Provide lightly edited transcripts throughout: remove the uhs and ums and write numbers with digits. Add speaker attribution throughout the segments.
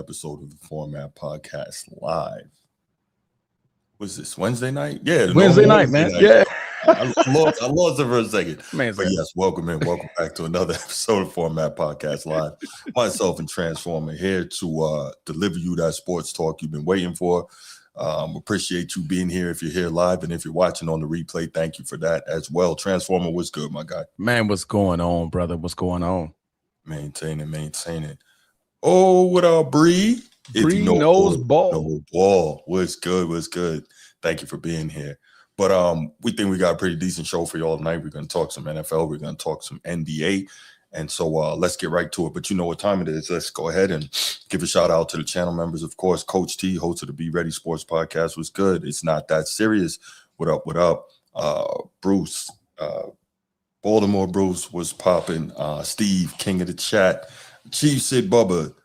Speaker 1: episode of the Format Podcast Live. Was this Wednesday night? Yeah,
Speaker 2: Wednesday night, man. Night. Yeah.
Speaker 1: I lost it for a second. But yes, welcome back to another episode of Format Podcast Live. Myself and Transformer here to deliver you that sports talk you've been waiting for. Appreciate you being here if you're here live, and if you're watching on the replay, thank you for that as well. Transformer, what's good, my guy?
Speaker 2: Man, what's going on, brother? What's going on?
Speaker 1: Maintain it. Oh, what up, Bree?
Speaker 2: Bree knows ball.
Speaker 1: What's good? Thank you for being here. But we think we got a pretty decent show for y'all tonight. We're going to talk some NFL. We're going to talk some NBA. And so let's get right to it. But you know what time it is. Let's go ahead and give a shout out to the channel members. Of course, Coach T, host of the Be Ready Sports Podcast, was good. It's not that serious. What up? Bruce, Baltimore Bruce was popping. Steve, king of the chat. Chief Sid Bubba,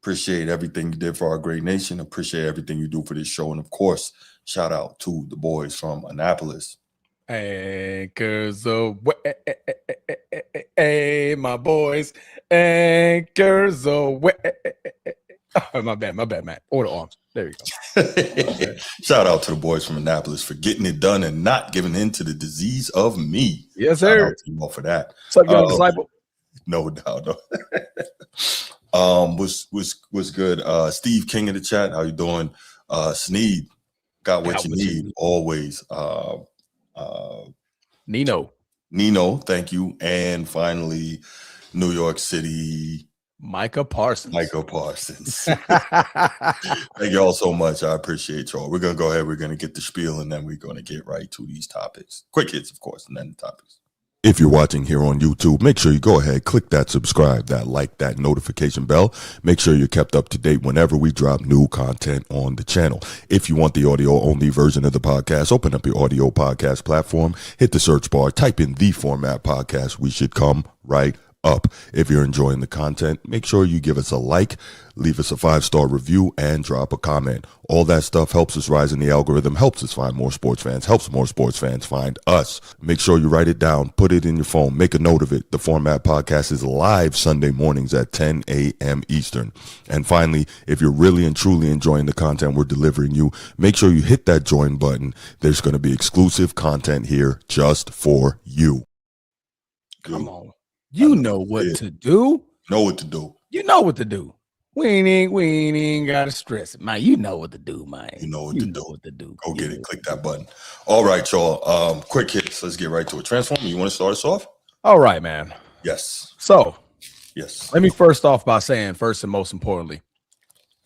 Speaker 1: appreciate everything you did for our great nation. Appreciate everything you do for this show. And of course, shout out to the boys from Annapolis.
Speaker 2: Anchors away, my boys. Anchors away. Oh, my bad, Matt. Order arms. There you go.
Speaker 1: Shout out to the boys from Annapolis for getting it done and not giving in to the disease of me.
Speaker 2: Yes, sir.
Speaker 1: Shout out to you all for that.
Speaker 2: What's up, young disciple?
Speaker 1: No doubt. Was good. Steve, king of the chat. How you doing? Sneed, got what you need always. Nino, thank you. And finally, New York City,
Speaker 2: Micah Parsons.
Speaker 1: Thank you all so much. I appreciate y'all. We're gonna go ahead. We're gonna get the spiel, and then we're gonna get right to these topics. Quick hits, of course, and then the topics. If you're watching here on YouTube, make sure you go ahead, click that subscribe, that like, that notification bell. Make sure you're kept up to date whenever we drop new content on the channel. If you want the audio-only version of the podcast, open up your audio podcast platform, hit the search bar, type in The Format Podcast. We should come right up. If you're enjoying the content, make sure you give us a like, leave us a 5-star review, and drop a comment. All that stuff helps us rise in the algorithm, helps us find more sports fans, helps more sports fans find us. Make sure you write it down, put it in your phone, make a note of it. The Format Podcast is live Sunday mornings at 10 a.m. Eastern. And finally, if you're really and truly enjoying the content we're delivering you, make sure you hit that join button. There's going to be exclusive content here just for you.
Speaker 2: Come on. You know what to do.
Speaker 1: You
Speaker 2: know what to do. We ain't gotta stress it, man. You know what to do, man.
Speaker 1: You know what to do. Go get it. Click that button. All right, y'all. Quick hits. Let's get right to it. Transformer, you want to start us off?
Speaker 2: All right, man.
Speaker 1: Yes.
Speaker 2: So,
Speaker 1: yes.
Speaker 2: Let me first off by saying, first and most importantly,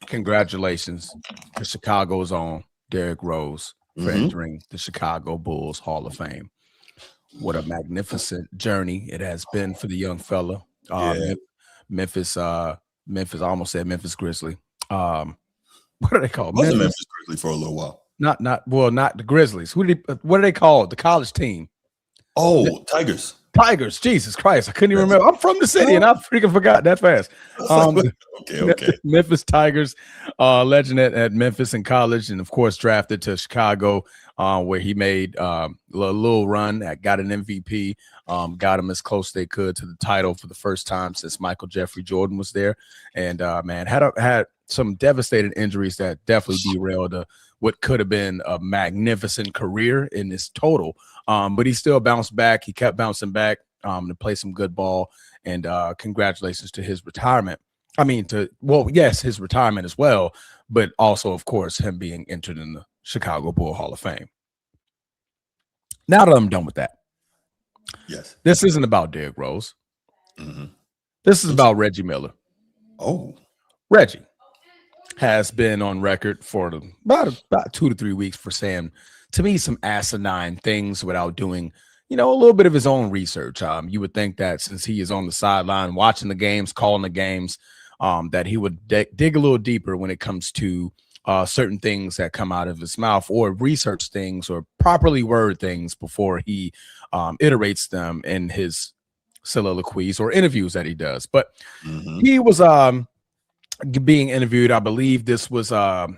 Speaker 2: congratulations to Chicago's own Derrick Rose for entering the Chicago Bulls Hall of Fame. What a magnificent journey it has been for the young fella. Memphis, I almost said Memphis Grizzly. What are they called?
Speaker 1: Memphis Grizzly for a little while.
Speaker 2: Not the Grizzlies. What are they called? The college team.
Speaker 1: Oh, Tigers.
Speaker 2: Tigers. Jesus Christ. I couldn't even remember. I'm from the city and I freaking forgot that fast.
Speaker 1: Okay.
Speaker 2: Memphis Tigers, legend at Memphis in college, and of course drafted to Chicago, where he made a little run, got an MVP, got him as close as they could to the title for the first time since Michael Jeffrey Jordan was there. And man, had some devastating injuries that definitely derailed what could have been a magnificent career in this total. But he still bounced back. He kept bouncing back to play some good ball. And congratulations to his retirement. His retirement as well, but also, of course, him being entered in the Chicago Bull Hall of Fame. Now that I'm done with that,
Speaker 1: yes,
Speaker 2: this isn't about Derrick Rose. This is about Reggie Miller.
Speaker 1: Oh,
Speaker 2: Reggie has been on record for about 2 to 3 weeks for saying, to me, some asinine things without doing, a little bit of his own research. You would think that since he is on the sideline watching the games, calling the games, that he would dig a little deeper when it comes to certain things that come out of his mouth, or research things or properly word things before he iterates them in his soliloquies or interviews that he does. But he was being interviewed. I believe this was a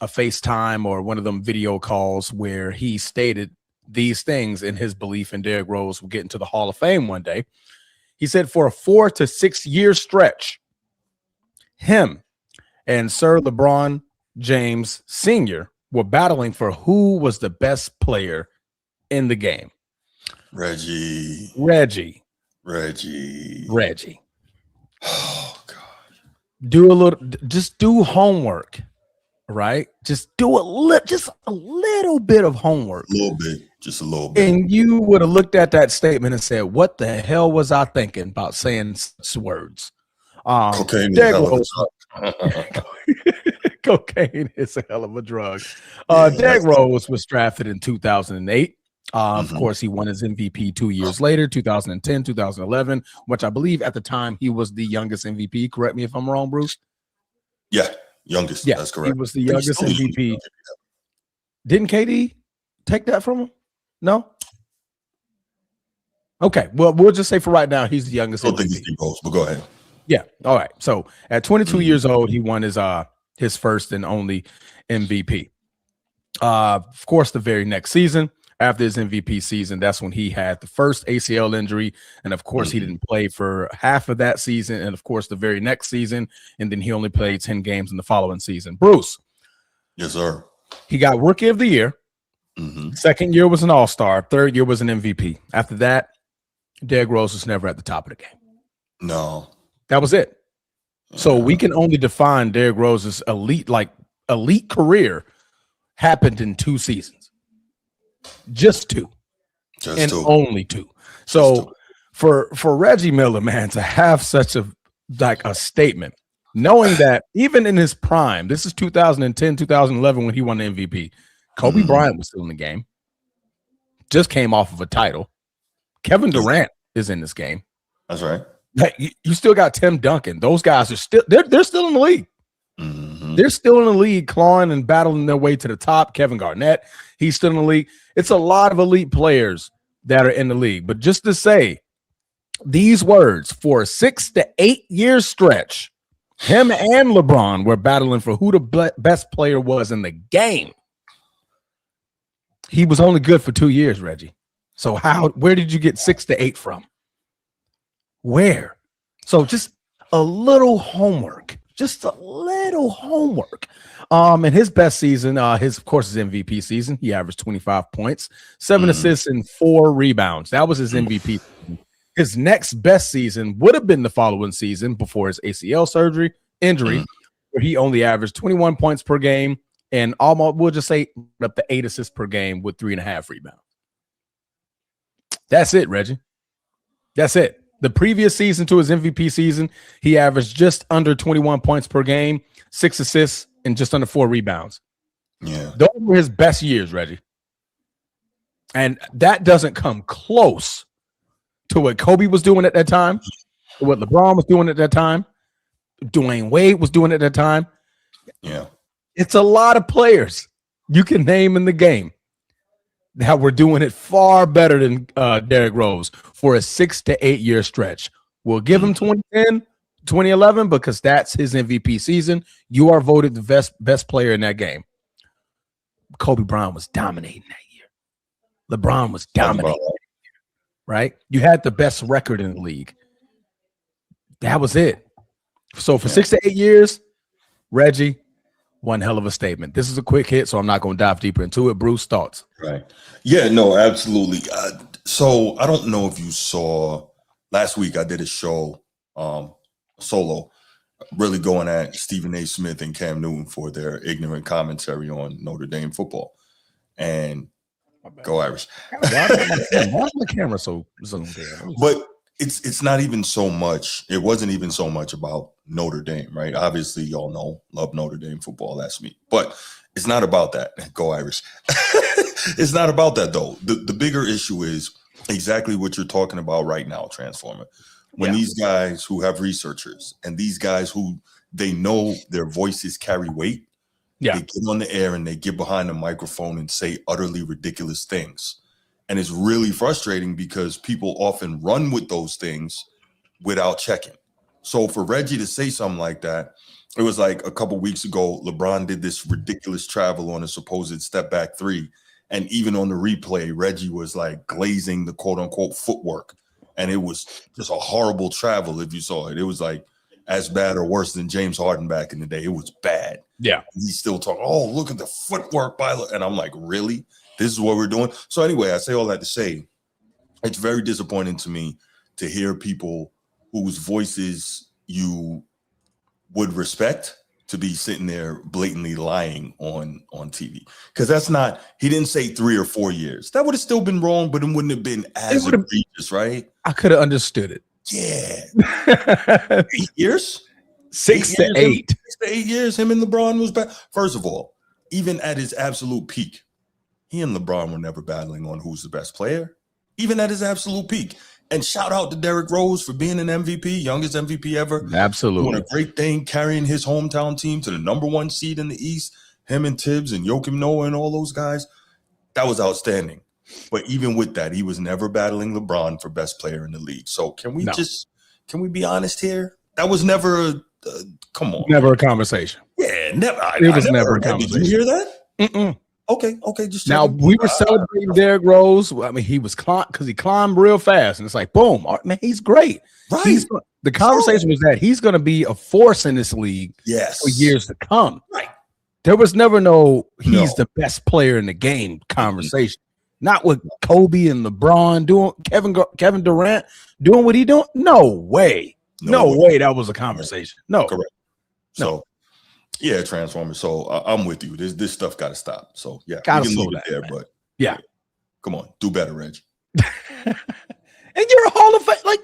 Speaker 2: FaceTime or one of them video calls where he stated these things in his belief in Derrick Rose will get into the Hall of Fame one day. He said for a 4 to 6 year stretch, him and Sir LeBron James Sr. were battling for who was the best player in the game.
Speaker 1: Reggie. Oh God.
Speaker 2: Just do homework, right? Just do a little bit of homework.
Speaker 1: Just a little bit.
Speaker 2: And you would have looked at that statement and said, what the hell was I thinking about saying such words?
Speaker 1: Cocaine is a hell of a drug.
Speaker 2: Cocaine is a hell of a drug. Derrick Rose was drafted in 2008. Of course, he won his MVP 2 years later, 2010, 2011, which I believe at the time he was the youngest MVP. Correct me if I'm wrong, Bruce.
Speaker 1: Yeah, youngest.
Speaker 2: Yeah,
Speaker 1: that's correct.
Speaker 2: He was the youngest MVP. Didn't KD take that from him? No. Okay. Well, we'll just say for right now, he's the youngest.
Speaker 1: I don't think he's the most, but go ahead.
Speaker 2: Yeah. All right. So at 22 years old, he won his first and only MVP. Of course, the very next season, after his MVP season, that's when he had the first ACL injury. And of course, he didn't play for half of that season. And of course, the very next season. And then he only played 10 games in the following season. Bruce.
Speaker 1: Yes, sir.
Speaker 2: He got Rookie of the Year. Second year was an All-Star. Third year was an MVP. After that, Derrick Rose was never at the top of the game.
Speaker 1: No.
Speaker 2: That was it. So we can only define Derrick Rose's elite career happened in 2 seasons. Just two. Only two. So for Reggie Miller, man, to have such a statement, knowing that even in his prime, this is 2010, 2011 when he won the MVP, Kobe Bryant was still in the game. Just came off of a title. Kevin Durant is in this game.
Speaker 1: That's right.
Speaker 2: You still got Tim Duncan. Those guys are still they're still in the league. They're still in the league, clawing and battling their way to the top. Kevin Garnett, he's still in the league. It's a lot of elite players that are in the league. But just to say these words, for a 6 to 8 year stretch, him and LeBron were battling for who the best player was in the game. He was only good for 2 years, Reggie. So where did you get 6 to 8 from? Where? So just a little homework. Just a little homework. In his best season, his MVP season, he averaged 25 points, 7 assists, and 4 rebounds. That was his MVP. His next best season would have been the following season before his ACL injury, where he only averaged 21 points per game and almost, we'll just say, up to 8 assists per game with 3.5 rebounds. That's it, Reggie. That's it. The previous season to his MVP season, he averaged just under 21 points per game, 6 assists, and just under 4 rebounds.
Speaker 1: Yeah.
Speaker 2: Those were his best years, Reggie. And that doesn't come close to what Kobe was doing at that time, to what LeBron was doing at that time, Dwayne Wade was doing at that time.
Speaker 1: Yeah.
Speaker 2: It's a lot of players you can name in the game that were doing it far better than Derrick Rose for a 6 to 8 year stretch. We'll give him 2010, 2011 because that's his MVP season. You are voted the best player in that game. Kobe Bryant was dominating that year. LeBron was dominating that year, right? You had the best record in the league. That was it. So for 6 to 8 years, Reggie, one hell of a statement. This is a quick hit, so I'm not going to dive deeper into it. Bruce, thoughts?
Speaker 1: Right. Yeah, no, absolutely. So I don't know if you saw last week, I did a show solo, really going at Stephen A. Smith and Cam Newton for their ignorant commentary on Notre Dame football. And go Irish.
Speaker 2: Why is my camera so zoomed in?
Speaker 1: But it's not even so much. It wasn't even so much about Notre Dame, right? Obviously, y'all know, love Notre Dame football. That's me. But it's not about that. Go Irish. It's not about that, though. The bigger issue is exactly what you're talking about right now, Transformer. When these guys who have researchers and these guys who they know their voices carry weight, they get on the air and they get behind the microphone and say utterly ridiculous things. And it's really frustrating because people often run with those things without checking. So for Reggie to say something like that, it was like a couple weeks ago, LeBron did this ridiculous travel on a supposed step back 3. And even on the replay, Reggie was like glazing the quote unquote footwork. And it was just a horrible travel if you saw it. It was like as bad or worse than James Harden back in the day. It was bad.
Speaker 2: Yeah.
Speaker 1: He's still talking, oh, look at the footwork and I'm like, really? This is what we're doing? So anyway, I say all that to say, it's very disappointing to me to hear people whose voices you would respect to be sitting there blatantly lying on TV. Because that's not, he didn't say 3 or 4 years. That would have still been wrong, but it wouldn't have been as egregious, right?
Speaker 2: I could have understood it.
Speaker 1: Yeah. 8 years?
Speaker 2: 6 to 8.
Speaker 1: 6 to 8 years, him and LeBron was back. First of all, even at his absolute peak, he and LeBron were never battling on who's the best player, even at his absolute peak. And shout out to Derrick Rose for being an MVP, youngest MVP ever.
Speaker 2: Absolutely.
Speaker 1: Doing a great thing, carrying his hometown team to the #1 seed in the East. Him and Tibbs and Joakim Noah and all those guys. That was outstanding. But even with that, he was never battling LeBron for best player in the league. So can we be honest here? That was never come on.
Speaker 2: Never a conversation.
Speaker 1: Yeah, never.
Speaker 2: It was never a conversation.
Speaker 1: Did you hear that?
Speaker 2: Mm-mm.
Speaker 1: Okay. Just
Speaker 2: now we were celebrating Derrick Rose. I mean, he was because he climbed real fast, and it's like, boom, man, he's great.
Speaker 1: Right.
Speaker 2: The conversation was that he's going to be a force in this league for years to come.
Speaker 1: Right.
Speaker 2: There was never he's the best player in the game conversation. Not with Kobe and LeBron doing Kevin Durant doing what he doing. No way. No way that was a conversation. No.
Speaker 1: Correct. So. Yeah, Transformers. So I'm with you. This stuff got to stop. So yeah,
Speaker 2: gotta
Speaker 1: we can
Speaker 2: slow
Speaker 1: leave it there,
Speaker 2: man.
Speaker 1: but
Speaker 2: yeah,
Speaker 1: come on, do better, Reg.
Speaker 2: And you're a Hall of Fame, like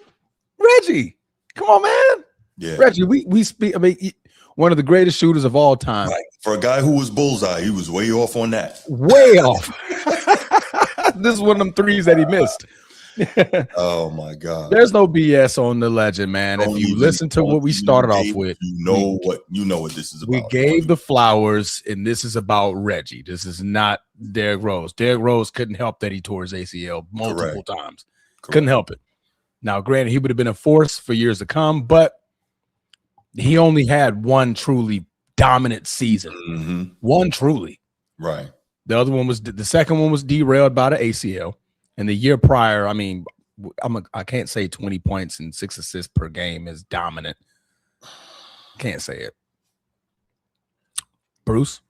Speaker 2: Reggie. Come on, man.
Speaker 1: Yeah,
Speaker 2: Reggie. We speak. I mean, one of the greatest shooters of all time.
Speaker 1: Right. For a guy who was bullseye, he was way off on that.
Speaker 2: Way off. This is one of them threes that he missed.
Speaker 1: Oh my God!
Speaker 2: There's no BS on the legend, man. If you listen to what we started off with,
Speaker 1: you know what this is about.
Speaker 2: We gave the flowers, and this is about Reggie. This is not Derrick Rose. Derrick Rose couldn't help that he tore his ACL multiple times. Couldn't help it. Now, granted, he would have been a force for years to come, but he only had one truly dominant season.
Speaker 1: Mm-hmm.
Speaker 2: One truly.
Speaker 1: Right.
Speaker 2: The second one was derailed by the ACL. And the year prior, I mean, I can't say 20 points and 6 assists per game is dominant. Can't say it. Bruce,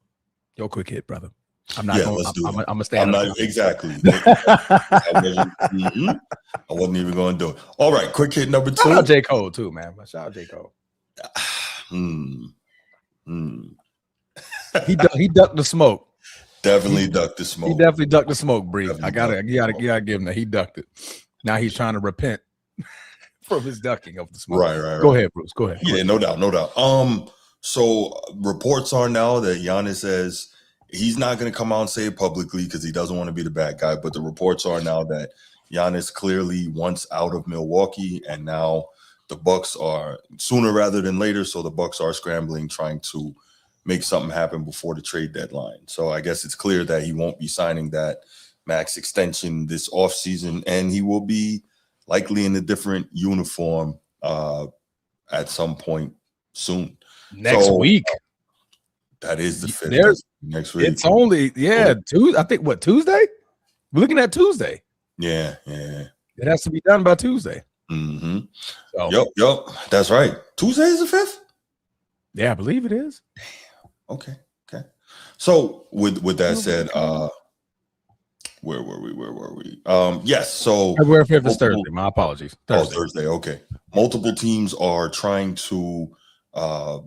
Speaker 2: your quick hit, brother. I'm not going. I'm gonna stand.
Speaker 1: I'm not exactly. I wasn't even going to do it. All right, quick hit number 2.
Speaker 2: Shout out J. Cole too, man. Shout out J. Cole. He ducked the smoke.
Speaker 1: Definitely ducked the smoke.
Speaker 2: He definitely ducked the smoke, Bree. You gotta give him that. He ducked it. Now he's trying to repent from his ducking of the smoke.
Speaker 1: Right.
Speaker 2: Go ahead, Bruce. Go ahead.
Speaker 1: Yeah, no doubt. So reports are now that Giannis says he's not going to come out and say it publicly because he doesn't want to be the bad guy. But the reports are now that Giannis clearly wants out of Milwaukee, and now the Bucks are sooner rather than later. So the Bucks are scrambling, trying to make something happen before the trade deadline. So I guess it's clear that he won't be signing that max extension this offseason, and he will be likely in a different uniform at some point soon.
Speaker 2: Next week.
Speaker 1: That is the 5th. Next week.
Speaker 2: It's only, Tuesday. I think Tuesday? We're looking at Tuesday.
Speaker 1: Yeah.
Speaker 2: It has to be done by Tuesday.
Speaker 1: Mm-hmm. So. Yep. That's right. Tuesday is the 5th?
Speaker 2: Yeah, I believe it is.
Speaker 1: Okay. So with that said, where were we? Yes. So
Speaker 2: February 5th is Thursday. My apologies.
Speaker 1: Thursday. Okay. Multiple teams are trying to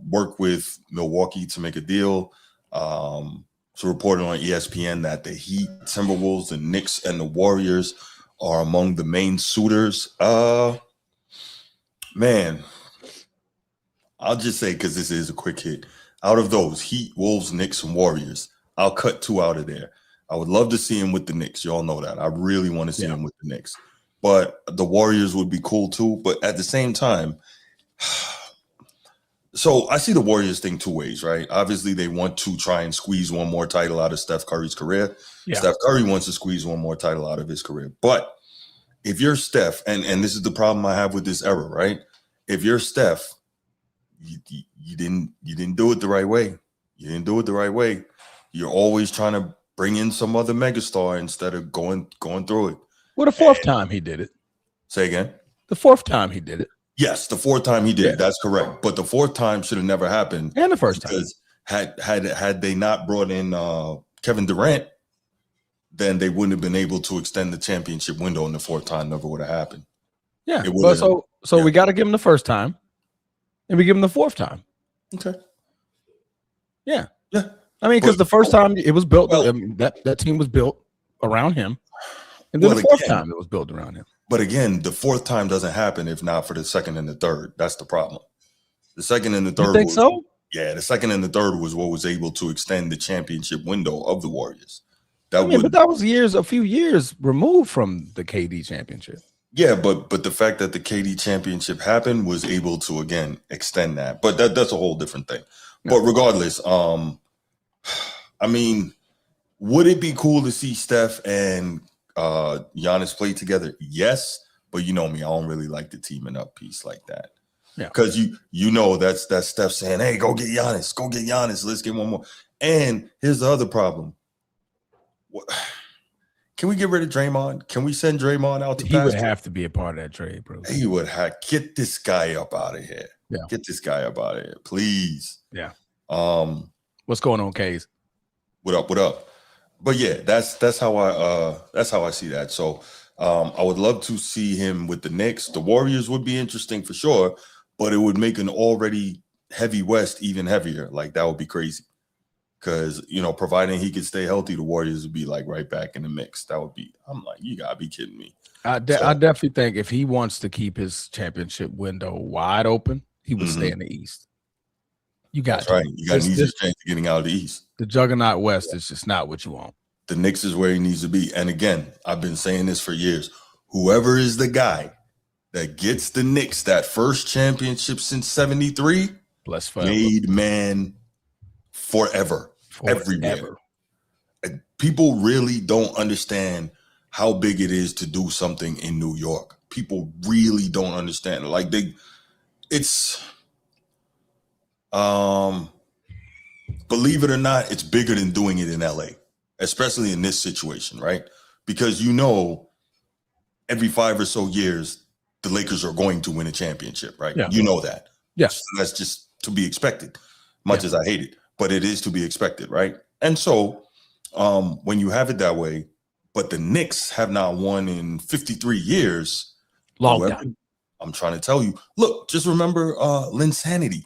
Speaker 1: work with Milwaukee to make a deal. So reported on ESPN that the Heat, Timberwolves, the Knicks, and the Warriors are among the main suitors. Man, I'll just say, because this is a quick hit. Out of those, Heat, Wolves, Knicks, and Warriors, I'll cut 2 out of there. I would love to see him with the Knicks. You all know that. I really want to see him with the Knicks. But the Warriors would be cool too. But at the same time, so I see the Warriors thing 2 ways, right? Obviously, they want to try and squeeze one more title out of Steph Curry's career. Yeah. Steph Curry wants to squeeze one more title out of his career. But if you're Steph, and this is the problem I have with this era, right? If you're Steph, you didn't do it the right way. You didn't do it the right way. You're always trying to bring in some other megastar instead of going through it.
Speaker 2: Well, the 4th time he did it.
Speaker 1: Say again.
Speaker 2: The 4th time he did it.
Speaker 1: Yes, the fourth time he did.
Speaker 2: Yeah.
Speaker 1: That's correct. But the fourth time should have never happened.
Speaker 2: And the first time.
Speaker 1: Because had they not brought in Kevin Durant, then they wouldn't have been able to extend the championship window, and the fourth time never would have happened.
Speaker 2: Yeah. But so we got to give him the first time, and we give him the fourth time.
Speaker 1: Okay.
Speaker 2: Yeah.
Speaker 1: Yeah.
Speaker 2: I mean, because the first time it was built, that team was built around him, and then the fourth time it was built around him.
Speaker 1: But again, the fourth time doesn't happen if not for the second and the third. That's the problem. The second and the third.
Speaker 2: You think so?
Speaker 1: Yeah, the second and the third was what was able to extend the championship window of the Warriors.
Speaker 2: But that was a few years removed from the KD championship.
Speaker 1: Yeah, but the fact that the KD championship happened was able to again extend that. But that's a whole different thing. No. But regardless, I mean, would it be cool to see Steph and Giannis play together? Yes, but you know me, I don't really like the teaming up piece like that. Yeah, because you know that's Steph saying, "Hey, go get Giannis, let's get one more." And here's the other problem: can we get rid of Draymond? Can we send Draymond out to?
Speaker 2: He would have to be a part of that trade, bro.
Speaker 1: He would have get this guy up out of here. Yeah, get this guy up out of here, please.
Speaker 2: Yeah. What's going on, Case?
Speaker 1: What up? But yeah, that's how I see that. So I would love to see him with the Knicks. The Warriors would be interesting for sure, but it would make an already heavy West even heavier. Like that would be crazy. Because, providing he could stay healthy, the Warriors would be like right back in the mix. That would be, I'm like, you gotta be kidding me.
Speaker 2: I definitely think if he wants to keep his championship window wide open, he would stay in the East. You got
Speaker 1: That's right. You got an easier chance of getting out of the East.
Speaker 2: The juggernaut West is just not what you want.
Speaker 1: The Knicks is where he needs to be. And again, I've been saying this for years. Whoever is the guy that gets the Knicks that first championship since 73,
Speaker 2: bless forever.
Speaker 1: Made man forever. Everywhere. People really don't understand how big it is to do something in New York. People really don't understand. Like believe it or not, it's bigger than doing it in LA, especially in this situation, right? Because every 5 or so years, the Lakers are going to win a championship, right? Yeah. You know that.
Speaker 2: Yes.
Speaker 1: So that's just to be expected, much as I hate it, but it is to be expected, right? And so when you have it that way, but the Knicks have not won in 53 years.
Speaker 2: Long time.
Speaker 1: I'm trying to tell you, look, just remember Linsanity.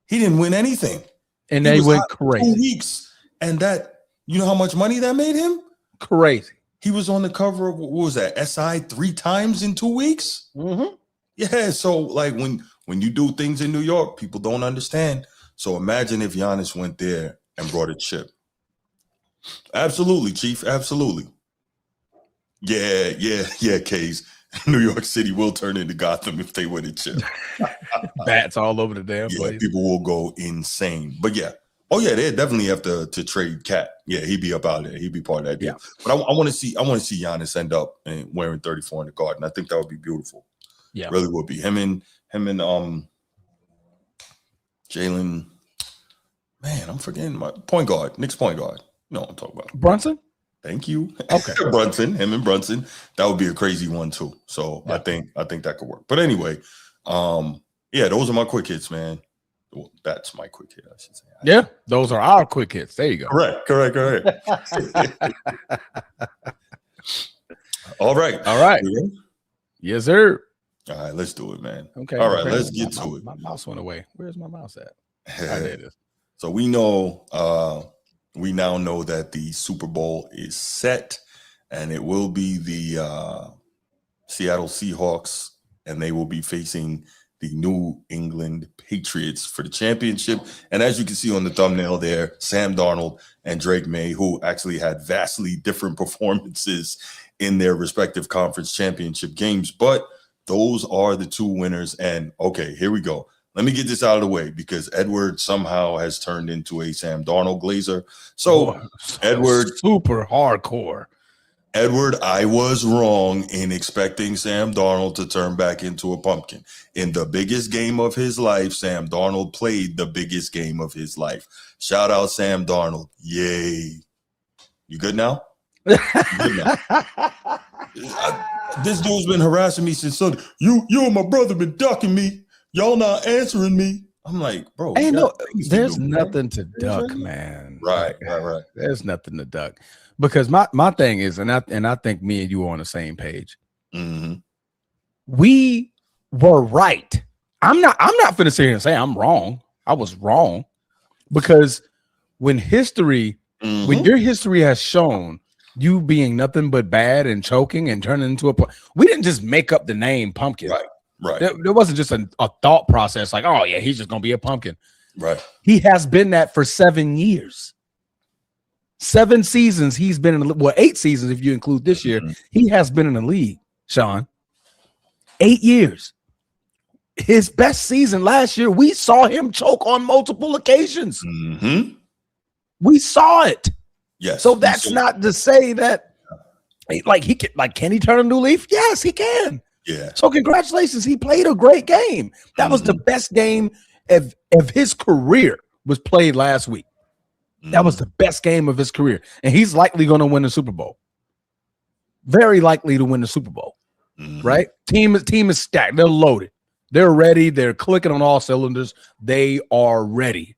Speaker 1: He didn't win anything.
Speaker 2: And they went crazy.
Speaker 1: 2 weeks. And that, you know how much money that made him?
Speaker 2: Crazy.
Speaker 1: He was on the cover of, what was that, SI 3 times in 2 weeks?
Speaker 2: Mm-hmm.
Speaker 1: Yeah, so like when you do things in New York, people don't understand. So imagine if Giannis went there and brought a chip. Absolutely, Chief, absolutely. Yeah, K's. New York City will turn into Gotham if they win a chip.
Speaker 2: Bats all over the damn place.
Speaker 1: People will go insane. But yeah. Oh yeah, they definitely have to trade Cat. Yeah, he'd be up out there. He'd be part of that deal. Yeah. But I want to see Giannis end up and wearing 34 in the Garden. I think that would be beautiful.
Speaker 2: Yeah,
Speaker 1: really would be. Him and Jaylen. Man, I'm forgetting my point guard. Knicks point guard. You know what I'm talking about.
Speaker 2: Brunson.
Speaker 1: Thank you.
Speaker 2: Okay.
Speaker 1: Him and Brunson. That would be a crazy one too. So yeah. I think that could work. But anyway, those are my quick hits, man. Well, that's my quick hit, I should say.
Speaker 2: Yeah, those are our quick hits. There you go.
Speaker 1: Correct. All right.
Speaker 2: Yes, sir.
Speaker 1: All right, let's do it, man.
Speaker 2: Okay.
Speaker 1: All right, let's get to it.
Speaker 2: My mouse went away. Where's my mouse at? There it is.
Speaker 1: So we now know that the Super Bowl is set, and it will be the Seattle Seahawks, and they will be facing the New England Patriots for the championship. And as you can see on the thumbnail there, Sam Darnold and Drake May, who actually had vastly different performances in their respective conference championship games. But those are the two winners. And okay, here we go. Let me get this out of the way because Edward somehow has turned into a Sam Darnold glazer. So Edward,
Speaker 2: super hardcore.
Speaker 1: Edward, I was wrong in expecting Sam Darnold to turn back into a pumpkin. In the biggest game of his life, Sam Darnold played the biggest game of his life. Shout out Sam Darnold. Yay. You good now? This dude's been harassing me since Sunday. You and my brother been ducking me. Y'all not answering me. I'm like, bro,
Speaker 2: there's nothing to duck, man.
Speaker 1: Right.
Speaker 2: There's nothing to duck. Because my thing is, and I think me and you are on the same page.
Speaker 1: Mm-hmm.
Speaker 2: We were right. I'm not finna sit here and say I'm wrong. I was wrong. Because when your history has shown you being nothing but bad and choking and turning into we didn't just make up the name Pumpkin.
Speaker 1: Right.
Speaker 2: There wasn't just a thought process like, oh yeah, he's just gonna be a pumpkin.
Speaker 1: Right.
Speaker 2: He has been that for 7 years. 7 seasons he's been in 8 seasons if you include this year. He has been in the league, Sean. 8 years. His best season last year, we saw him choke on multiple occasions.
Speaker 1: Mm-hmm.
Speaker 2: We saw it.
Speaker 1: Yes.
Speaker 2: So that's not to say that can he turn a new leaf? Yes, he can.
Speaker 1: Yeah.
Speaker 2: So congratulations. He played a great game. That was the best game of his career was played last week. That was the best game of his career. And he's likely going to win the Super Bowl. Very likely to win the Super Bowl. Right? Team is stacked. They're loaded. They're ready. They're clicking on all cylinders. They are ready.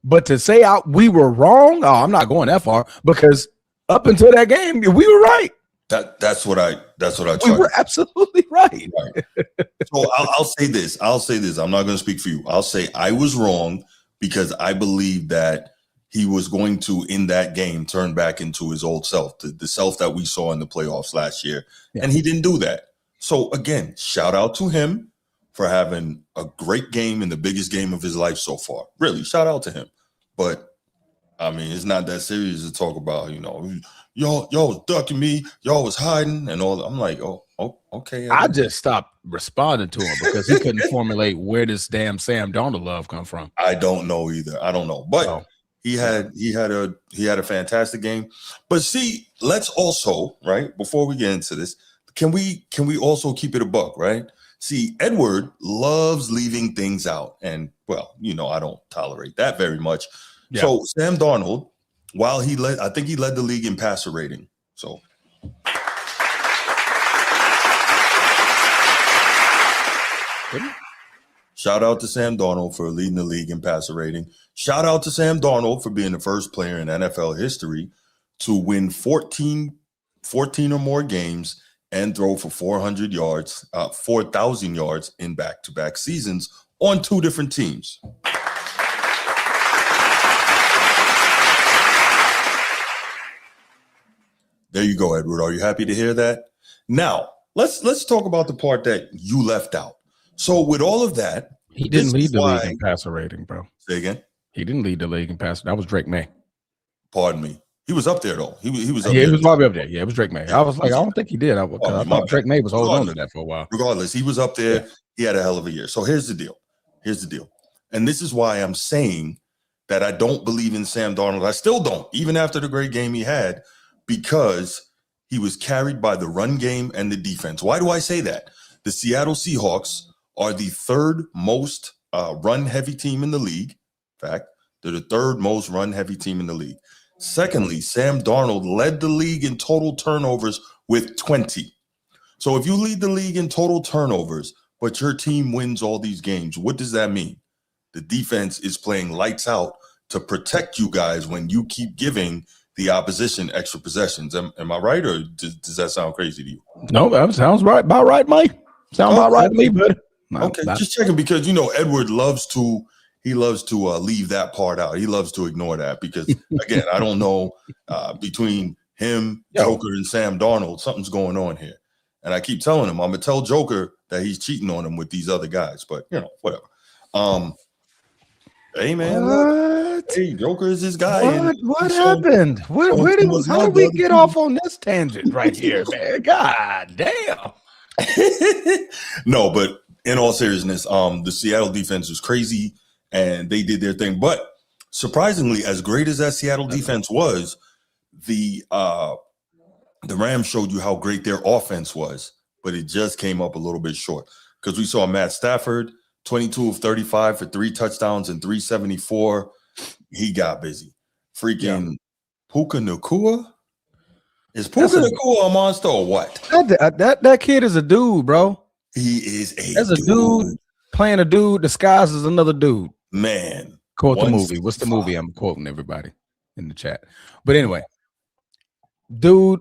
Speaker 2: But to say we were wrong, I'm not going that far because up until that game, we were right.
Speaker 1: That's what I tried.
Speaker 2: We were absolutely right.
Speaker 1: So I'll say this. I'm not going to speak for you. I'll say I was wrong because I believe that he was going to, in that game, turn back into his old self, the self that we saw in the playoffs last year. Yeah. And he didn't do that. So again, shout out to him for having a great game in the biggest game of his life so far. Really, shout out to him. But I mean, it's not that serious to talk about, y'all was ducking me, y'all was hiding and all that. I'm like, oh okay.
Speaker 2: I just stopped responding to him because he couldn't formulate where this damn Sam Darnold love come from.
Speaker 1: I don't know either. I don't know. But he had a fantastic game. But see, let's also, right, before we get into this, can we also keep it a buck, right? See, Edward loves leaving things out. And, well, I don't tolerate that very much. Yeah. So Sam Darnold, while I think he led the league in passer rating. So. Shout out to Sam Darnold for leading the league in passer rating. Shout out to Sam Darnold for being the first player in NFL history to win 14 or more games and throw for 400 yards, 4,000 yards in back-to-back seasons on 2 different teams. There you go, Edward. Are you happy to hear that? Now, let's talk about the part that you left out. So with all of that,
Speaker 2: he didn't lead the league in passer rating, bro.
Speaker 1: Say again?
Speaker 2: He didn't lead the league in passer. That was Drake May.
Speaker 1: Pardon me. He was up there though. He was up
Speaker 2: there.
Speaker 1: Yeah,
Speaker 2: he was probably up there. Yeah, it was Drake May. I was like, I don't think he did. I thought Drake May was holding on to that for a while.
Speaker 1: Regardless, he was up there. Yeah. He had a hell of a year. So here's the deal. And this is why I'm saying that I don't believe in Sam Darnold. I still don't, even after the great game he had, because he was carried by the run game and the defense. Why do I say that? The Seattle Seahawks are the 3rd most run-heavy team in the league. In fact, they're the 3rd most run-heavy team in the league. Secondly, Sam Darnold led the league in total turnovers with 20. So if you lead the league in total turnovers, but your team wins all these games, what does that mean? The defense is playing lights out to protect you guys when you keep giving the opposition extra possessions. Am I right, or does that sound crazy to you?
Speaker 2: No, that sounds right. About right, Mike. Sound about right to me, buddy.
Speaker 1: Okay, just checking because Edward loves to leave that part out. He loves to ignore that because again, I don't know between him, Joker, and Sam Darnold, something's going on here. And I keep telling him I'm gonna tell Joker that he's cheating on him with these other guys, but whatever. Hey man,
Speaker 2: what?
Speaker 1: Hey, Joker is this guy.
Speaker 2: What happened? How did we get off on this tangent right here, man? God damn.
Speaker 1: No, but in all seriousness, the Seattle defense was crazy and they did their thing. But surprisingly, as great as that Seattle defense was, the Rams showed you how great their offense was, but it just came up a little bit short because we saw Matt Stafford, 22 of 35 for 3 touchdowns and 374. He got busy. Freaking Puka Nacua. Is Puka Nacua a monster or what?
Speaker 2: That kid is a dude, bro.
Speaker 1: He is
Speaker 2: a dude playing a dude disguised as another dude.
Speaker 1: Man.
Speaker 2: Quote the movie. What's the movie? I'm quoting everybody in the chat. But anyway, dude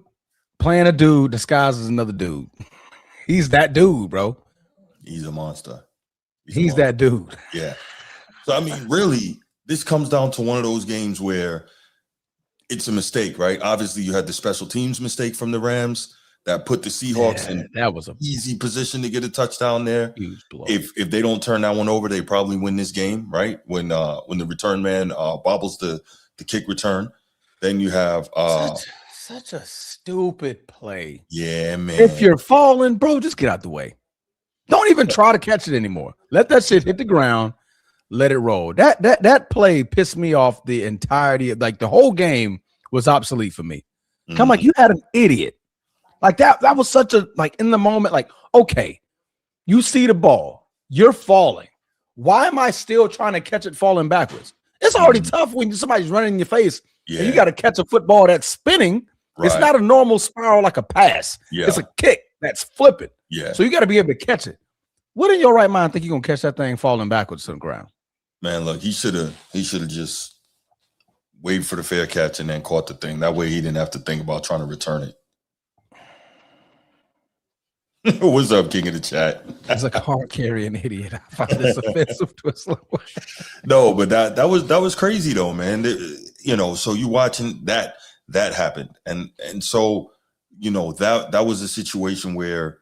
Speaker 2: playing a dude disguised as another dude. He's that dude, bro.
Speaker 1: He's a monster.
Speaker 2: He's that dude.
Speaker 1: Yeah. So, I mean, really, this comes down to one of those games where it's a mistake, right? Obviously, you had the special teams mistake from the Rams that put the Seahawks in
Speaker 2: that was an
Speaker 1: easy position to get a touchdown there.
Speaker 2: Huge blow.
Speaker 1: If they don't turn that one over, they probably win this game, right? When the return man bobbles the kick return, then you have
Speaker 2: such a stupid play.
Speaker 1: Yeah, man.
Speaker 2: If you're falling, bro, just get out the way. Don't even try to catch it anymore. Let that shit hit the ground. Let it roll. That play pissed me off the entirety of, like, the whole game was obsolete for me. I'm like, you had an idiot. Like that was such a, like, in the moment, like, okay, you see the ball, you're falling. Why am I still trying to catch it falling backwards? It's already tough when somebody's running in your face and you got to catch a football that's spinning. Right. It's not a normal spiral like a pass. It's a kick that's flipping. So you got to be able to catch it. What in your right mind think you're gonna catch that thing falling backwards to the ground?
Speaker 1: Man, look, he should have just waited for the fair catch and then caught the thing. That way he didn't have to think about trying to return it. What's up, King of the Chat?
Speaker 2: As a car carrying idiot, I find this offensive to a slow way.
Speaker 1: No, but that was crazy though, man. You know, so you watching that happened, and so you know that was a situation where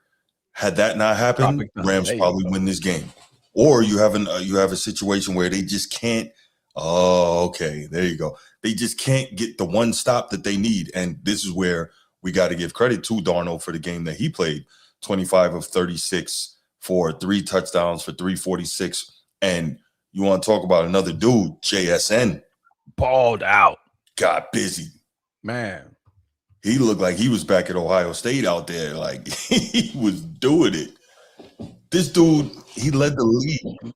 Speaker 1: had that not happened, Rams probably win this game. Or you have a situation where they just can't. Oh, okay, there you go. They just can't get the one stop that they need, and this is where we got to give credit to Darnold for the game that he played. 25 of 36 for 3 touchdowns for 346. And you want to talk about another dude, JSN.
Speaker 2: Balled out.
Speaker 1: Got busy.
Speaker 2: Man.
Speaker 1: He looked like he was back at Ohio State out there. Like, he was doing it. This dude, he led the league.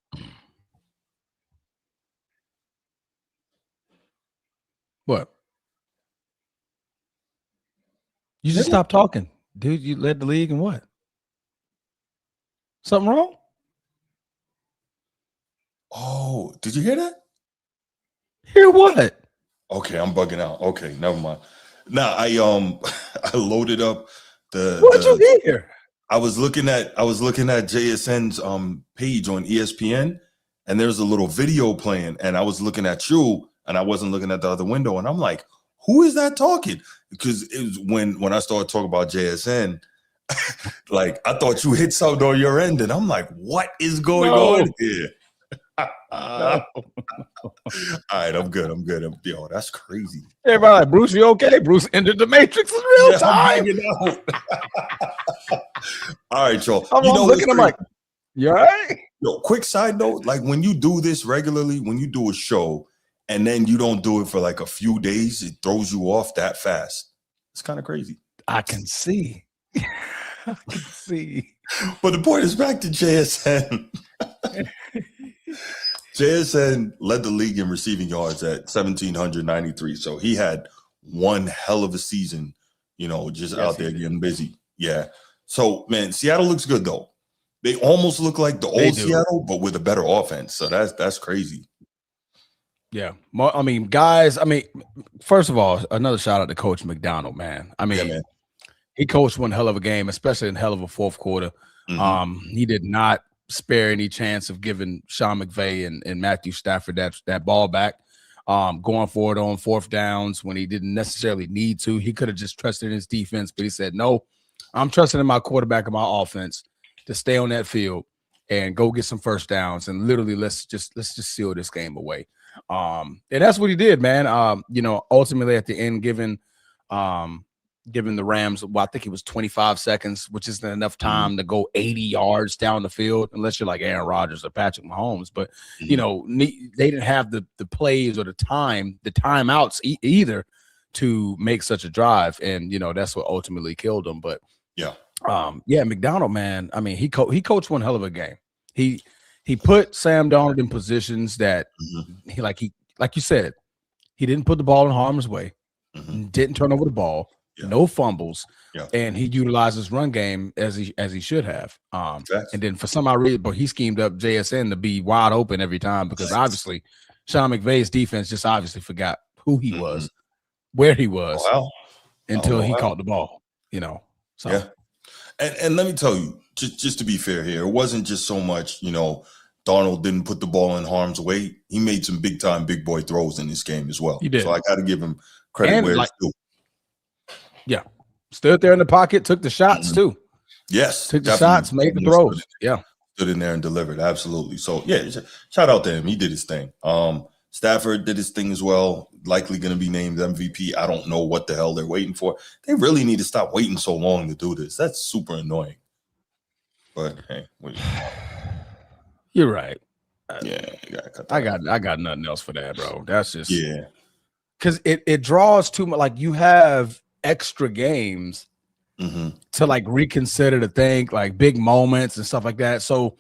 Speaker 2: What? You just stopped talking. Dude, you led the league in what? Something wrong?
Speaker 1: Oh, did you hear that?
Speaker 2: Hear what?
Speaker 1: Okay, I'm bugging out. Okay, never mind. Now I loaded up
Speaker 2: What'd you hear?
Speaker 1: I was looking at JSN's page on ESPN, and there's a little video playing, and I was looking at you, and I wasn't looking at the other window, and I'm like, who is that talking? Because it was when I started talking about JSN, like I thought you hit something on your end, and I'm like, what is going on here? All right, I'm good. Yo, that's crazy.
Speaker 2: Everybody, like, Bruce, you okay? Bruce entered the Matrix in real time.
Speaker 1: All right, y'all.
Speaker 2: I'm looking. I'm like, you all right?
Speaker 1: Yo, quick side note: like when you do this regularly, when you do a show, and then you don't do it for like a few days, it throws you off that fast. It's kind of crazy.
Speaker 2: I can see. I can see.
Speaker 1: But the point is back to JSN. JSN led the league in receiving yards at 1,793. So he had one hell of a season, you know, just out there getting busy. Yeah. So, man, Seattle looks good, though. They almost look like the old Seattle, but with a better offense. So that's crazy.
Speaker 2: Yeah. I mean, guys, first of all, another shout out to Coach McDonald, man. I mean, he coached one hell of a game, especially in hell of a fourth quarter. He did not spare any chance of giving Sean McVay and Matthew Stafford that ball back, going forward on fourth downs when he didn't necessarily need to. He could have just trusted in his defense, but he said, no, I'm trusting in my quarterback and my offense to stay on that field and go get some first downs. And literally, let's just seal this game away. And that's what he did, man. You know, ultimately at the end, giving the Rams, well, I think it was 25 seconds, which isn't enough time to go 80 yards down the field, unless you're like Aaron Rodgers or Patrick Mahomes. But, you know, they didn't have the plays or the timeouts either to make such a drive. And, you know, that's what ultimately killed them. But, McDonald, man, I mean, he coached one hell of a game. He put Sam Darnold in positions that like you said, he didn't put the ball in harm's way, didn't turn over the ball. no fumbles,
Speaker 1: Yeah.
Speaker 2: and he utilized his run game as he should have.
Speaker 1: Exactly.
Speaker 2: And then for some odd reason, but he schemed up JSN to be wide open every time because obviously Sean McVay's defense just obviously forgot who he was, where he was, until he caught the ball. So.
Speaker 1: Yeah. And let me tell you, just to be fair here, it wasn't just so much, Darnold didn't put the ball in harm's way. He made some big boy throws in this game as well.
Speaker 2: He did.
Speaker 1: So I got to give him credit
Speaker 2: and
Speaker 1: where it's due.
Speaker 2: Yeah. Stood there in the pocket, took the shots too.
Speaker 1: Yes.
Speaker 2: Took the shots, made the throws.
Speaker 1: Stood in there and delivered. Absolutely. So, yeah, shout out to him. He did his thing. Stafford did his thing as well. Likely going to be named MVP. I don't know what the hell they're waiting for. They really need to stop waiting so long to do this. That's super annoying. But, hey.
Speaker 2: You're right.
Speaker 1: Yeah, you gotta cut that
Speaker 2: I got nothing else for that, bro. That's just because it draws too much. Like you have extra games to like reconsider to think like big moments and stuff like that. So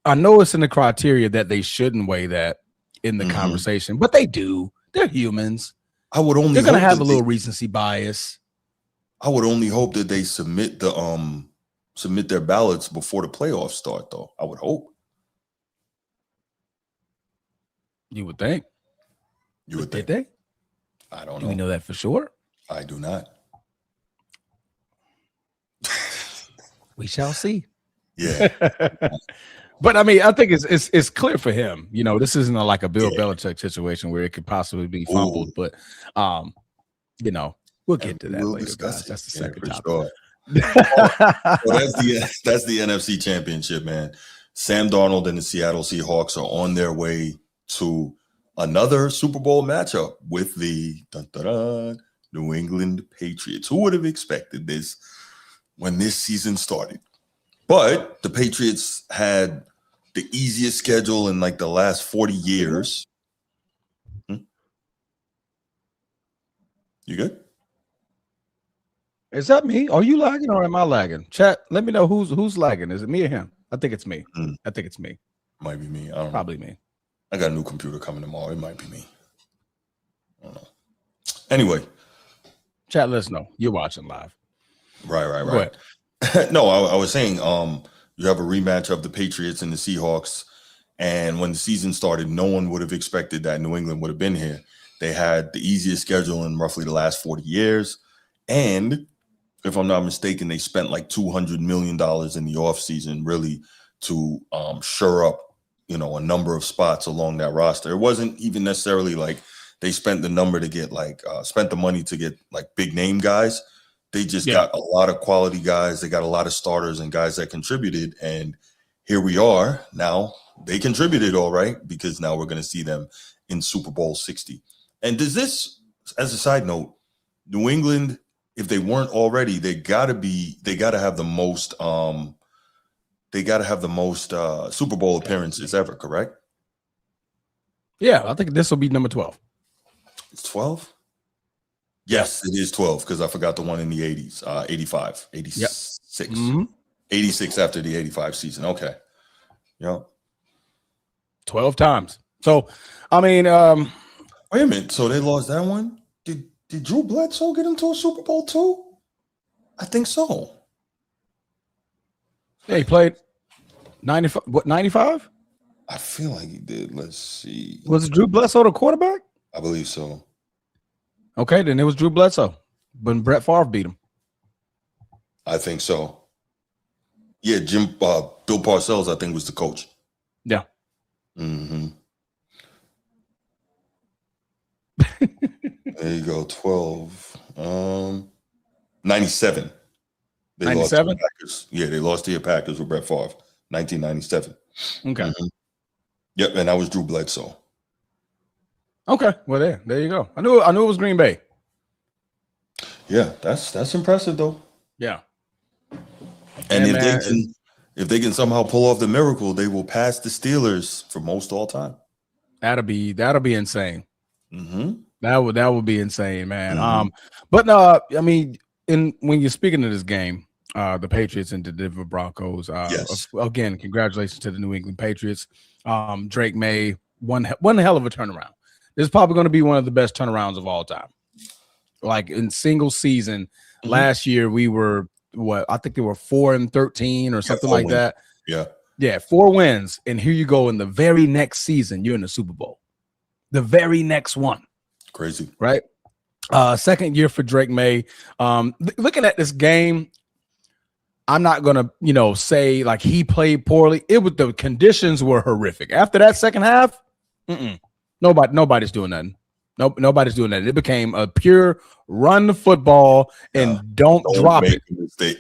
Speaker 2: I know it's in the criteria that they shouldn't weigh that in the conversation, but they do. They're humans.
Speaker 1: They're
Speaker 2: gonna have a little recency bias.
Speaker 1: I would only hope that they submit their ballots before the playoffs start, though. I would hope.
Speaker 2: You would think.
Speaker 1: You would think.
Speaker 2: Did they?
Speaker 1: I don't know.
Speaker 2: Do we know that for sure?
Speaker 1: I do not.
Speaker 2: We shall see.
Speaker 1: Yeah.
Speaker 2: But I mean, I think it's clear for him. This isn't like a Bill Belichick situation where it could possibly be fumbled. But we'll get to that later, guys. That's the second topic.
Speaker 1: Sure. That's the NFC Championship, man. Sam Darnold and the Seattle Seahawks are on their way to another Super Bowl matchup with the New England Patriots. Who would have expected this when this season started? But the Patriots had the easiest schedule in like the last 40 years. You good?
Speaker 2: Is that me? Are you lagging or am I lagging? Chat, let me know who's lagging. Is it me or him? I think it's me. I think it's me.
Speaker 1: Might be me. I don't know.
Speaker 2: Probably me.
Speaker 1: I got a new computer coming tomorrow. It might be me. I don't know. Anyway.
Speaker 2: Chat, let us know. You're watching live.
Speaker 1: Right. No, I was saying you have a rematch of the Patriots and the Seahawks. And when the season started, no one would have expected that New England would have been here. They had the easiest schedule in roughly the last 40 years. And if I'm not mistaken, they spent like $200 million in the offseason really to shore up, a number of spots along that roster. It wasn't even necessarily like they spent the number to get spent the money to get like big name guys. They just got a lot of quality guys. They got a lot of starters and guys that contributed. And here we are now. They contributed all right because now we're going to see them in Super Bowl 60. And does this, as a side note, New England, if they weren't already, they got to have the most Super Bowl appearances ever, correct?
Speaker 2: Yeah, I think this will be number 12.
Speaker 1: It's 12? Yes, it is 12 because I forgot the one in the 80s, 85, 86. 86 after the 85 season. Okay. Yep.
Speaker 2: 12 times. So, I mean,
Speaker 1: wait a minute. So they lost that one? Did Drew Bledsoe get into a Super Bowl too? I think so.
Speaker 2: Yeah, he played 95. What, 95?
Speaker 1: I feel like he did. Let's see.
Speaker 2: Was Drew Bledsoe the quarterback?
Speaker 1: I believe so.
Speaker 2: Okay, then it was Drew Bledsoe when Brett Favre beat him.
Speaker 1: I think so. Yeah, Bill Parcells, I think, was the coach.
Speaker 2: Yeah.
Speaker 1: Mm-hmm. There you go, 12. 97.
Speaker 2: 97?
Speaker 1: They lost to the Packers with Brett Favre, 1997.
Speaker 2: Okay.
Speaker 1: Mm-hmm. Yep, and that was Drew Bledsoe.
Speaker 2: Okay, well there you go. I knew it was Green Bay.
Speaker 1: Yeah, that's impressive though.
Speaker 2: Yeah.
Speaker 1: And if they can somehow pull off the miracle, they will pass the Steelers for most all time.
Speaker 2: That'll be insane.
Speaker 1: Mm-hmm.
Speaker 2: That would be insane, man. Mm-hmm. But no, I mean, when you're speaking of this game, the Patriots and the Denver Broncos.
Speaker 1: Yes.
Speaker 2: Again, congratulations to the New England Patriots. Drake May, one hell of a turnaround. This is probably going to be one of the best turnarounds of all time. like in single season. Last year we were I think they were 4-13 or something like that. Yeah, 4 wins, and here you go in the very next season, you're in the Super Bowl, the very next one.
Speaker 1: Crazy,
Speaker 2: right? Second year for Drake May. Looking at this game, I'm not gonna, say like he played poorly. The conditions were horrific. After that second half, nobody's doing nothing. Nobody's doing that. It became a pure run the football and don't drop it.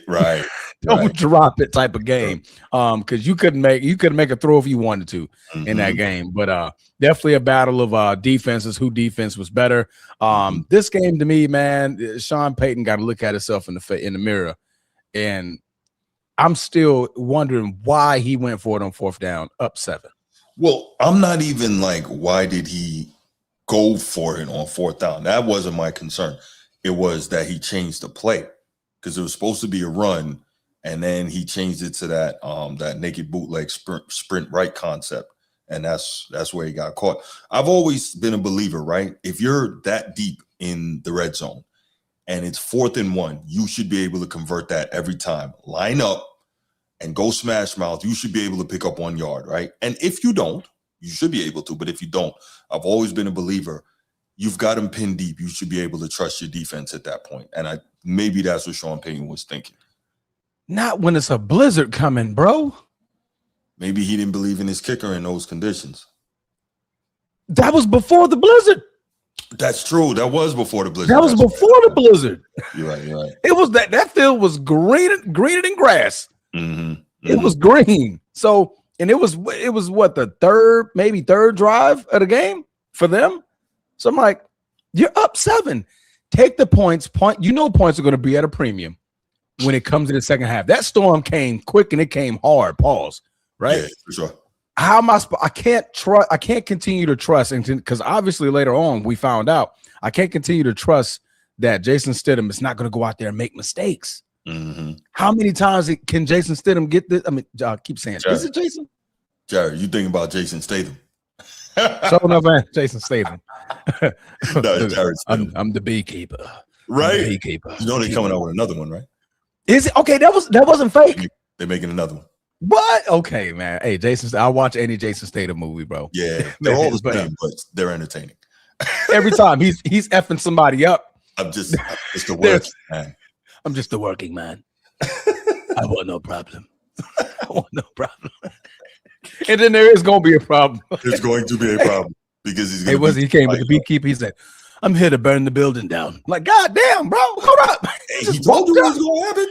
Speaker 1: Right.
Speaker 2: Don't drop it type of game. Because you couldn't make a throw if you wanted to in that game. But definitely a battle of defenses. Who defense was better? This game to me, man, Sean Payton got to look at himself in the mirror, and I'm still wondering why he went for it on 4th down, up 7.
Speaker 1: Well, I'm not even like, why did he go for it on 4th down? That wasn't my concern. It was that he changed the play, because it was supposed to be a run, and then he changed it to that naked bootleg sprint right concept, and that's where he got caught. I've always been a believer, right? If you're that deep in the red zone and it's 4th and 1, you should be able to convert that every time. Line up and go smash mouth. You should be able to pick up 1 yard, right? And if you don't, you should be able to. But if you don't, I've always been a believer, you've got him pinned deep. You should be able to trust your defense at that point. And maybe that's what Sean Payton was thinking.
Speaker 2: Not when it's a blizzard coming, bro.
Speaker 1: Maybe he didn't believe in his kicker in those conditions.
Speaker 2: That was before the blizzard.
Speaker 1: That's true. That was before the blizzard.
Speaker 2: That was before the blizzard.
Speaker 1: You're right. You're right.
Speaker 2: It was that field was greener than grass. It was green. So, and it was what, the third drive of the game for them. So I'm like, you're up 7. Take the points. Points are going to be at a premium when it comes to the second half. That storm came quick and it came hard. Pause. Right?
Speaker 1: Yeah, for sure.
Speaker 2: How am I can't continue to trust, and because obviously later on we found out I can't continue to trust that Jayson Tatum is not going to go out there and make mistakes. How many times can Jayson Tatum get this? I mean, I keep saying, Jared, is it Jayson?
Speaker 1: Jared, you thinking about Jayson Tatum?
Speaker 2: So no, man, Jayson Tatum.
Speaker 1: No, Jared,
Speaker 2: I'm the beekeeper,
Speaker 1: right?
Speaker 2: The beekeeper.
Speaker 1: You know they're coming out with another one, right?
Speaker 2: Is it okay? That wasn't fake.
Speaker 1: They're making another one.
Speaker 2: What? Okay, man. Hey, I'll watch any Jayson Tatum movie, bro.
Speaker 1: Yeah, they're all the same, but they're entertaining.
Speaker 2: Every time he's effing somebody up.
Speaker 1: I'm just the working man.
Speaker 2: I'm just the working man. I want no problem. I want no problem. And then there is going to be a problem.
Speaker 1: There's going to be a problem because he's going to
Speaker 2: he came with the beekeeper. He said, I'm here to burn the building down. I'm like, God damn, bro. Hold up.
Speaker 1: Hey, he told you what was going to happen.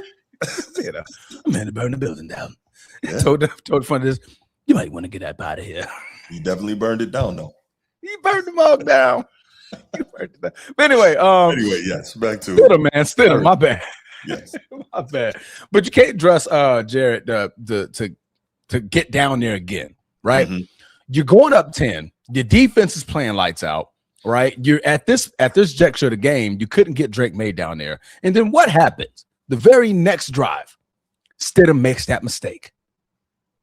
Speaker 2: I'm here to burn the building down. Yeah. Told front of this, you might want to get that out of here.
Speaker 1: He definitely burned it down, though.
Speaker 2: He burned the mug down. But anyway,
Speaker 1: yes, back to
Speaker 2: Stidham, my bad.
Speaker 1: Yes,
Speaker 2: my bad. But you can't trust Jared to get down there again, right? You're going up 10. Your defense is playing lights out, right? You're at this juncture of the game. You couldn't get Drake May down there, and then what happens? The very next drive, Stidham makes that mistake.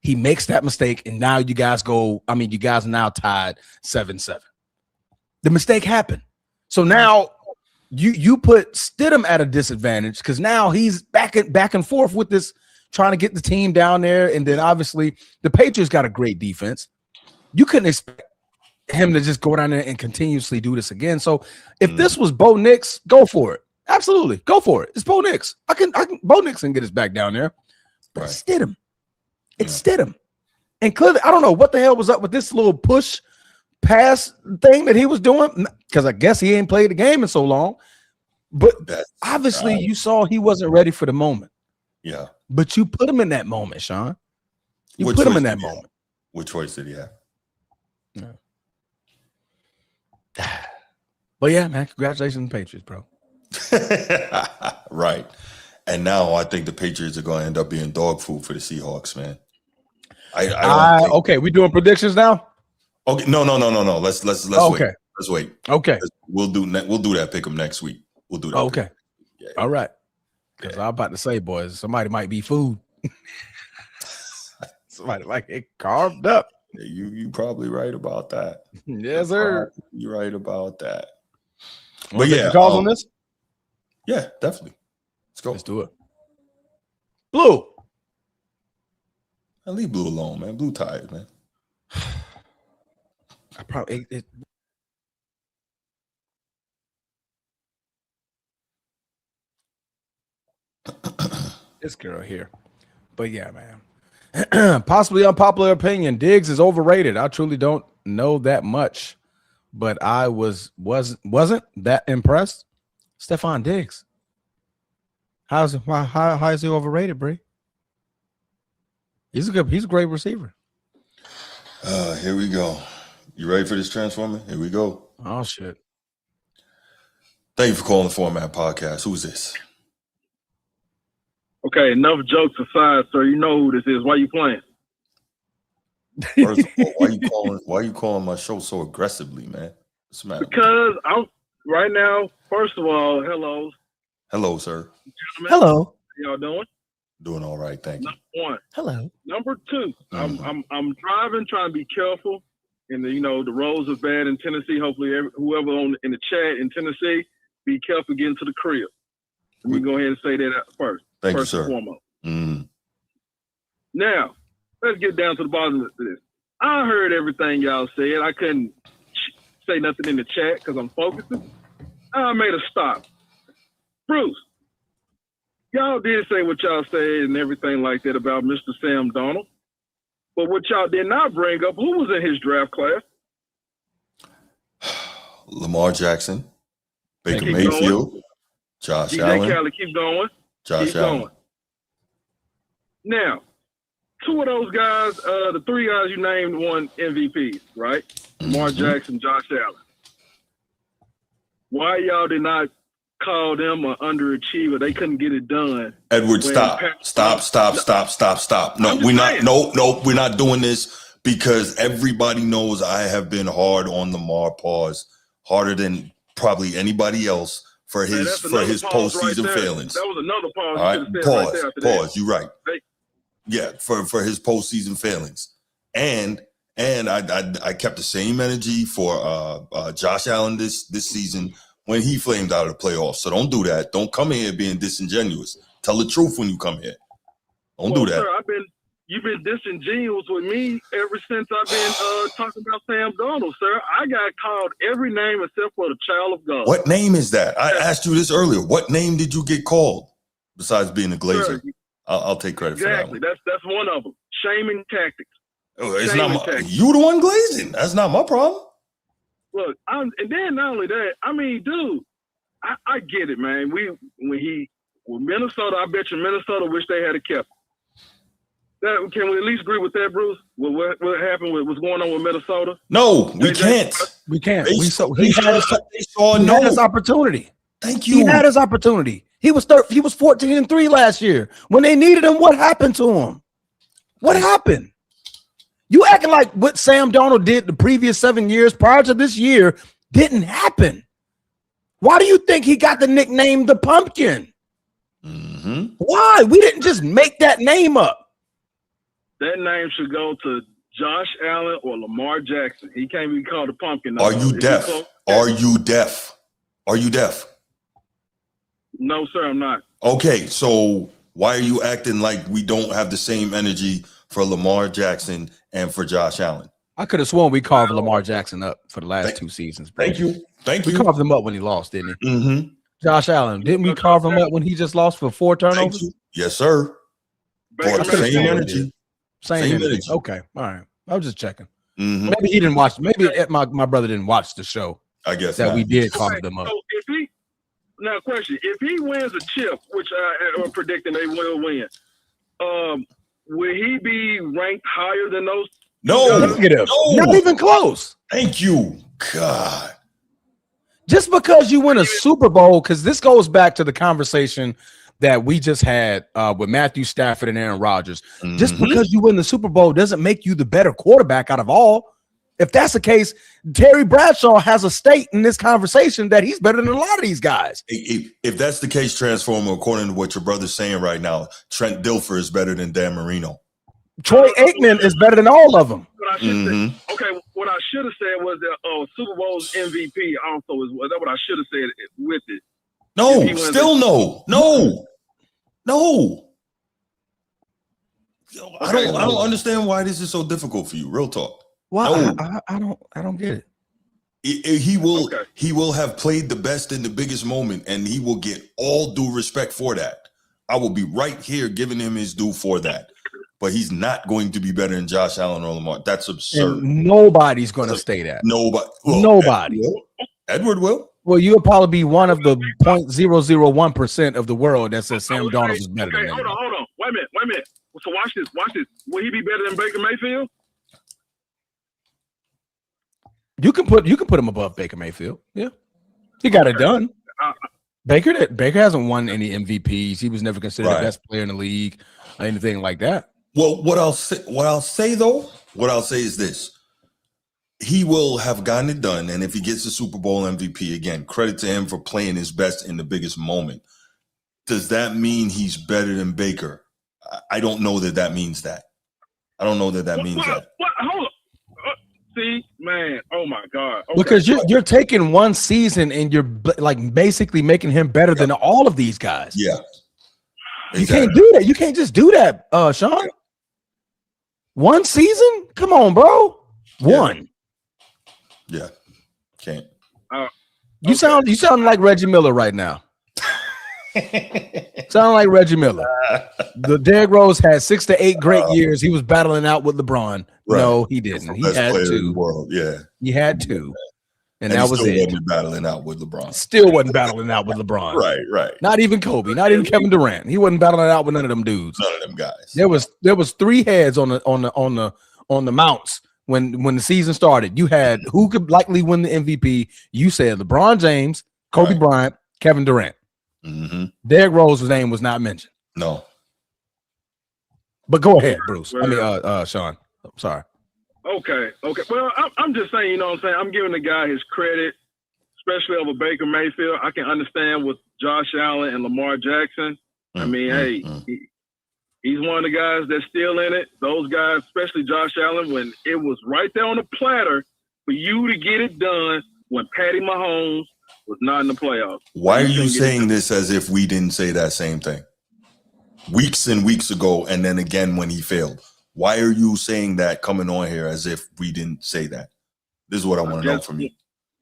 Speaker 2: He makes that mistake, and now you guys are now tied 7-7. The mistake happened. So now you put Stidham at a disadvantage because now he's back and forth with this, trying to get the team down there. And then obviously the Patriots got a great defense. You couldn't expect him to just go down there and continuously do this again. So if this was Bo Nix, go for it. Absolutely. Go for it. It's Bo Nix. Bo Nix can get us back down there. But right. Stidham. It's Stidham. And clearly, I don't know what the hell was up with this little push pass thing that he was doing, because I guess he ain't played the game in so long. But obviously, you saw he wasn't ready for the moment.
Speaker 1: Yeah.
Speaker 2: But you put him in that moment, Sean. You put him in that moment.
Speaker 1: What choice did he have?
Speaker 2: Yeah. But yeah, man, congratulations, Patriots, bro.
Speaker 1: Right. And now I think the Patriots are going to end up being dog food for the Seahawks, man.
Speaker 2: Okay, we doing predictions now?
Speaker 1: Okay, no. Let's
Speaker 2: okay.
Speaker 1: Wait. Let's wait.
Speaker 2: Okay.
Speaker 1: We'll do that pick 'em next week. We'll do that.
Speaker 2: Okay. Yeah. All right. Because I'm about to say, boys, somebody might be food. Somebody might get carved up.
Speaker 1: Yeah, you probably right about that.
Speaker 2: Yes, sir.
Speaker 1: You're right about that.
Speaker 2: But yeah, calls on this.
Speaker 1: Yeah, definitely. Let's go.
Speaker 2: Let's do it. Blue.
Speaker 1: And leave Blue alone, man. Blue tired, man.
Speaker 2: I probably this girl here. But yeah, man. Possibly unpopular opinion. Diggs is overrated. I truly don't know that much, but I wasn't that impressed. Stephon Diggs. How is he overrated, Bree? He's a great receiver.
Speaker 1: Here we go. You ready for this transformer? Here we go.
Speaker 2: Oh shit.
Speaker 1: Thank you for calling the Format Podcast. Who's this?
Speaker 3: Okay, enough jokes aside, sir. You know who this is. Why you playing?
Speaker 1: First of all, why you calling my show so aggressively, man? What's the matter?
Speaker 3: Because I'm right now. First of all, hello.
Speaker 1: Hello, sir.
Speaker 2: Hello.
Speaker 3: How y'all doing?
Speaker 1: Doing all right, thank you.
Speaker 3: Number one.
Speaker 2: Hello.
Speaker 3: Number two. I'm driving, trying to be careful. And the roads are bad in Tennessee. Hopefully, whoever in the chat in Tennessee, be careful getting to the crib. Let me go ahead and say that first.
Speaker 1: Thank
Speaker 3: first
Speaker 1: you, sir.
Speaker 3: And foremost.
Speaker 1: Mm.
Speaker 3: Now, let's get down to the bottom of this. I heard everything y'all said. I couldn't say nothing in the chat because I'm focusing. I made a stop. Bruce, y'all did say what y'all said and everything like that about Mr. Sam Darnold. But what y'all did not bring up, who was in his draft class?
Speaker 1: Lamar Jackson, Baker
Speaker 3: Keep
Speaker 1: Mayfield,
Speaker 3: going.
Speaker 1: Josh
Speaker 3: DJ
Speaker 1: Allen.
Speaker 3: Khaled, keep going.
Speaker 1: Josh Allen.
Speaker 3: Going. Now, two of those guys, the three guys you named won MVPs, right? Lamar Jackson, Josh Allen. Why y'all did not call them an underachiever? They couldn't get it done.
Speaker 1: Edward, stop. No, we're not doing this because everybody knows I have been hard on Lamar. Pause. Harder than probably anybody else for his postseason failings.
Speaker 3: That was another pause.
Speaker 1: All right, pause. You're right. Yeah, for his postseason failings, and I kept the same energy for Josh Allen this season when he flamed out of the playoffs. So don't do that. Don't come in here being disingenuous. Tell the truth when you come here. Don't do that.
Speaker 3: Sir, you've been disingenuous with me ever since I've been talking about Sam Darnold, sir. I got called every name except for the child of God.
Speaker 1: What name is that? I asked you this earlier. What name did you get called besides being a Glazer? Sir, I'll take credit for that one.
Speaker 3: Exactly. That's one of them. Shaming tactics.
Speaker 1: It's not you the one glazing. That's not my problem.
Speaker 3: Look, and then not only that, I mean, dude, I get it, man. With Minnesota, I bet you Minnesota wish they had kept him. Can we at least agree with that, Bruce? What happened with what's going on with Minnesota?
Speaker 1: No, we can't.
Speaker 2: We can't.
Speaker 1: He
Speaker 2: had his opportunity.
Speaker 1: Thank you.
Speaker 2: He had his opportunity. He was 14-3 last year. When they needed him, what happened to him? What happened? You acting like what Sam Darnold did the previous 7 years prior to this year didn't happen. Why do you think he got the nickname the Pumpkin?
Speaker 1: Mm-hmm.
Speaker 2: Why? We didn't just make that name up.
Speaker 3: That name should go to Josh Allen or Lamar Jackson. He can't be called a Pumpkin.
Speaker 1: Are you deaf? Are you deaf? Are you deaf?
Speaker 3: No, sir, I'm not.
Speaker 1: Okay, so why are you acting like we don't have the same energy for Lamar Jackson and for Josh Allen?
Speaker 2: I could have sworn we carved Lamar Jackson up for the last 2 seasons. Bro.
Speaker 1: Thank you.
Speaker 2: We carved him up when he lost, didn't he?
Speaker 1: Mm-hmm.
Speaker 2: Josh Allen, didn't we carve him up when he just lost for 4 turnovers?
Speaker 1: Yes, sir. Same energy.
Speaker 2: Same energy. Okay, all right. I was just checking.
Speaker 1: Mm-hmm.
Speaker 2: Maybe he didn't watch. Maybe my brother didn't watch the show.
Speaker 1: I guess
Speaker 2: that we did carve them up.
Speaker 3: So now, question: if he wins a chip, which I'm predicting they will win, will he be ranked higher than those?
Speaker 1: No,
Speaker 2: not even close.
Speaker 1: Thank you, God.
Speaker 2: Just because you win a Super Bowl, because this goes back to the conversation that we just had with Matthew Stafford and Aaron Rodgers. Mm-hmm. Just because you win the Super Bowl doesn't make you the better quarterback out of all. If that's the case, Terry Bradshaw has a stake in this conversation that he's better than a lot of these guys.
Speaker 1: If that's the case, Transformer, according to what your brother's saying right now, Trent Dilfer is better than Dan Marino.
Speaker 2: Troy Aikman is better than all of them.
Speaker 3: What I should have said was that Super Bowl's MVP also is that what I should have said with it.
Speaker 1: No, still no. I don't understand why this is so difficult for you. Real talk.
Speaker 2: Why? I don't get it.
Speaker 1: He will have played the best in the biggest moment, and he will get all due respect for that. I will be right here giving him his due for that. But he's not going to be better than Josh Allen or Lamar. That's absurd.
Speaker 2: And nobody's going to say that.
Speaker 1: Nobody. Well,
Speaker 2: nobody.
Speaker 1: Edward will.
Speaker 2: Well, you'll probably be one of the 0.001% of the world that says Sam Darnold is better than him.
Speaker 3: Hold on. Wait a minute. So watch this. Will he be better than Baker Mayfield?
Speaker 2: You can put him above Baker Mayfield. Yeah, he got it done. Baker hasn't won any MVPs. He was never considered the best player in the league or anything like that.
Speaker 1: Well, what I'll say is this: he will have gotten it done, and if he gets the Super Bowl MVP again, credit to him for playing his best in the biggest moment. Does that mean he's better than Baker? I don't know that means that. I don't know that means that.
Speaker 3: What? Hold on. See, man. Oh my God. Okay.
Speaker 2: Because you're taking one season and you're like basically making him better than all of these guys.
Speaker 1: Yeah.
Speaker 2: Exactly. You can't do that. You can't just do that, Sean. One season? Come on, bro. One.
Speaker 1: Yeah. Can't.
Speaker 2: You sound like Reggie Miller right now. Sound like Reggie Miller. The Derrick Rose had 6 to 8 great years. He was battling out with LeBron. Right. No, he didn't. He had to.
Speaker 1: Yeah.
Speaker 2: He had to. And that was it.
Speaker 1: Wasn't battling out with LeBron.
Speaker 2: Still wasn't battling out with LeBron.
Speaker 1: Right.
Speaker 2: Not even Kobe. Not even Kevin Durant. He wasn't battling out with none of them dudes.
Speaker 1: None of them guys.
Speaker 2: There was 3 heads on the mounts when the season started. You had who could likely win the MVP. You said LeBron James, Kobe Bryant, Kevin Durant.
Speaker 1: Mm-hmm.
Speaker 2: Derrick Rose's name was not mentioned.
Speaker 1: No.
Speaker 2: But go ahead, Bruce. Sean. I'm sorry.
Speaker 3: Okay. Well, I'm just saying, you know what I'm saying? I'm giving the guy his credit, especially over Baker Mayfield. I can understand with Josh Allen and Lamar Jackson. I mean, he's one of the guys that's still in it. Those guys, especially Josh Allen, when it was right there on the platter for you to get it done when Patty Mahomes was not in the playoffs.
Speaker 1: Why are you saying this as if we didn't say that same thing weeks and weeks ago, and then again when he failed? Why are you saying that coming on here as if we didn't say that? This is what I want to know from you.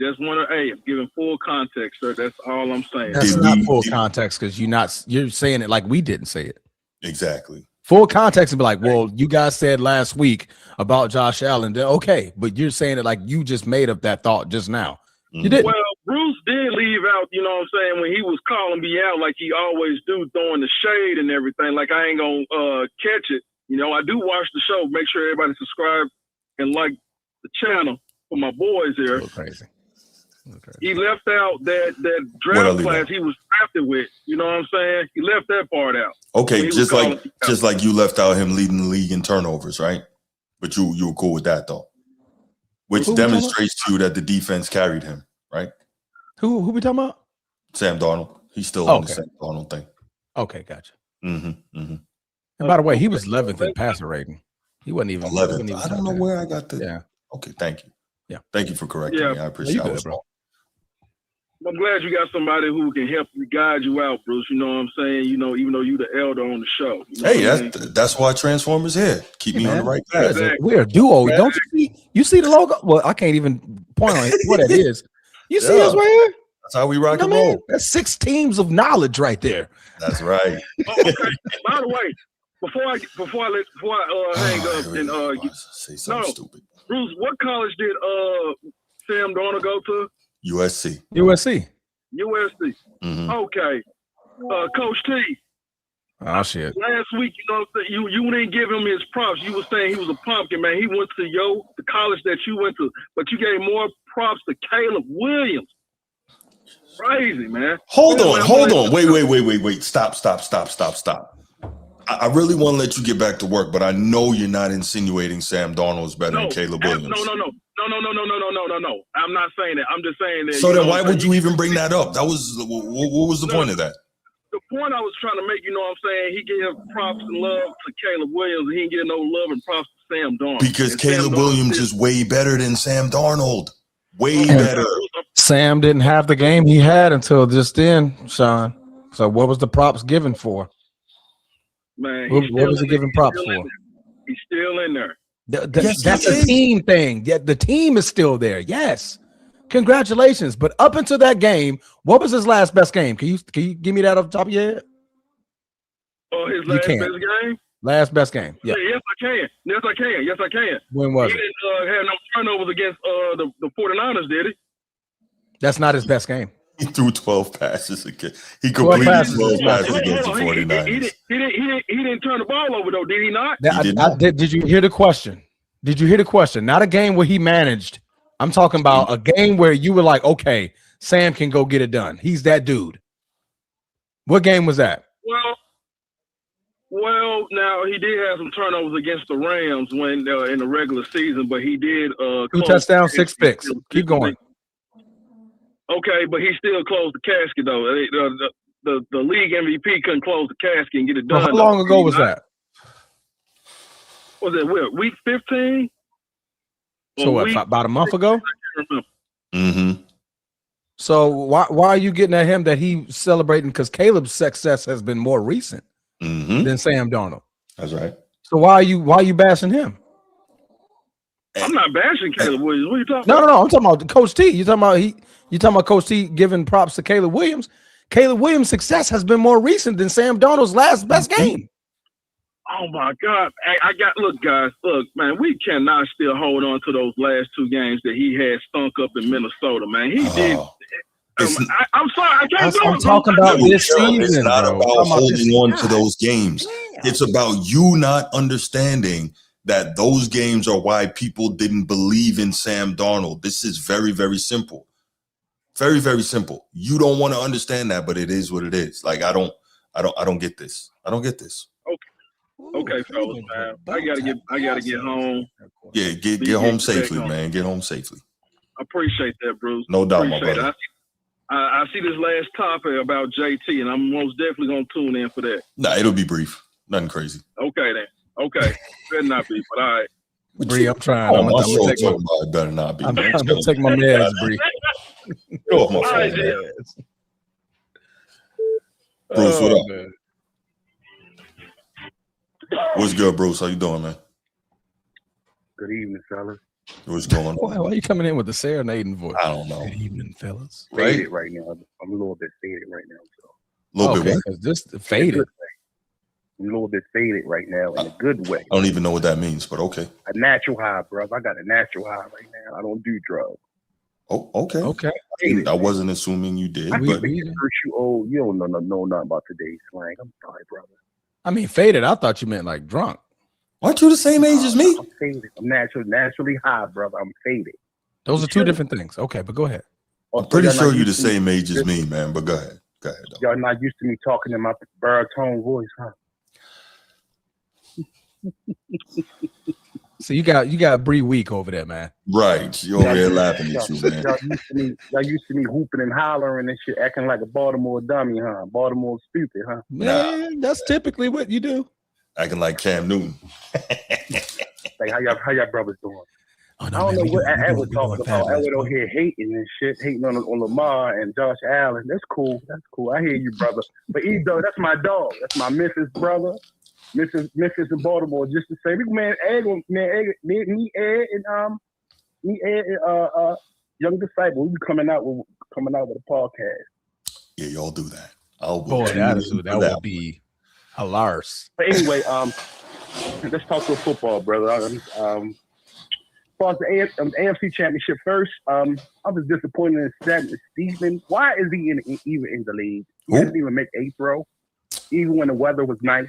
Speaker 3: Just want to, giving full context, sir. That's all I'm saying.
Speaker 2: That's not full context because you're saying it like we didn't say it.
Speaker 1: Exactly.
Speaker 2: Full context and be like, well, you guys said last week about Josh Allen. Okay, but you're saying it like you just made up that thought just now. You didn't.
Speaker 3: Well, Bruce did leave out, you know what I'm saying, when he was calling me out like he always do, throwing the shade and everything, like I ain't going to catch it. You know, I do watch the show. Make sure everybody subscribe and like the channel for my boys here.
Speaker 2: Crazy.
Speaker 3: He left out that draft class he was drafted with. You know what I'm saying? He left that part out.
Speaker 1: Okay, just like you left out him leading the league in turnovers, right? But you were cool with that though, which demonstrates to you that the defense carried him, right?
Speaker 2: Who we talking about?
Speaker 1: Sam Darnold. He's still on the Sam Darnold thing.
Speaker 2: Okay, gotcha.
Speaker 1: Mm-hmm.
Speaker 2: And by the way, he was 11th in passer rating. He wasn't even
Speaker 1: 11th. I don't know where I got the.
Speaker 2: Yeah.
Speaker 1: Okay, thank you.
Speaker 2: Yeah.
Speaker 1: Thank you for correcting me. I appreciate it, bro.
Speaker 3: I'm glad you got somebody who can help guide you out, Bruce. You know what I'm saying? You know, even though you're the elder on the show. You know
Speaker 1: that's why Transformers here. Keep me on the right path.
Speaker 2: Exactly. We're a duo. Don't you see? You see the logo? Well, I can't even point on what it is. You see us right here?
Speaker 1: That's how we rock and roll.
Speaker 2: That's 6 teams of knowledge right there.
Speaker 1: That's right.
Speaker 3: Okay. By the way, before I hang up and
Speaker 1: say something stupid.
Speaker 3: Bruce, what college did Sam Darnold go to?
Speaker 1: USC.
Speaker 3: Mm-hmm. Okay. Coach T.
Speaker 2: Oh shit.
Speaker 3: Last week, you didn't give him his props. You were saying he was a pumpkin, man. He went to the college that you went to, but you gave more props to Caleb Williams. Crazy, man.
Speaker 1: Hold on. Wait. Stop. I really want to let you get back to work, but I know you're not insinuating Sam Darnold is better than Caleb Williams.
Speaker 3: No. I'm not saying that. I'm just saying that.
Speaker 1: So then why would you even bring that up? That was what was the point of that?
Speaker 3: The point I was trying to make, you know what I'm saying, he gave props and love to Caleb Williams, and he didn't get no love and props to Sam Darnold.
Speaker 1: Because Caleb Williams is way better than Sam Darnold. Way better.
Speaker 2: Sam didn't have the game he had until just then, Sean. So what was the props given for?
Speaker 3: Man,
Speaker 2: What was he giving props for?
Speaker 3: He's still in there.
Speaker 2: That's a team thing. Yeah, the team is still there. Yes. Congratulations. But up until that game, what was his last best game? Can you give me that off the top of your head?
Speaker 3: Oh, his last best game?
Speaker 2: Last best game. Yeah.
Speaker 3: Yes, I can.
Speaker 2: When was
Speaker 3: he
Speaker 2: it?
Speaker 3: didn't have no turnovers against the 49ers, did he?
Speaker 2: That's not his best game.
Speaker 1: He threw 12 passes again. He completed 12 passes against the 49ers.
Speaker 3: He didn't turn the ball over, though, did he not?
Speaker 2: Did you hear the question? Did you hear the question? Not a game where he managed. I'm talking about a game where you were like, okay, Sam can go get it done. He's that dude. What game was that?
Speaker 3: Well, now he did have some turnovers against the Rams when in the regular season, but he did
Speaker 2: 2 touchdowns, 6 picks. Keep going.
Speaker 3: Okay, but he still closed the casket though. The league MVP couldn't close the casket and get it done.
Speaker 2: How long ago was that?
Speaker 3: Was it week 15?
Speaker 2: So what? About a month ago?
Speaker 1: Mm-hmm.
Speaker 2: So why are you getting at him that he's celebrating? Because Caleb's success has been more recent than Sam Darnold.
Speaker 1: That's right.
Speaker 2: So why are you bashing him?
Speaker 3: I'm not bashing Caleb Williams. What are you talking
Speaker 2: about?
Speaker 3: No.
Speaker 2: I'm talking about Coach T. You talking about Coach T giving props to Caleb Williams? Caleb Williams' success has been more recent than Sam Darnold's last best game.
Speaker 3: Oh my God! Look, guys. Look, man. We cannot still hold on to those last 2 games that he had stunk up in Minnesota, man. He did. I'm sorry. I can't do it.
Speaker 2: I'm talking about this season.
Speaker 1: It's not about holding on to those games. It's about you not understanding that those games are why people didn't believe in Sam Darnold. This is very, very simple. Very, very simple. You don't want to understand that, but it is what it is. Like I don't get this. I don't get this.
Speaker 3: Okay, fellas, man. I gotta get home.
Speaker 1: Yeah, get home safely, man. Get home safely.
Speaker 3: I appreciate that, Bruce.
Speaker 1: No doubt, my brother.
Speaker 3: I see this last topic about JT, and I'm most definitely gonna tune in for that.
Speaker 1: Nah, it'll be brief. Nothing crazy.
Speaker 3: Okay then. Okay, better not be, but all right.
Speaker 2: Bree, I'm trying. I'm gonna
Speaker 1: better not be.
Speaker 2: I'm gonna take my meds, Bree.
Speaker 1: Go off my phone, man. Bruce, what up? Man. What's good, Bruce? How you doing, man?
Speaker 4: Good evening, fellas.
Speaker 1: What's going on?
Speaker 2: Why are you coming in with the serenading voice?
Speaker 1: I don't know.
Speaker 2: Good evening, fellas.
Speaker 4: Faded right now. I'm a little bit faded right now. So.
Speaker 1: A little bit
Speaker 2: what? Just faded.
Speaker 4: I'm a little bit faded right now in a good way.
Speaker 1: I don't even know what that means, but okay.
Speaker 4: A natural high, bro. I got a natural high right now. I don't do drugs.
Speaker 1: Oh, okay.
Speaker 2: Okay.
Speaker 1: I wasn't assuming you did.
Speaker 4: I
Speaker 1: but
Speaker 4: you old. You don't know nothing about today's slang. I'm sorry, brother.
Speaker 2: I mean, faded. I thought you meant like drunk.
Speaker 1: Aren't you the same age as me?
Speaker 4: I'm faded. I'm naturally high, brother. I'm faded.
Speaker 2: Those are 2 different things. Okay, but go ahead.
Speaker 1: I'm pretty sure you're the same age as me, man. But go ahead. Go ahead.
Speaker 4: Y'all not used to me talking in my baritone voice, huh?
Speaker 2: So you got Bree weak over there, man.
Speaker 1: Right. You're over there laughing at you, man.
Speaker 4: Y'all used to me hooping and hollering and shit, acting like a Baltimore dummy, huh? Baltimore stupid, huh?
Speaker 2: Man, that's typically what you do.
Speaker 1: Acting like Cam Newton.
Speaker 4: Like how y'all brothers doing?
Speaker 2: Oh, no,
Speaker 4: I don't
Speaker 2: man,
Speaker 4: know what Edward talking about. Edward over here hating and shit, hating on Lamar and Josh Allen. That's cool. I hear you, brother. But though, that's my dog. That's my Memphis brother. Memphis in Baltimore, just the same. Me, Ed, and Young Disciple, we coming out with a podcast.
Speaker 1: Yeah, y'all do that.
Speaker 2: That would be hilarious.
Speaker 4: But anyway, let's talk to football, brother. As far as the AFC Championship first, I was disappointed in Steven. Why is he even in the league? He didn't even make a throw, even when the weather was nice.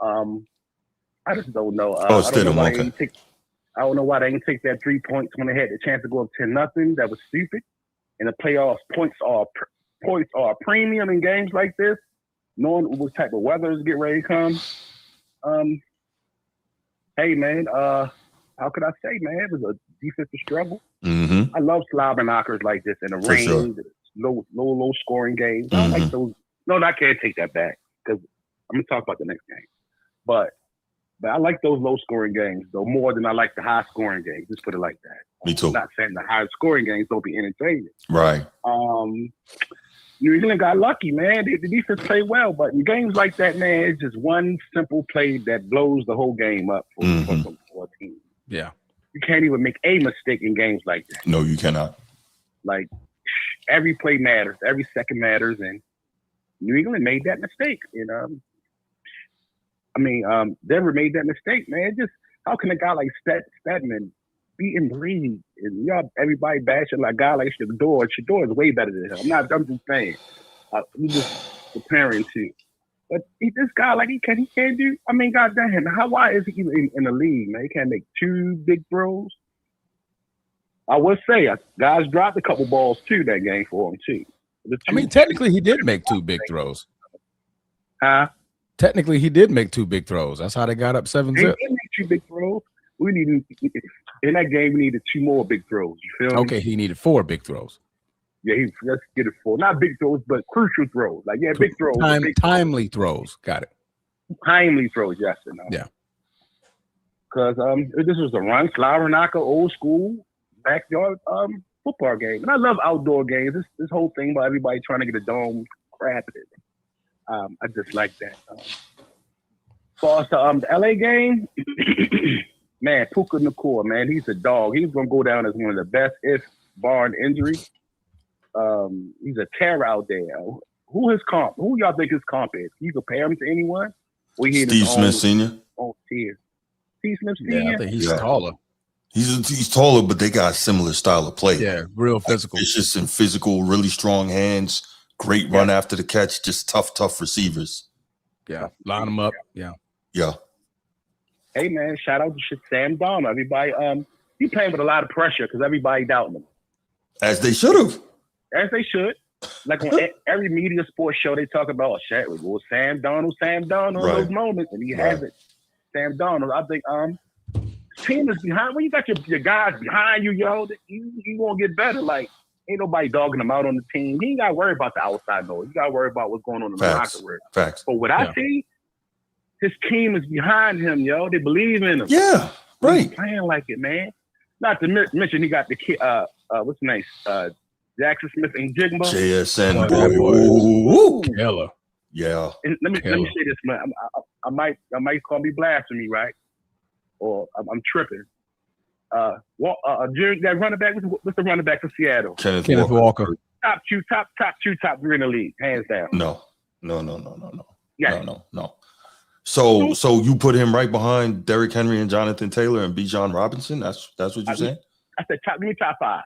Speaker 4: I just don't know. I don't know why they didn't take that 3 points when they had the chance to go up 10-0. That was stupid. In the playoffs, points are a premium in games like this, knowing what type of weather is getting ready to come. Hey man, how could I say, man? It was a defensive struggle.
Speaker 1: Mm-hmm.
Speaker 4: I love slobber knockers like this in the rain, sure. low scoring games. I don't like those. No, I can't take that back because I'm gonna talk about the next game. But But I like those low-scoring games, though, more than I like the high-scoring games. Just put it like that.
Speaker 1: Me too.
Speaker 4: I'm not saying the high-scoring games don't be entertaining.
Speaker 1: Right.
Speaker 4: New England got lucky, man. The defense played well, but in games like that, man, it's just one simple play that blows the whole game up for a team.
Speaker 2: Yeah.
Speaker 4: You can't even make a mistake in games like that.
Speaker 1: No, you cannot.
Speaker 4: Like, every play matters. Every second matters, and New England made that mistake, you know. Denver made that mistake, man. Just how can a guy like Stedman be in the league and everybody bashing like a guy like Shador? Shador is way better than him. I'm just saying. We just comparing to. But this guy, like he can't do. I mean, goddamn, why is he even in the league, man? He can't make two big throws. I would say guys dropped a couple balls too that game for him too.
Speaker 2: Technically he did make two big throws.
Speaker 4: Huh?
Speaker 2: Technically, he did make two big throws. That's how they got up 7-0.
Speaker 4: He did make two big throws. In that game, we needed two more big throws. You feel me?
Speaker 2: Okay, he needed 4 big throws.
Speaker 4: Yeah, let's get it 4. Not big throws, but crucial throws. Like, yeah, big throws.
Speaker 2: Timely throws. Got it.
Speaker 4: Timely throws, yes or no.
Speaker 2: Yeah.
Speaker 4: Because this was a run, flower knocker, old school, backyard football game. And I love outdoor games. This whole thing about everybody trying to get a dome, crap it. I just like that. For the LA game, man, Puka Nacua, man, he's a dog. He's gonna go down as one of the best, if barring injury. He's a terror out there. Who y'all think his comp is? Can you compare him to anyone?
Speaker 1: Steve Smith Sr.
Speaker 4: Steve Smith Sr.
Speaker 2: Yeah, I think he's taller.
Speaker 1: He's taller, but they got a similar style of play.
Speaker 2: Yeah, real physical.
Speaker 1: Vicious and physical, really strong hands. Great run after the catch, just tough receivers.
Speaker 2: Yeah, line them up. Yeah.
Speaker 4: Hey man, shout out to Sam Darnold. Everybody, he playing with a lot of pressure because everybody doubting him.
Speaker 1: As they should have.
Speaker 4: As they should. Like on every media sports show, they talk about Sam Darnold, those moments, and he has it. Sam Darnold. I think team is behind. When you got your guys behind you, yo, you won't get better. Like. Ain't nobody dogging him out on the team. He ain't got to worry about the outside noise. You got to worry about what's going on in the locker room.
Speaker 1: Facts.
Speaker 4: But what I see, his team is behind him, yo. They believe in him.
Speaker 1: Yeah, right.
Speaker 4: He's playing like it, man. Not to mention he got the kid, what's his name? Jackson Smith and Jigba.
Speaker 1: JSN, boy.
Speaker 2: Killer.
Speaker 1: Yeah.
Speaker 4: And let me say this, man. I might call me blasphemy, right? Or I'm tripping. That running back, what's the running back for Seattle?
Speaker 2: Kenneth Walker.
Speaker 4: Top 3 in the league, hands down.
Speaker 1: No.
Speaker 4: Yes.
Speaker 1: No. So you put him right behind Derrick Henry and Jonathan Taylor and Bijan Robinson? That's what you're saying?
Speaker 4: I said give me top 5.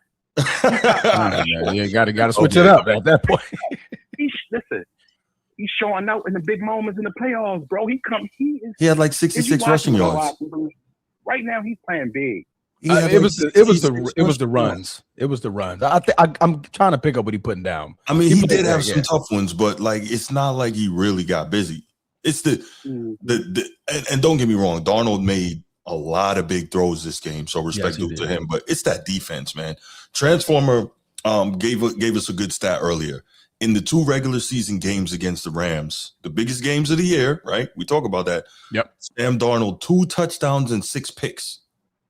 Speaker 2: You gotta switch it up at that point.
Speaker 4: He's showing out in the big moments in the playoffs, bro.
Speaker 1: He had like 66 rushing yards.
Speaker 4: Right now, he's playing big.
Speaker 2: It was the runs. It was the runs. I'm trying to pick up what he's putting down.
Speaker 1: I mean, he did have some tough ones, but like it's not like he really got busy. It's and don't get me wrong, Darnold made a lot of big throws this game, so respect to him. But it's that defense, man. Transformer gave us a good stat earlier. In the 2 regular season games against the Rams, the biggest games of the year, right? We talk about that.
Speaker 2: Yep.
Speaker 1: Sam Darnold, 2 touchdowns and 6 picks.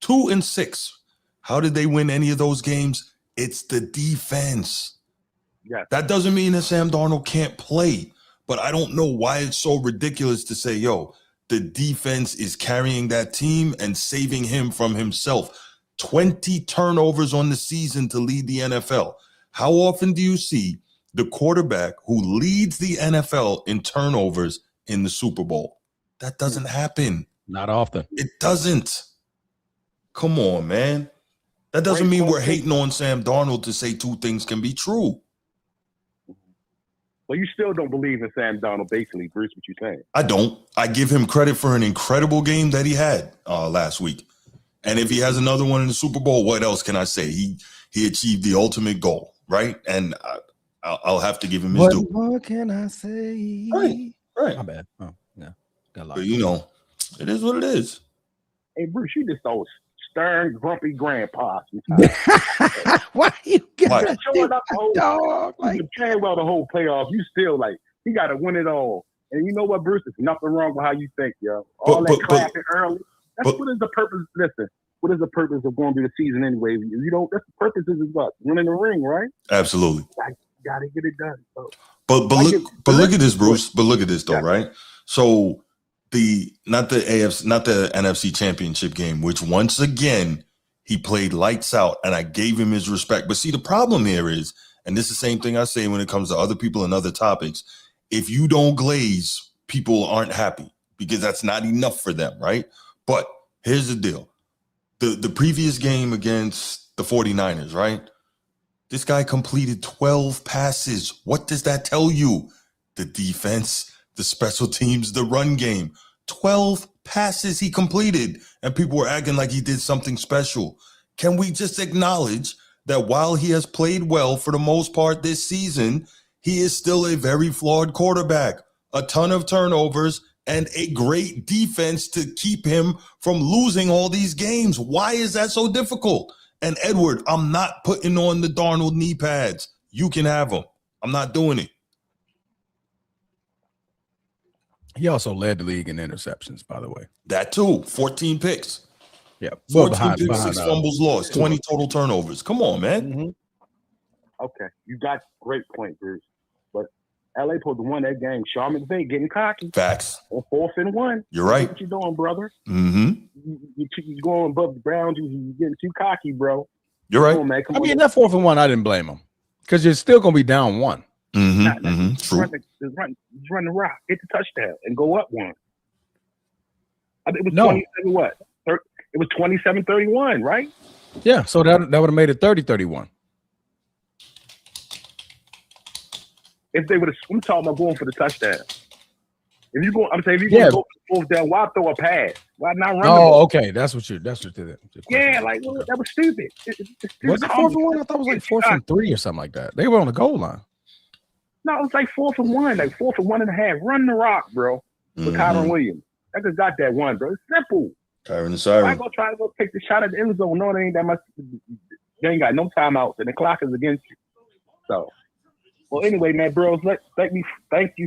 Speaker 1: 2 and 6. How did they win any of those games? It's the defense.
Speaker 4: Yeah.
Speaker 1: That doesn't mean that Sam Darnold can't play, but I don't know why it's so ridiculous to say, the defense is carrying that team and saving him from himself. 20 turnovers on the season to lead the NFL. How often do you see the quarterback who leads the NFL in turnovers in the Super Bowl? That doesn't happen.
Speaker 2: Not often.
Speaker 1: It doesn't. Come on, man. That doesn't mean we're hating on Sam Darnold to say 2 things can be true.
Speaker 4: Well, you still don't believe in Sam Darnold, basically, Bruce, what you saying?
Speaker 1: I don't. I give him credit for an incredible game that he had last week. And if he has another one in the Super Bowl, what else can I say? He achieved the ultimate goal, right? And I'll have to give him his due.
Speaker 2: What can I say?
Speaker 1: Right.
Speaker 2: My bad. Oh, yeah. Got a lot.
Speaker 1: But it is what it is.
Speaker 4: Hey, Bruce, you just those stern, grumpy grandpa.
Speaker 2: Why you
Speaker 4: showing up the whole dog? Like playing well the whole playoff. You still like he got to win it all. And you know what, Bruce? There's nothing wrong with how you think, yo. All that clapping early. What is the purpose? Listen, what is the purpose of going through the season anyway? You don't. That's the purpose is what? Winning the ring, right?
Speaker 1: Absolutely.
Speaker 4: Gotta get it done. So.
Speaker 1: But look at this, Bruce. But look at this though, right? So not the NFC Championship game, which once again he played lights out, and I gave him his respect. But see, the problem here is, and this is the same thing I say when it comes to other people and other topics. If you don't glaze, people aren't happy because that's not enough for them, right? But here's the deal. The previous game against the 49ers, right? This guy completed 12 passes. What does that tell you? The defense, the special teams, the run game. 12 passes he completed, and people were acting like he did something special. Can we just acknowledge that while he has played well for the most part this season, he is still a very flawed quarterback, a ton of turnovers, and a great defense to keep him from losing all these games? Why is that so difficult? And Edward, I'm not putting on the Darnold knee pads. You can have them. I'm not doing it.
Speaker 2: He also led the league in interceptions, by the way.
Speaker 1: That too. 14 picks.
Speaker 2: Yeah.
Speaker 1: 14 picks, 6 fumbles lost, 20 total turnovers. Come on, man.
Speaker 4: Mm-hmm. Okay. You got great point, Bruce. But LA supposed to win that game. Sharman Bay getting cocky.
Speaker 1: Facts.
Speaker 4: On 4th and 1.
Speaker 1: You're right.
Speaker 4: What you doing, brother?
Speaker 1: Mm-hmm.
Speaker 4: You're going above the Browns. You're getting too cocky, bro.
Speaker 1: You're right.
Speaker 4: Come on, man.
Speaker 2: I mean, that 4th and 1, I didn't blame him because you're still going to be down 1.
Speaker 1: True.
Speaker 4: Run the rock, get the touchdown, and go up 1. I think it was 27 what? It was 27-31, right?
Speaker 2: Yeah, so that would have made it 30-31.
Speaker 4: If they would have, I'm talking about going for the touchdown. If you go, I'm saying if you go for 4th down, why throw a pass? Why not run?
Speaker 2: Oh, okay, that's what did it.
Speaker 4: Yeah, like that was stupid.
Speaker 2: Was it 4th and 1? I thought it was like 4th and 3 or something like that. They were on the goal line.
Speaker 4: No, it was like 4th and 1, like 4th and 1.5. Run the rock, bro. With Kyron Williams. I just got that one, bro. It's simple.
Speaker 1: Kyron the Siren.
Speaker 4: I go try to take the shot at the end zone. No, it ain't that much. You ain't got no timeouts, and the clock is against you. So, well, anyway, man, bros, thank you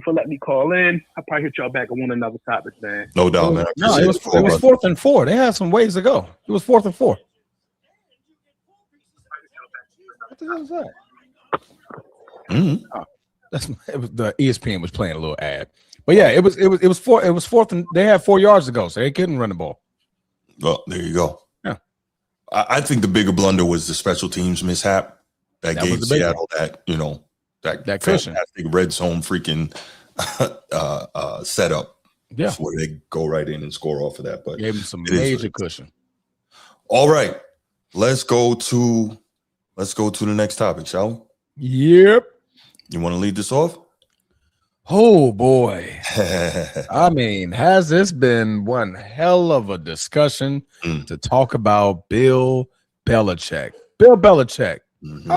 Speaker 4: for letting me call in. I'll probably hit y'all back on another topic, man.
Speaker 1: No doubt, man.
Speaker 2: No, it was 4th and 4. They had some ways to go. It was 4th and 4. What the hell is that?
Speaker 1: Mm-hmm.
Speaker 2: It was the ESPN was playing a little ad, but yeah, it was 4th and they had 4 yards to go, so they couldn't run the ball.
Speaker 1: Well, there you go.
Speaker 2: Yeah,
Speaker 1: I think the bigger blunder was the special teams mishap that gave Seattle that
Speaker 2: cushion,
Speaker 1: fantastic red zone freaking setup.
Speaker 2: Yeah,
Speaker 1: where they go right in and score off of that. But
Speaker 2: gave them some major cushion.
Speaker 1: All right, let's go to the next topic, shall we?
Speaker 2: Yep.
Speaker 1: You want to lead this off?
Speaker 2: Oh boy. I mean, has this been one hell of a discussion to talk about Bill Belichick? Bill Belichick. Mm-hmm.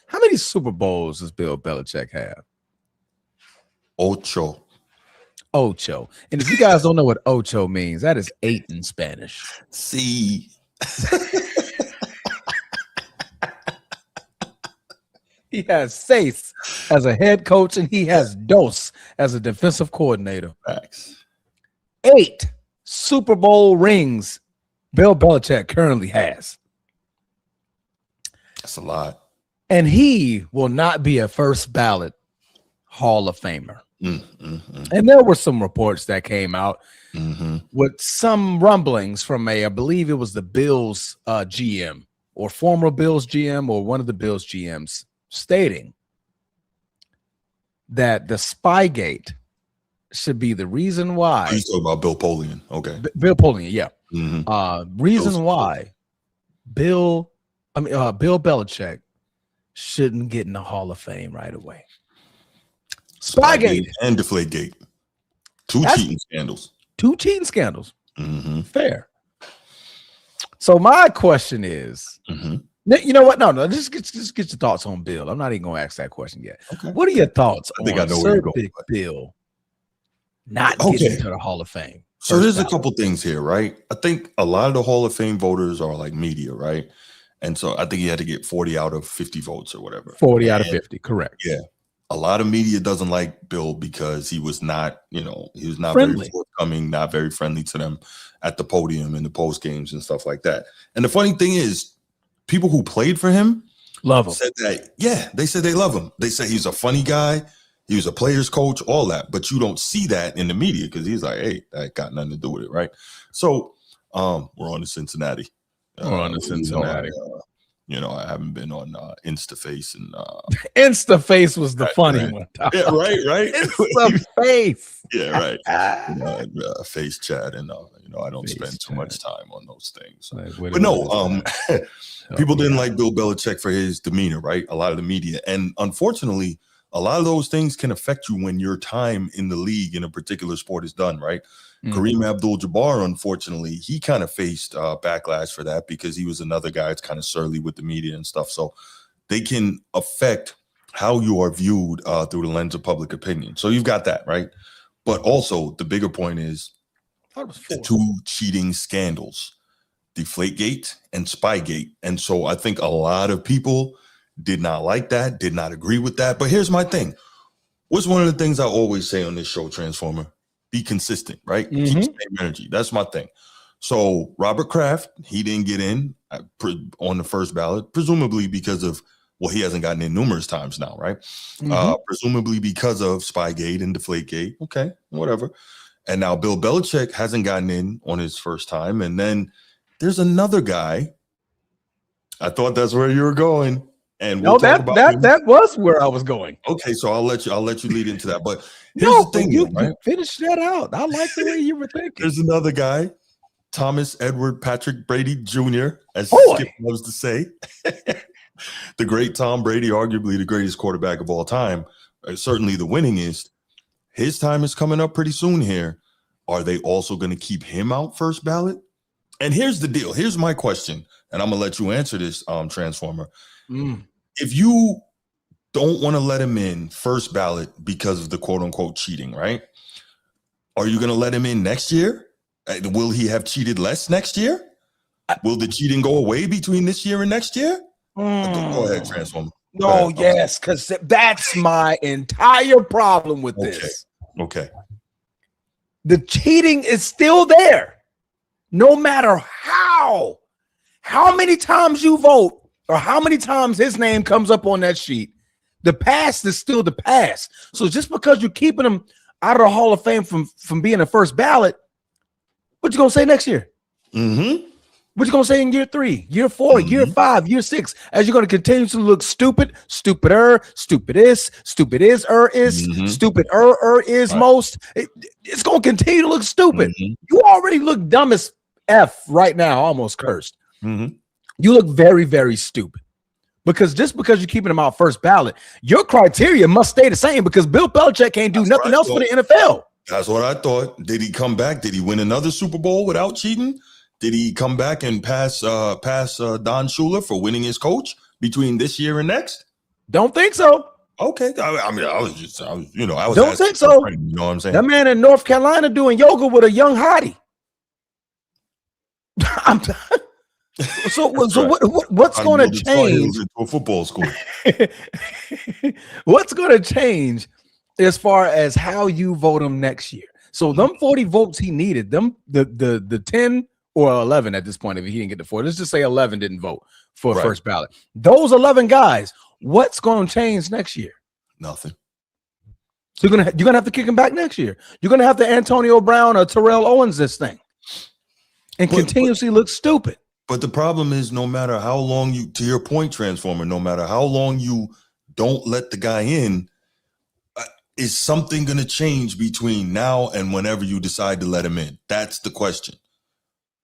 Speaker 2: How many Super Bowls does Bill Belichick have?
Speaker 1: Ocho.
Speaker 2: And if you guys don't know what ocho means, that is 8 in Spanish.
Speaker 1: See.
Speaker 2: He has seis as a head coach, and he has dos as a defensive coordinator.
Speaker 1: Facts.
Speaker 2: 8 Super Bowl rings Bill Belichick currently has.
Speaker 1: That's a lot.
Speaker 2: And he will not be a first ballot Hall of Famer. And there were some reports that came out with some rumblings from I believe it was the Bills GM or former Bills GM or one of the Bills GMs stating that the Spygate should be the reason why.
Speaker 1: He's talking about Bill Polian. Okay.
Speaker 2: Bill Polian, yeah. Reason why Bill Belichick shouldn't get in the Hall of Fame right away. Spygate
Speaker 1: and Deflategate. Two cheating scandals.
Speaker 2: Fair. So my question is, you know what? No, just get your thoughts on Bill. I'm not even going to ask that question yet. Okay. What are your thoughts on Sir Big Bill not getting into the Hall of Fame?
Speaker 1: So there's a couple things here, right? I think a lot of the Hall of Fame voters are like media, right? And so I think he had to get 40 out of 50 votes or whatever.
Speaker 2: 40 out of 50, correct.
Speaker 1: Yeah. a lot of media doesn't like Bill because he was not
Speaker 2: friendly.
Speaker 1: very forthcoming, not very friendly to them at the podium and the post games and stuff like that. And the funny thing is, people who played for him
Speaker 2: love him.
Speaker 1: Said that, yeah, they said they love him. They say he's a funny guy. He was a player's coach, all that. But you don't see that in the media because he's like, hey, that got nothing to do with it, right? So we're on to Cincinnati.
Speaker 2: We're on to Cincinnati.
Speaker 1: I haven't been on InstaFace and
Speaker 2: InstaFace was the funny one.
Speaker 1: Yeah, right.
Speaker 2: InstaFace.
Speaker 1: Yeah, right. Face chat, and I don't spend too much time on those things. But no, people didn't like Bill Belichick for his demeanor, right? A lot of the media, and unfortunately, a lot of those things can affect you when your time in the league in a particular sport is done, right? Kareem Abdul-Jabbar, unfortunately, he kind of faced backlash for that because he was another guy that's kind of surly with the media and stuff. So they can affect how you are viewed through the lens of public opinion. So you've got that, right? But also the bigger point is the two cheating scandals, Deflategate and Spygate. And so I think a lot of people did not like that, did not agree with that. But here's my thing. What's one of the things I always say on this show, Transformer? Be consistent, right? Keep the same energy. That's my thing. So Robert Kraft, he didn't get in on the first ballot, presumably because of, well, he hasn't gotten in numerous times now, right? Presumably because of Spygate and Deflategate. Okay, whatever. And now Bill Belichick hasn't gotten in on his first time. And then there's another guy. I thought that's where you were going. And we'll
Speaker 2: that was where I was going.
Speaker 1: Okay, so I'll let you lead into that. But here's the thing,
Speaker 2: you
Speaker 1: right?
Speaker 2: finish that out. I like the way you were thinking.
Speaker 1: There's another guy, Thomas Edward Patrick Brady Jr., as Skip loves to say. The great Tom Brady, arguably the greatest quarterback of all time, certainly the winningest. His time is coming up pretty soon here. Are they also going to keep him out first ballot? And here's the deal. Here's my question, and I'm going to let you answer this, Transformer. If you don't want to let him in first ballot because of the quote unquote cheating, right? Are you going to let him in next year? Will he have cheated less next year? Will the cheating go away between this year and next year? Go ahead, Transformer.
Speaker 2: No, yes, because that's my entire problem with this.
Speaker 1: Okay.
Speaker 2: The cheating is still there. No matter how many times you vote or how many times his name comes up on that sheet, the past is still the past. So just because you're keeping him out of the Hall of Fame from being the first ballot, what you gonna say next year? What you gonna say in year 3, year 4, year 5, year 6? As you're gonna continue to look stupid, stupider, stupidest, stupider is most. It's gonna continue to look stupid. You already look dumb as F right now, almost cursed. You look very, very stupid. Because just because you're keeping him out first ballot, your criteria must stay the same because Bill Belichick can't do nothing else for the NFL.
Speaker 1: That's what I thought. Did he come back? Did he win another Super Bowl without cheating? Did he come back and pass Don Shula for winning his coach between this year and next?
Speaker 2: Don't think so.
Speaker 1: Okay. I was
Speaker 2: don't think so.
Speaker 1: Friend, you know what I'm saying?
Speaker 2: That man in North Carolina doing yoga with a young hottie. So what's going to change?
Speaker 1: Into a football school.
Speaker 2: What's going to change as far as how you vote him next year? So them 40 votes he needed, the 10 or 11 at this point, if he didn't get the 4, let's just say 11 didn't vote for first ballot. Those 11 guys, what's going to change next year?
Speaker 1: Nothing.
Speaker 2: So you're gonna have to kick him back next year. You're gonna have to Antonio Brown or Terrell Owens this thing, and continuously look stupid.
Speaker 1: But the problem is, no matter how long you, to your point, Transformer, no matter how long you don't let the guy in, is something going to change between now and whenever you decide to let him in? That's the question.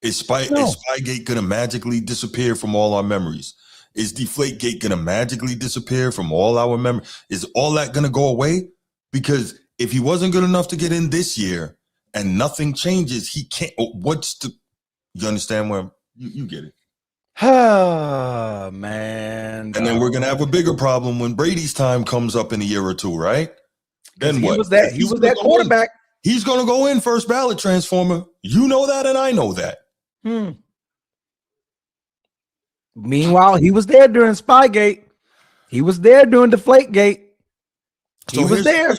Speaker 1: Is Spygate going to magically disappear from all our memories? Is Deflategate going to magically disappear from all our memories? Is all that going to go away? Because if he wasn't good enough to get in this year and nothing changes, he can't. You understand where you get it?
Speaker 2: Oh, man.
Speaker 1: And then we're going to have a bigger problem when Brady's time comes up in a year or two, right? Then what?
Speaker 2: He was that quarterback.
Speaker 1: He's going to go in first ballot, Transformer. You know that, and I know that.
Speaker 2: Meanwhile, he was there during Spygate. He was there during Deflategate. He was there.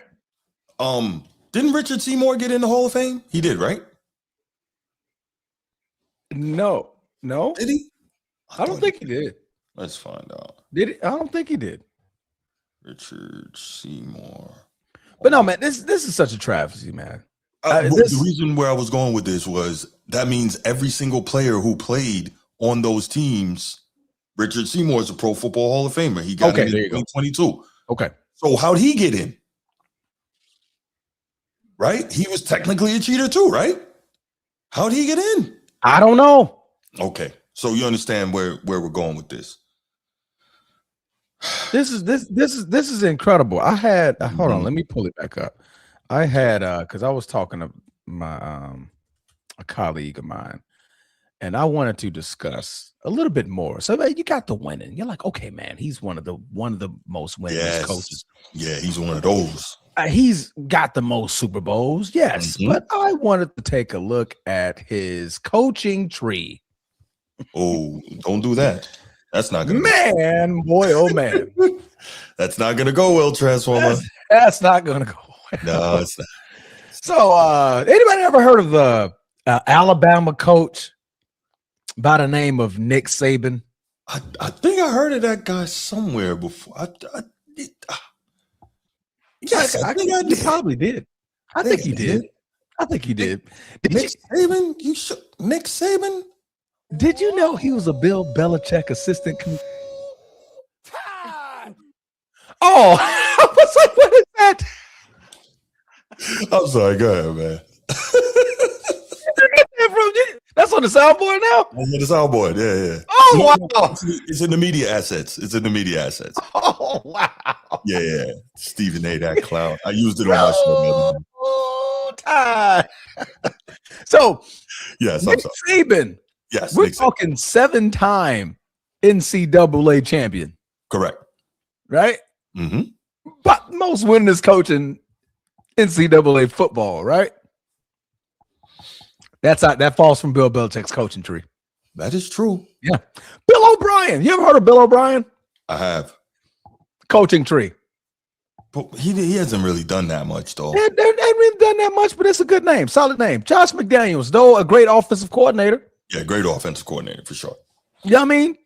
Speaker 1: Didn't Richard Seymour get in the Hall of Fame? He did, right?
Speaker 2: No.
Speaker 1: Did he?
Speaker 2: I don't think he did.
Speaker 1: Let's find out.
Speaker 2: Did he? I don't think he did.
Speaker 1: Richard Seymour.
Speaker 2: But no, man, this is such a travesty, man.
Speaker 1: The reason where I was going with this was that means every single player who played on those teams, Richard Seymour is a Pro Football Hall of Famer. He got in 2022.
Speaker 2: Okay.
Speaker 1: So how'd he get in? Right? He was technically a cheater too, right? How'd he get in?
Speaker 2: I don't know.
Speaker 1: Okay. So you understand where we're going with this.
Speaker 2: This is incredible. I had hold on, let me pull it back up. I had because I was talking to my a colleague of mine, and I wanted to discuss a little bit more. So man, you got the winning. You're like, okay, man, he's one of the most winningest coaches.
Speaker 1: Yeah, he's one of those.
Speaker 2: He's got the most Super Bowls, yes. But I wanted to take a look at his coaching tree.
Speaker 1: Oh, don't do that. That's not gonna
Speaker 2: boy, oh man.
Speaker 1: That's not gonna go well, Transformer.
Speaker 2: That's not gonna go well.
Speaker 1: No, it's not.
Speaker 2: So anybody ever heard of the Alabama coach by the name of Nick Saban?
Speaker 1: I think I heard of that guy somewhere before. Yes, I think I did.
Speaker 2: He probably did. I think he did. I think he did.
Speaker 1: Nick Saban? Nick Saban?
Speaker 2: Did you know he was a Bill Belichick assistant? Oh, I was like, what is that?
Speaker 1: I'm sorry. Go ahead, man.
Speaker 2: That's on the soundboard now?
Speaker 1: That's on the soundboard. Yeah.
Speaker 2: Oh, wow.
Speaker 1: It's in the media assets.
Speaker 2: Oh, wow.
Speaker 1: Yeah. Stephen A. That clown. I used it on my show.
Speaker 2: Time. So,
Speaker 1: yes,
Speaker 2: Nick Saban.
Speaker 1: Yes,
Speaker 2: we're talking 7-time NCAA champion.
Speaker 1: Correct.
Speaker 2: Right?
Speaker 1: Mm-hmm.
Speaker 2: But most winningest coach in NCAA football, right? That falls from Bill Belichick's coaching tree.
Speaker 1: That is true.
Speaker 2: Yeah. Bill O'Brien. You ever heard of Bill O'Brien?
Speaker 1: I have.
Speaker 2: Coaching tree.
Speaker 1: But he hasn't really done that much, though.
Speaker 2: They haven't really done that much, but it's a good name. Solid name. Josh McDaniels, though, a great offensive coordinator.
Speaker 1: Yeah, great offensive coordinator for sure.
Speaker 2: Yeah, I mean,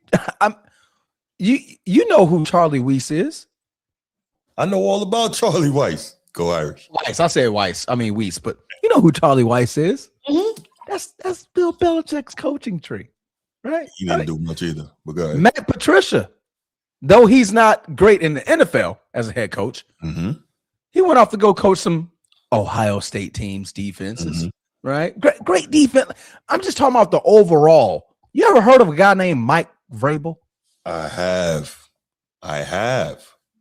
Speaker 2: you know who Charlie Weiss is.
Speaker 1: I know all about Charlie Weiss. Go Irish.
Speaker 2: Weiss. I say Weiss. I mean Weiss, but you know who Charlie Weiss is. Mm-hmm. That's Bill Belichick's coaching tree, right?
Speaker 1: He didn't do much either. But go ahead.
Speaker 2: Matt Patricia, though he's not great in the NFL as a head coach, he went off to go coach some Ohio State teams' defenses. Right? Great defense. I'm just talking about the overall. You ever heard of a guy named Mike Vrabel?
Speaker 1: I have.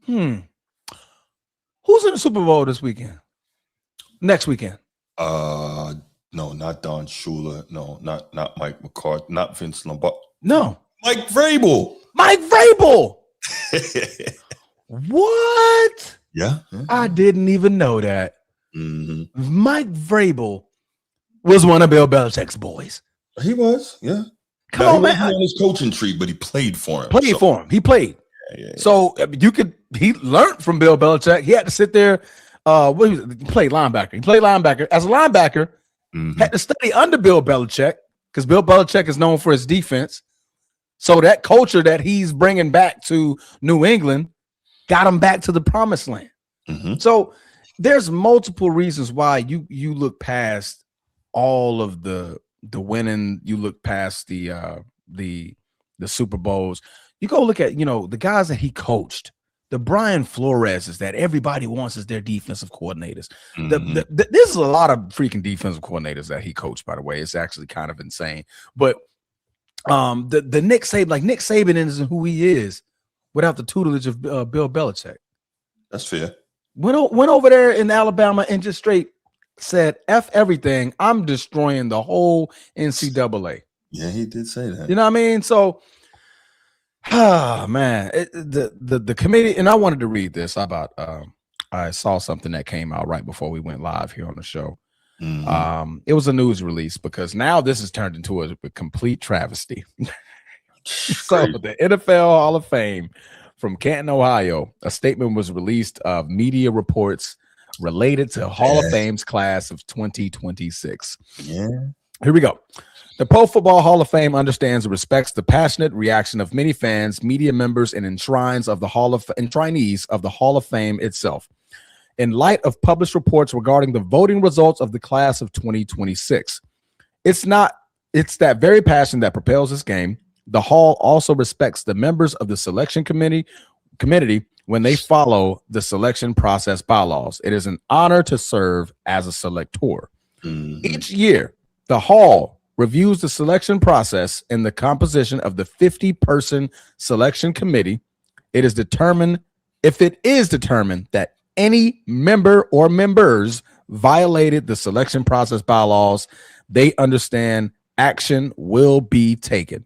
Speaker 2: Who's in the Super Bowl this weekend? Next weekend?
Speaker 1: No, not Don Shula. No, not Mike McCarthy. Not Vince Lombardi.
Speaker 2: No.
Speaker 1: Mike Vrabel.
Speaker 2: Mike Vrabel. What?
Speaker 1: Yeah.
Speaker 2: I didn't even know that. Mike Vrabel was one of Bill Belichick's boys.
Speaker 1: He was, yeah.
Speaker 2: Come on, man.
Speaker 1: He was on his coaching tree, but he played for him.
Speaker 2: He played.
Speaker 1: Yeah.
Speaker 2: So he learned from Bill Belichick. He had to sit there. He played linebacker. He played linebacker. As a linebacker, had to study under Bill Belichick because Bill Belichick is known for his defense. So that culture that he's bringing back to New England got him back to the promised land. So there's multiple reasons why you look past all of the winning, you look past the Super Bowls. You go look at, the guys that he coached, the Brian Floreses that everybody wants as their defensive coordinators. This is a lot of freaking defensive coordinators that he coached, by the way. It's actually kind of insane. But the Nick Saban, like Nick Saban isn't who he is without the tutelage of Bill Belichick.
Speaker 1: That's fair.
Speaker 2: Went over there in Alabama and just straight said, F everything. I'm destroying the whole NCAA.
Speaker 1: Yeah, he did say that.
Speaker 2: You know what I mean? So, man, the committee, and I wanted to read this about, I saw something that came out right before we went live here on the show. It was a news release because now this has turned into a complete travesty. So the NFL Hall of Fame from Canton, Ohio, a statement was released of media reports related to Hall of Fame's class of 2026.
Speaker 1: Yeah.
Speaker 2: Here we go. The Pro Football Hall of Fame understands and respects the passionate reaction of many fans, media members, and enshrinees of the Hall of Fame itself. In light of published reports regarding the voting results of the class of 2026, it's that very passion that propels this game. The Hall also respects the members of the selection committee when they follow the selection process bylaws. It is an honor to serve as a selector. Each year, the Hall reviews the selection process and the composition of the 50-person selection committee. If it is determined that any member or members violated the selection process bylaws, they understand action will be taken.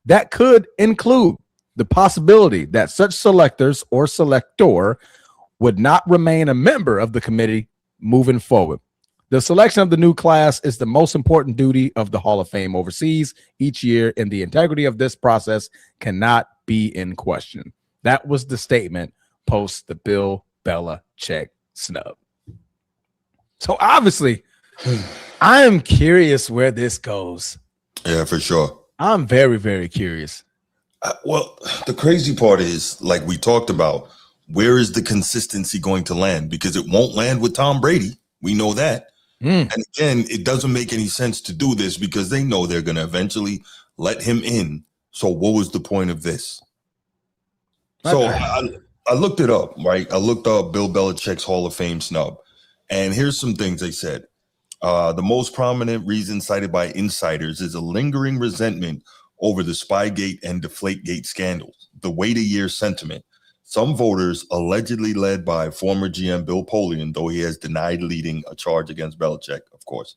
Speaker 2: That could include the possibility that such selectors or selector would not remain a member of the committee moving forward. The selection of the new class is the most important duty of the Hall of Fame overseas each year, and the integrity of this process cannot be in question. That was the statement post the Bill Belichick snub. So obviously, I am curious where this goes.
Speaker 1: Yeah, for sure.
Speaker 2: I'm very, very curious.
Speaker 1: Well, the crazy part is, like we talked about, where is the consistency going to land? Because it won't land with Tom Brady. We know that. And again, it doesn't make any sense to do this because they know they're going to eventually let him in. So what was the point of this? So I looked it up, right? I looked up Bill Belichick's Hall of Fame snub. And here's some things they said. The most prominent reason cited by insiders is a lingering resentment over the Spygate and Deflategate scandals, the wait-a-year sentiment. Some voters, allegedly led by former GM Bill Polian, though he has denied leading a charge against Belichick, of course,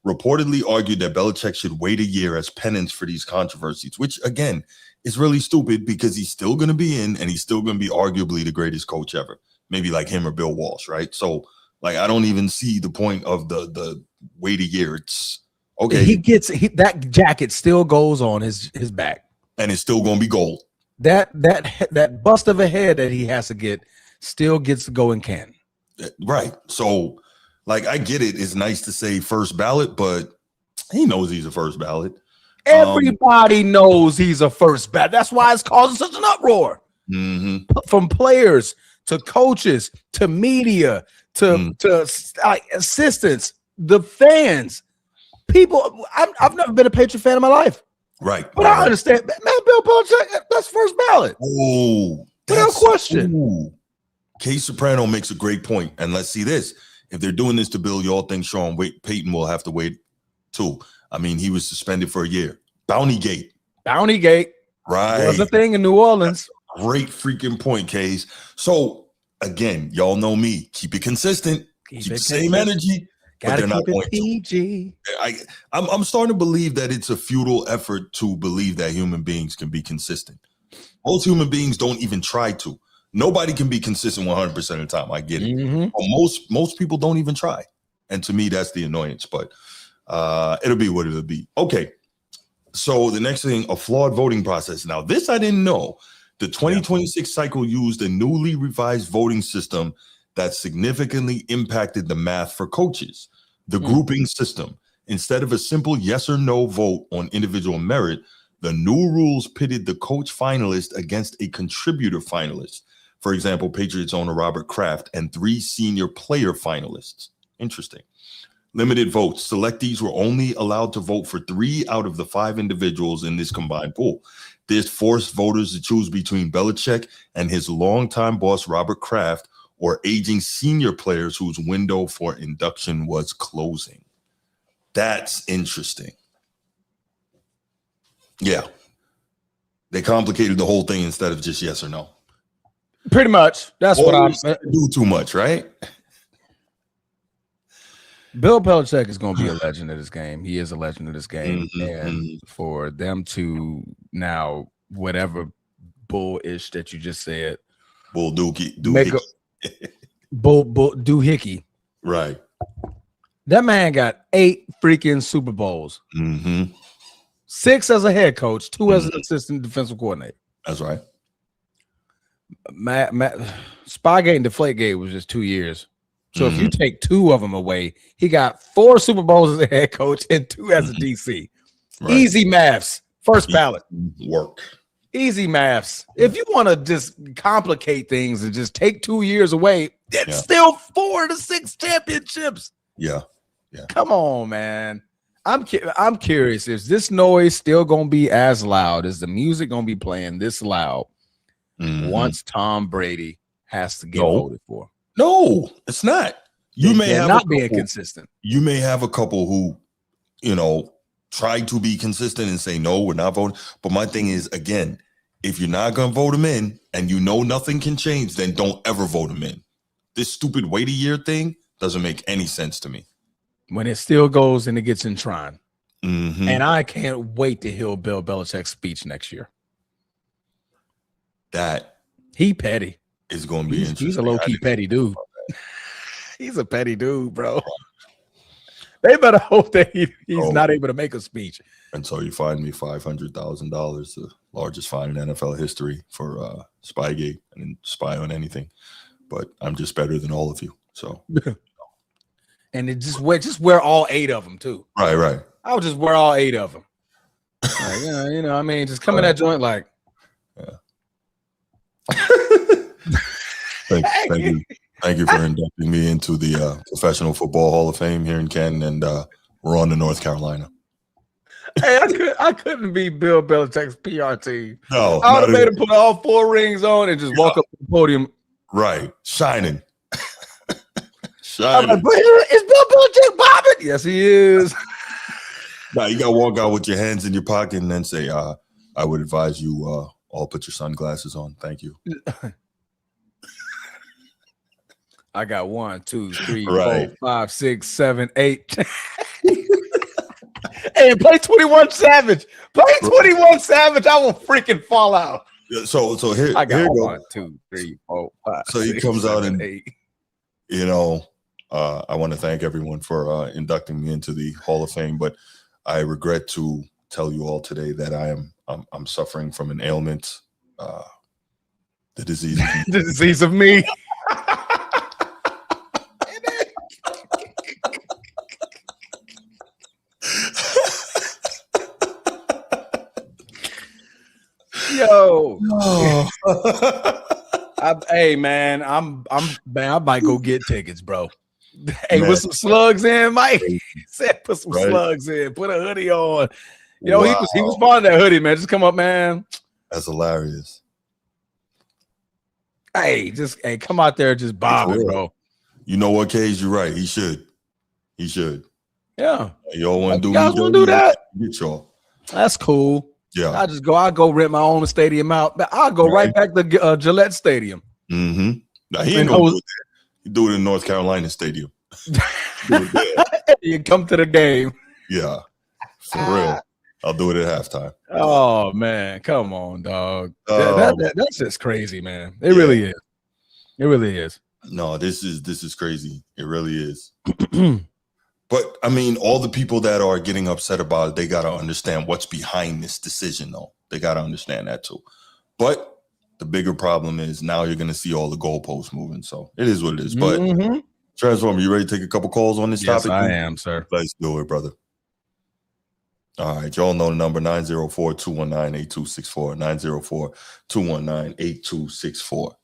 Speaker 1: reportedly argued that Belichick should wait a year as penance for these controversies, which, again, is really stupid because he's still going to be in and he's still going to be arguably the greatest coach ever. Maybe like him or Bill Walsh, right? So, like, I don't even see the point of the wait a year. It's okay.
Speaker 2: That jacket still goes on his back.
Speaker 1: And it's still going to be gold.
Speaker 2: That bust of a head that he has to get still gets to go in Canton.
Speaker 1: Right. So, like, I get it. It's nice to say first ballot, but he knows he's a first ballot.
Speaker 2: Everybody knows he's a first ballot. That's why it's causing such an uproar. From players to coaches to media to assistants, the fans, people. I've never been a Patriot fan in my life.
Speaker 1: Right.
Speaker 2: But I understand. Man, Bill Belichick, that's first ballot.
Speaker 1: Oh,
Speaker 2: without question.
Speaker 1: Ooh. K Soprano makes a great point. And let's see this. If they're doing this to Bill, y'all think Sean Payton will have to wait too? I mean, he was suspended for a year. Bountygate.
Speaker 2: Right. Was a thing in New Orleans.
Speaker 1: Great freaking point, Case. So, again, y'all know me. Keep it consistent. Keep the same energy. But they're not going PG. I'm starting to believe that it's a futile effort to believe that human beings can be consistent. Most human beings don't even try to. Nobody can be consistent 100% of the time. I get it. But most people don't even try. And to me, that's the annoyance. But it'll be what it'll be. Okay. So the next thing, a flawed voting process. Now, this I didn't know. The 2026 cycle used a newly revised voting system that significantly impacted the math for coaches. The grouping system. Instead of a simple yes or no vote on individual merit, the new rules pitted the coach finalist against a contributor finalist. For example, Patriots owner Robert Kraft and 3 senior player finalists. Interesting. Limited votes. Selectees were only allowed to vote for 3 out of the 5 individuals in this combined pool. This forced voters to choose between Belichick and his longtime boss, Robert Kraft, or aging senior players whose window for induction was closing. That's interesting. Yeah. They complicated the whole thing instead of just yes or no.
Speaker 2: Pretty much. That's what I'm
Speaker 1: do too much, right?
Speaker 2: Bill Belichick is going to be a legend of this game. He is a legend of this game. And for them to now, whatever bullish that you just said,
Speaker 1: bull dookie,
Speaker 2: doohickey.
Speaker 1: Right.
Speaker 2: That man got 8 freaking Super Bowls. 6 as a head coach, 2 as an assistant defensive coordinator.
Speaker 1: That's right.
Speaker 2: Spygate and Deflategate was just 2 years. So if you take 2 of them away, he got 4 Super Bowls as a head coach and 2 as a DC. Right. Easy maths. First ballot.
Speaker 1: Work.
Speaker 2: Easy maths. If you want to just complicate things and just take 2 years away, it's still 4 to 6 championships.
Speaker 1: Yeah.
Speaker 2: Come on, man. I'm curious. Is this noise still going to be as loud? Is the music going to be playing this loud once Tom Brady has to get voted for?
Speaker 1: No, it's not. You may have
Speaker 2: not being consistent.
Speaker 1: You may have a couple who, try to be consistent and say, no, we're not voting. But my thing is, again, if you're not going to vote him in and nothing can change, then don't ever vote him in. This stupid wait a year thing doesn't make any sense to me.
Speaker 2: When it still goes and it gets enshrined. And I can't wait to hear Bill Belichick's speech next year. He petty.
Speaker 1: It's going to be interesting.
Speaker 2: He's a low-key petty dude. He's a petty dude, bro. They better hope that he's not able to make a speech.
Speaker 1: And so you fined me $500,000, the largest fine in NFL history for Spygate. I didn't spy on anything, but I'm just better than all of you. So,
Speaker 2: and it just wear all 8 of them too.
Speaker 1: Right.
Speaker 2: I would just wear all 8 of them. Like, just come in that joint like.
Speaker 1: Thank you for inducting me into the Professional Football Hall of Fame here in Canton, and we're on to North Carolina.
Speaker 2: Hey, I couldn't be Bill Belichick's PR team.
Speaker 1: No,
Speaker 2: I would have made him put all 4 rings on and just walk up to the podium.
Speaker 1: Right, shining.
Speaker 2: I'm like, but is Bill Belichick bobbing? Yes, he is.
Speaker 1: Now you got to walk out with your hands in your pocket and then say, I would advise you all put your sunglasses on. Thank you.
Speaker 2: I got 1, 2, 3, 4, 5, 6, 7, 8. Hey, play 21 Savage. Play 21 Savage. I will freaking fall out.
Speaker 1: So here
Speaker 2: I got
Speaker 1: here
Speaker 2: 1, 2, 3, 4, 5.
Speaker 1: So he
Speaker 2: 6,
Speaker 1: comes
Speaker 2: 7,
Speaker 1: out and
Speaker 2: 8.
Speaker 1: I want to thank everyone for inducting me into the Hall of Fame, but I regret to tell you all today that I'm suffering from an ailment, the disease.
Speaker 2: The disease of me. Yo, hey man, I might go get tickets, bro. Hey, man. With some slugs in, Mike. Said put some slugs in, put a hoodie on. He was fond of that hoodie, man. Just come up, man.
Speaker 1: That's hilarious.
Speaker 2: Hey, come out there, just bob it, bro.
Speaker 1: You know what, Cage? You're right. He should.
Speaker 2: Yeah.
Speaker 1: Y'all want to
Speaker 2: do that?
Speaker 1: Get y'all.
Speaker 2: That's cool.
Speaker 1: Yeah.
Speaker 2: I go rent my own stadium out. I'll go right back to Gillette Stadium.
Speaker 1: Mm-hmm. Now he ain't gonna do it there. You do it in North Carolina Stadium.
Speaker 2: You come to the game.
Speaker 1: Yeah. For real. I'll do it at halftime.
Speaker 2: Oh man, come on, dog. That's just crazy, man. It really is. It really is.
Speaker 1: No, this is crazy. It really is. But I mean, all the people that are getting upset about it, they got to understand what's behind this decision, though. They got to understand that too. But the bigger problem is now you're going to see all the goalposts moving. So it is what it is. But Transformer, you ready to take a couple calls on this topic?
Speaker 2: Yes, I am, sir.
Speaker 1: Let's do it, brother. All right. Y'all know the number 904-219-8264. 904-219-8264.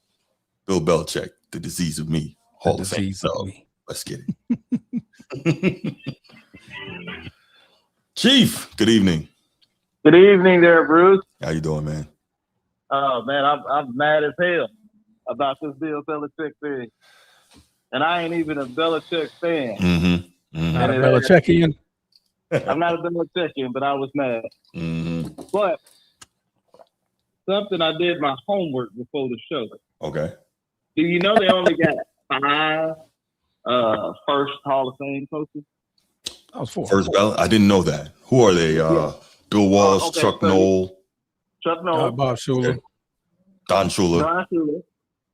Speaker 1: Bill Belichick, the disease of me. Hall of Fame. So let's get it. Chief, good evening.
Speaker 5: Good evening there, Bruce.
Speaker 1: How you doing, man?
Speaker 5: Oh man, I'm mad as hell about this Bill Belichick thing, and I ain't even a Belichick fan.
Speaker 2: Not a Belichickian.
Speaker 5: I'm not a Belichickian, but I was mad. But something I did my homework before the show.
Speaker 1: Okay.
Speaker 5: Do you know they only got 5 first Hall of Fame coaches?
Speaker 2: I was 4.
Speaker 1: First ballot? I didn't know that. Who are they? Bill Walsh, Chuck Noll,
Speaker 2: Bob Shula,
Speaker 1: Don Shula,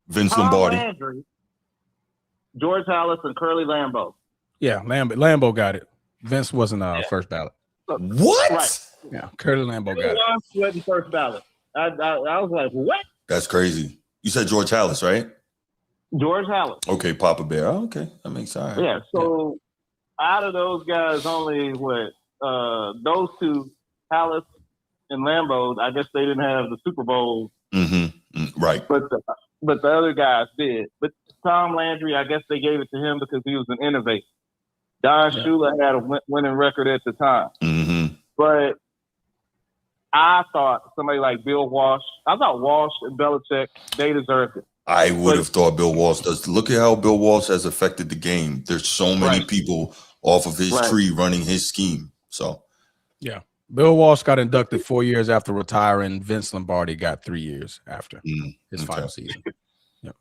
Speaker 1: Vince
Speaker 5: Tom
Speaker 1: Lombardi,
Speaker 5: Landry, George Halas, and Curly Lambeau.
Speaker 2: Yeah, Lambeau got it. Vince wasn't first ballot.
Speaker 1: What?
Speaker 2: Yeah, Curly Lambeau got it.
Speaker 5: Wasn't first ballot. I was like, what?
Speaker 1: That's crazy. You said George Halas, right?
Speaker 5: George Halas.
Speaker 1: Okay, Papa Bear. Oh, okay, that makes sense.
Speaker 5: Yeah. So out of those guys, only those two, Halas and Lambeau, I guess they didn't have the Super Bowl.
Speaker 1: Right.
Speaker 5: But the other guys did. But Tom Landry, I guess they gave it to him because he was an innovator. Don Shula had a winning record at the time. But I thought somebody like Bill Walsh, I thought Walsh and Belichick, they deserved it.
Speaker 1: I would have thought Bill Walsh does. Look at how Bill Walsh has affected the game. There's so many people off of his tree running his scheme. So,
Speaker 2: yeah. Bill Walsh got inducted 4 years after retiring. Vince Lombardi got 3 years after his final season. Yeah.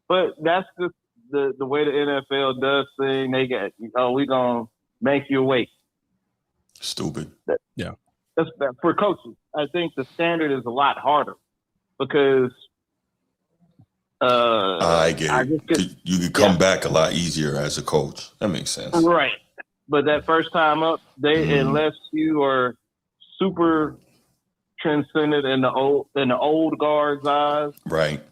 Speaker 5: But that's just the way the NFL does things. They get, we're going to make you wait.
Speaker 1: Stupid.
Speaker 2: Yeah.
Speaker 5: That's for coaches. I think the standard is a lot harder because
Speaker 1: I get it. You can come back a lot easier as a coach. That makes sense.
Speaker 5: Right. But that first time up, unless you are super transcendent in the old guard's eyes,
Speaker 1: right?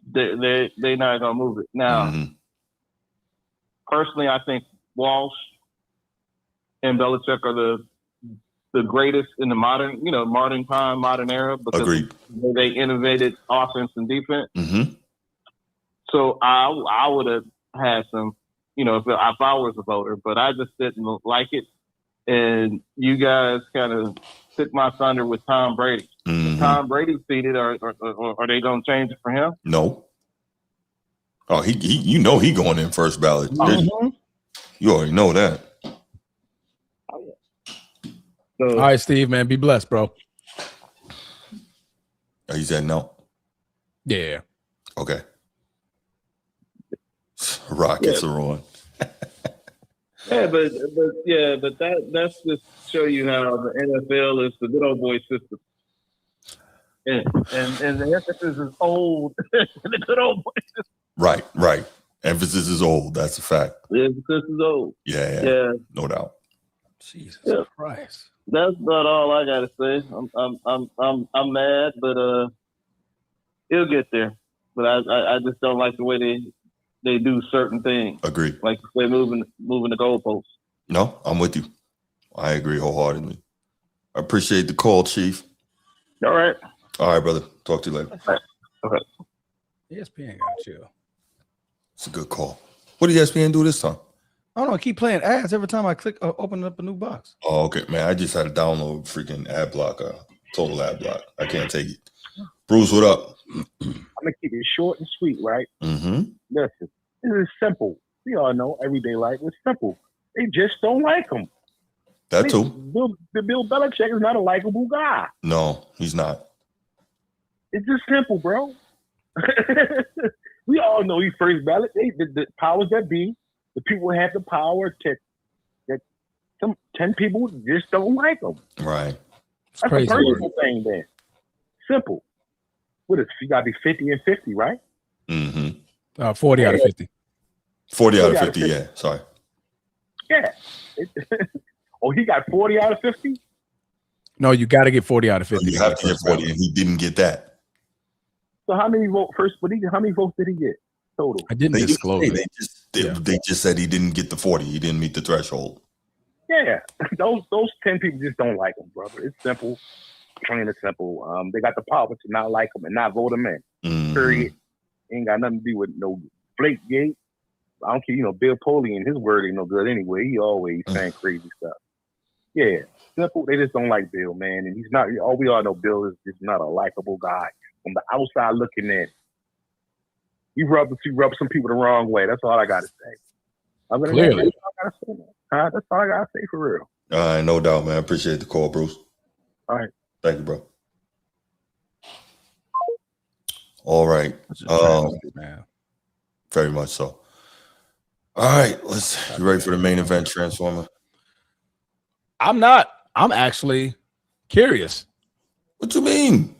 Speaker 5: They're not gonna move it. Now, personally, I think Walsh and Belichick are the greatest in the modern time, modern era because they innovated offense and defense. So I would have had some. If I was a voter, but I just didn't like it. And you guys kind of took my thunder with Tom Brady. Tom Brady seated, are they going to change it for him?
Speaker 1: No. Oh, he going in first ballot. You already know that.
Speaker 2: All right, Steve, man, be blessed, bro.
Speaker 1: Oh, he said no.
Speaker 2: Yeah.
Speaker 1: Okay. Rockets are on.
Speaker 5: but that's just show you how the NFL is the good old boy system, and the emphasis is old. The good old boy system.
Speaker 1: Right. Emphasis is old. That's a fact.
Speaker 5: The emphasis is old.
Speaker 1: Yeah. No doubt.
Speaker 2: Jesus Christ.
Speaker 5: That's about all I gotta say. I'm mad, but it'll get there. But I just don't like the way they do certain things.
Speaker 1: Agree.
Speaker 5: Like they're moving the goalposts.
Speaker 1: No, I'm with you. I agree wholeheartedly. I appreciate the call, Chief.
Speaker 5: All right,
Speaker 1: brother. Talk to you later.
Speaker 5: Okay.
Speaker 2: ESPN got you.
Speaker 1: It's a good call. What did ESPN do this time?
Speaker 2: I don't know. I keep playing ads every time I click open up a new box.
Speaker 1: Oh, okay, man. I just had to download freaking ad block, total ad block. I can't take it. Bruce, what up?
Speaker 4: I'm gonna keep it short and sweet, right?
Speaker 1: Mm-hmm.
Speaker 4: Listen, this is simple. We all know everyday life is simple. They just don't like him.
Speaker 1: That too.
Speaker 4: Bill Belichick is not a likable guy.
Speaker 1: No, he's not.
Speaker 4: It's just simple, bro. We all know he's first ballot. The powers that be, the people have the power that some 10 people just don't like him.
Speaker 1: Right.
Speaker 2: It's
Speaker 4: That's
Speaker 2: crazy
Speaker 4: a personal thing then. Simple. What is you gotta be 50 and 50, right?
Speaker 2: 40 out of 50.
Speaker 1: 40 out of 50, yeah. Sorry.
Speaker 4: Yeah. Oh, he got 40 out of 50?
Speaker 2: No, you got to get 40 out of 50.
Speaker 1: You have to get 40, and he didn't get that.
Speaker 4: So how many votes did he get total?
Speaker 2: I didn't disclose it.
Speaker 1: They just said he didn't get the 40. He didn't meet the threshold.
Speaker 4: Yeah. Those 10 people just don't like him, brother. It's simple. Plain and simple. They got the power to not like him and not vote him in. Period. Ain't got nothing to do with no Blake Gate. I don't care, Bill Poley and his word ain't no good anyway. He always saying crazy stuff. Yeah, simple. They just don't like Bill, man. And he's not, we all know Bill is just not a likable guy. From the outside looking in, he rubbed some people the wrong way. That's all I got to say.
Speaker 2: Clearly.
Speaker 4: That's all I got to say for real.
Speaker 1: No doubt, man. I appreciate the call, Bruce.
Speaker 4: All right.
Speaker 1: Thank you, bro. All right.
Speaker 2: Man.
Speaker 1: Very much so. All right. You ready for the main event, Transformer?
Speaker 2: I'm not. I'm actually curious.
Speaker 1: What you mean?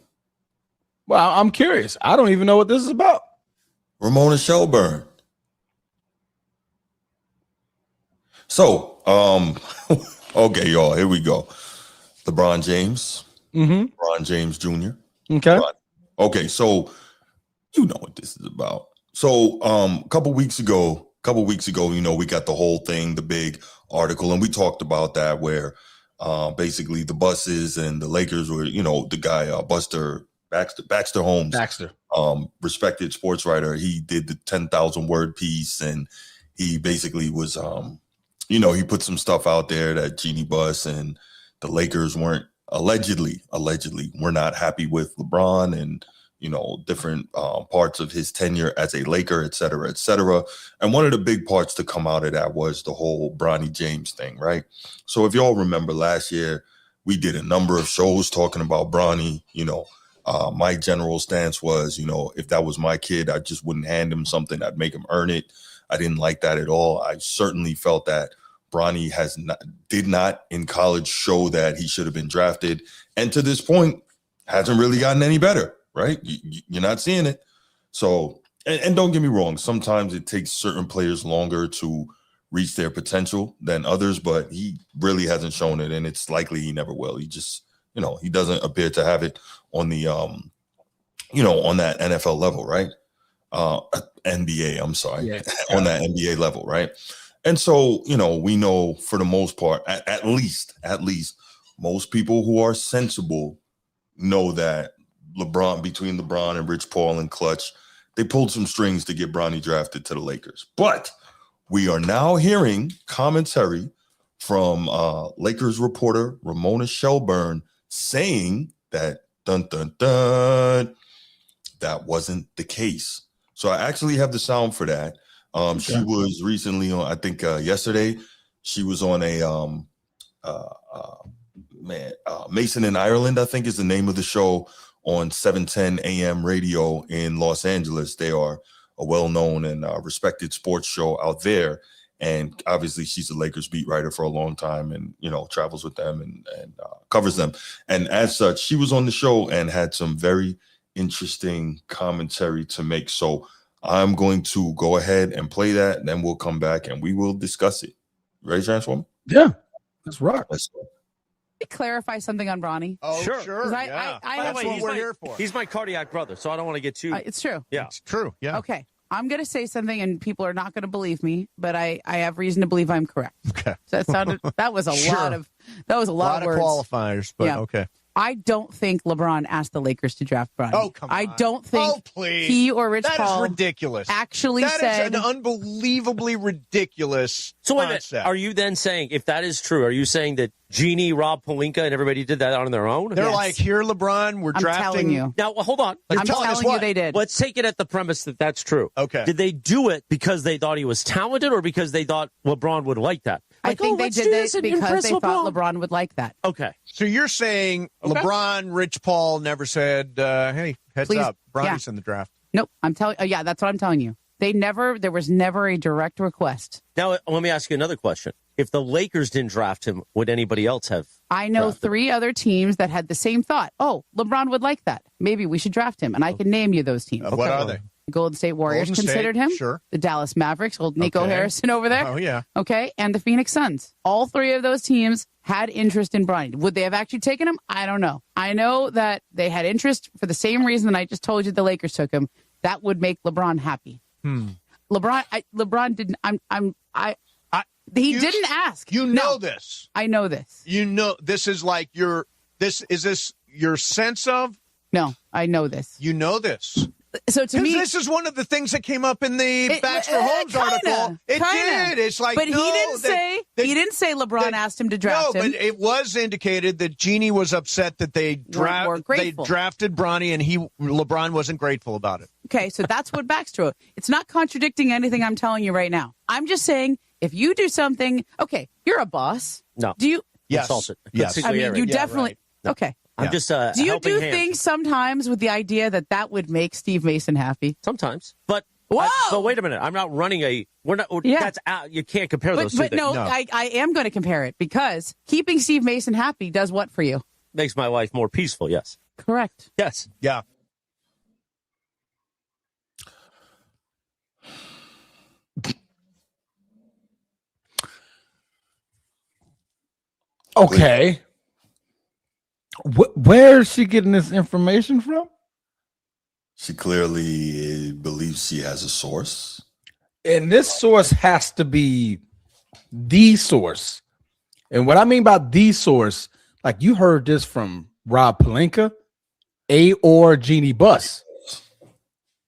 Speaker 2: Well, I'm curious. I don't even know what this is about.
Speaker 1: Ramona Shelburne. So, okay, y'all, here we go. LeBron James. LeBron James Jr.
Speaker 2: Okay.
Speaker 1: Okay, so You know what this is about. So a couple weeks ago, we got the whole thing, the big article, and we talked about that where basically the buses and the Lakers were, the guy Baxter Holmes, respected sports writer. He did the 10,000 word piece, and he basically was, he put some stuff out there that Jeannie Buss and the Lakers weren't allegedly were not happy with LeBron and different parts of his tenure as a Laker, et cetera, et cetera. And one of the big parts to come out of that was the whole Bronny James thing, right? So if y'all remember last year, we did a number of shows talking about Bronny. My general stance was, if that was my kid, I just wouldn't hand him something. I'd make him earn it. I didn't like that at all. I certainly felt that Bronny did not in college show that he should have been drafted. And to this point, hasn't really gotten any better. Right? You're not seeing it. So, and don't get me wrong, sometimes it takes certain players longer to reach their potential than others, but he really hasn't shown it, and it's likely he never will. He just, he doesn't appear to have it on the, on that NFL level, right? NBA, I'm sorry, yeah. On that NBA level, right? And so, we know for the most part, at least most people who are sensible know that between LeBron and Rich Paul and Clutch, they pulled some strings to get Bronny drafted to the Lakers. But we are now hearing commentary from Lakers reporter Ramona Shelburne saying that that wasn't the case. So I actually have the sound for that. Okay. She was recently on, I think yesterday, she was on a Mason in Ireland, I think is the name of the show, on 710 AM radio in Los Angeles. They are a well-known and respected sports show out there. And obviously she's a Lakers beat writer for a long time and, travels with them and covers them. And as such, she was on the show and had some very interesting commentary to make. So I'm going to go ahead and play that, and then we'll come back and we will discuss it. Ready, Transform?
Speaker 2: Yeah, let's rock.
Speaker 1: Let's go.
Speaker 6: Clarify something on Bronny.
Speaker 7: Oh, sure.
Speaker 6: I
Speaker 7: That's what we're here for. He's my cardiac brother, so I don't want to get too.
Speaker 6: It's true.
Speaker 7: Yeah,
Speaker 8: it's true. Yeah.
Speaker 6: Okay, I'm going to say something, and people are not going to believe me, but I have reason to believe I'm correct.
Speaker 8: Okay.
Speaker 6: So that was a
Speaker 8: sure.
Speaker 6: lot of words.
Speaker 8: Qualifiers, but yeah. Okay.
Speaker 6: I don't think LeBron asked the Lakers to draft Bronny.
Speaker 8: Oh, come on.
Speaker 6: I don't think he or Rich Paul
Speaker 8: is ridiculous.
Speaker 6: Actually
Speaker 8: that
Speaker 6: said...
Speaker 8: That is an unbelievably ridiculous
Speaker 7: So wait a
Speaker 8: concept.
Speaker 7: minute. Are you then saying, if that is true, are you saying that Jeannie, Rob Pelinka, and everybody did that on their own?
Speaker 8: They're like, here, LeBron, we're drafting.
Speaker 6: I'm telling you.
Speaker 7: Now, hold on.
Speaker 6: I'm telling you they did.
Speaker 7: Let's take it at the premise that that's true.
Speaker 8: Okay.
Speaker 7: Did they do it because they thought he was talented or because they thought LeBron would like that?
Speaker 6: I think they did this because they thought LeBron would like that.
Speaker 7: Okay.
Speaker 8: So you're saying LeBron, Rich Paul never said, hey, heads up, Bronny's in the draft.
Speaker 6: Nope. I'm telling yeah, that's what I'm telling you. There was never a direct request.
Speaker 7: Now, let me ask you another question. If the Lakers didn't draft him, would anybody else have?
Speaker 6: I know
Speaker 7: drafted?
Speaker 6: 3 other teams that had the same thought. Oh, LeBron would like that. Maybe we should draft him. And I can name you those teams.
Speaker 8: What are they?
Speaker 6: The Golden State Warriors considered him.
Speaker 8: Sure.
Speaker 6: The Dallas Mavericks, old Nico Harrison over there.
Speaker 8: Oh, yeah.
Speaker 6: Okay. And the Phoenix Suns. All 3 of those teams had interest in Bronny. Would they have actually taken him? I don't know. I know that they had interest for the same reason that I just told you the Lakers took him. That would make LeBron happy. LeBron didn't. He didn't ask.
Speaker 8: You know this.
Speaker 6: I know this.
Speaker 8: You know this is like is this your sense of?
Speaker 6: No, I know this.
Speaker 8: You know this.
Speaker 6: So to me,
Speaker 8: this is one of the things that came up in the Baxter Holmes article. It did. It's like,
Speaker 6: but he didn't say LeBron asked him to draft him.
Speaker 8: No, but it was indicated that Jeannie was upset that they drafted Bronny, and LeBron wasn't grateful about it.
Speaker 6: Okay, so that's what Baxter wrote. It's not contradicting anything I'm telling you right now. I'm just saying if you do something, okay, you're a boss.
Speaker 7: No.
Speaker 6: Do you?
Speaker 8: Yes.
Speaker 7: Yes.
Speaker 6: I mean, you definitely. Right. No. Okay.
Speaker 7: I'm just
Speaker 6: do you do things sometimes with the idea that would make Steve Mason happy?
Speaker 7: Sometimes, but
Speaker 6: whoa!
Speaker 7: Wait a minute. I'm not running a. We're not. Yeah. That's out. You can't compare those two things.
Speaker 6: No, I am going to compare it because keeping Steve Mason happy does what for you?
Speaker 7: Makes my life more peaceful. Yes.
Speaker 6: Correct.
Speaker 7: Yes.
Speaker 8: Yeah.
Speaker 2: Okay. Where is she getting this information from?
Speaker 1: She clearly believes she has a source.
Speaker 2: And this source has to be the source. And what I mean by the source, like you heard this from Rob Pelinka, or Jeannie Buss.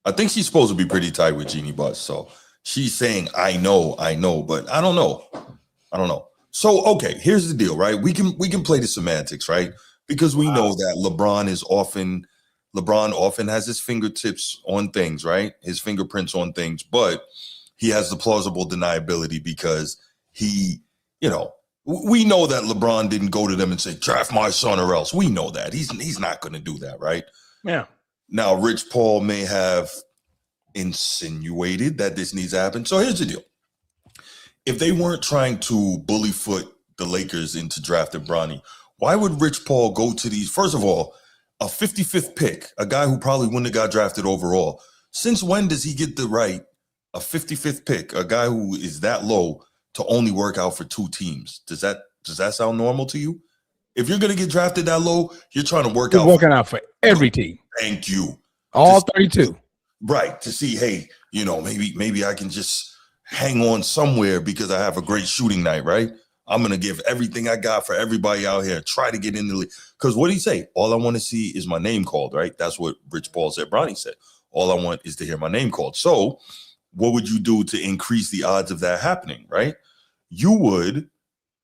Speaker 1: I think she's supposed to be pretty tight with Jeannie Buss. So she's saying, I know, but I don't know. So, okay, here's the deal, right? We can play the semantics, right? Because we know that LeBron often has his fingertips on things, right? His fingerprints on things, but he has the plausible deniability because he, we know that LeBron didn't go to them and say, draft my son or else. We know that. He's not going to do that, right?
Speaker 2: Yeah.
Speaker 1: Now, Rich Paul may have insinuated that this needs to happen. So here's the deal. If they weren't trying to bully foot the Lakers into drafting Bronny, why would Rich Paul go to these? First of all, a 55th pick, a guy who probably wouldn't have got drafted overall. Since when does he get the right, a 55th pick, a guy who is that low, to only work out for 2 teams? Does that sound normal to you? If you're going to get drafted that low, you're trying to work out.
Speaker 2: Working out for every team.
Speaker 1: Thank you.
Speaker 2: All 32.
Speaker 1: Right. To see, hey, maybe I can just hang on somewhere because I have a great shooting night, right? I'm going to give everything I got for everybody out here. Try to get in the league. Because what did he say? All I want to see is my name called, right? That's what Rich Paul said. Bronny said, all I want is to hear my name called. So what would you do to increase the odds of that happening, right? You would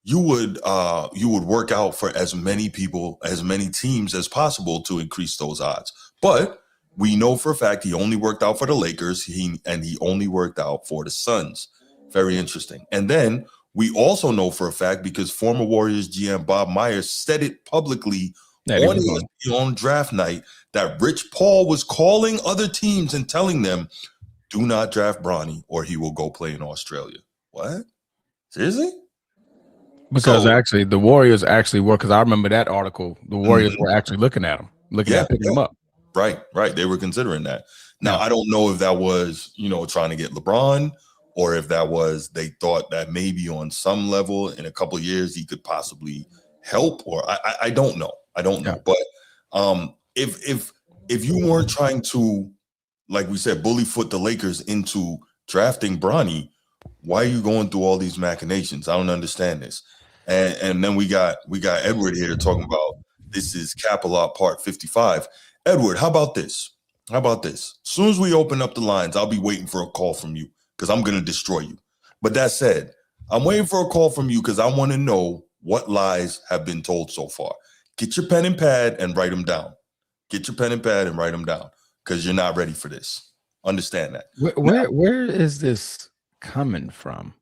Speaker 1: work out for as many people, as many teams as possible to increase those odds. But we know for a fact he only worked out for the Lakers. He only worked out for the Suns. Very interesting. And then we also know for a fact, because former Warriors GM Bob Myers said it publicly on draft night, that Rich Paul was calling other teams and telling them, do not draft Bronny or he will go play in Australia. What? Seriously?
Speaker 2: Because actually the Warriors actually were, because I remember that article, the Warriors were actually looking at him, picking him up.
Speaker 1: Right. They were considering that. Now, I don't know if that was, trying to get LeBron, or if that was they thought that maybe on some level in a couple of years he could possibly help, or I don't know. But if you weren't trying to, like we said, bully foot the Lakers into drafting Bronny, why are you going through all these machinations? I don't understand this. And then we got Edward here talking about this is Capilot Part 55. Edward, how about this? As soon as we open up the lines, I'll be waiting for a call from you because I'm going to destroy you. But that said, I'm waiting for a call from you because I want to know what lies have been told so far. Get your pen and pad and write them down. Because you're not ready for this. Understand that.
Speaker 2: Where is this coming from?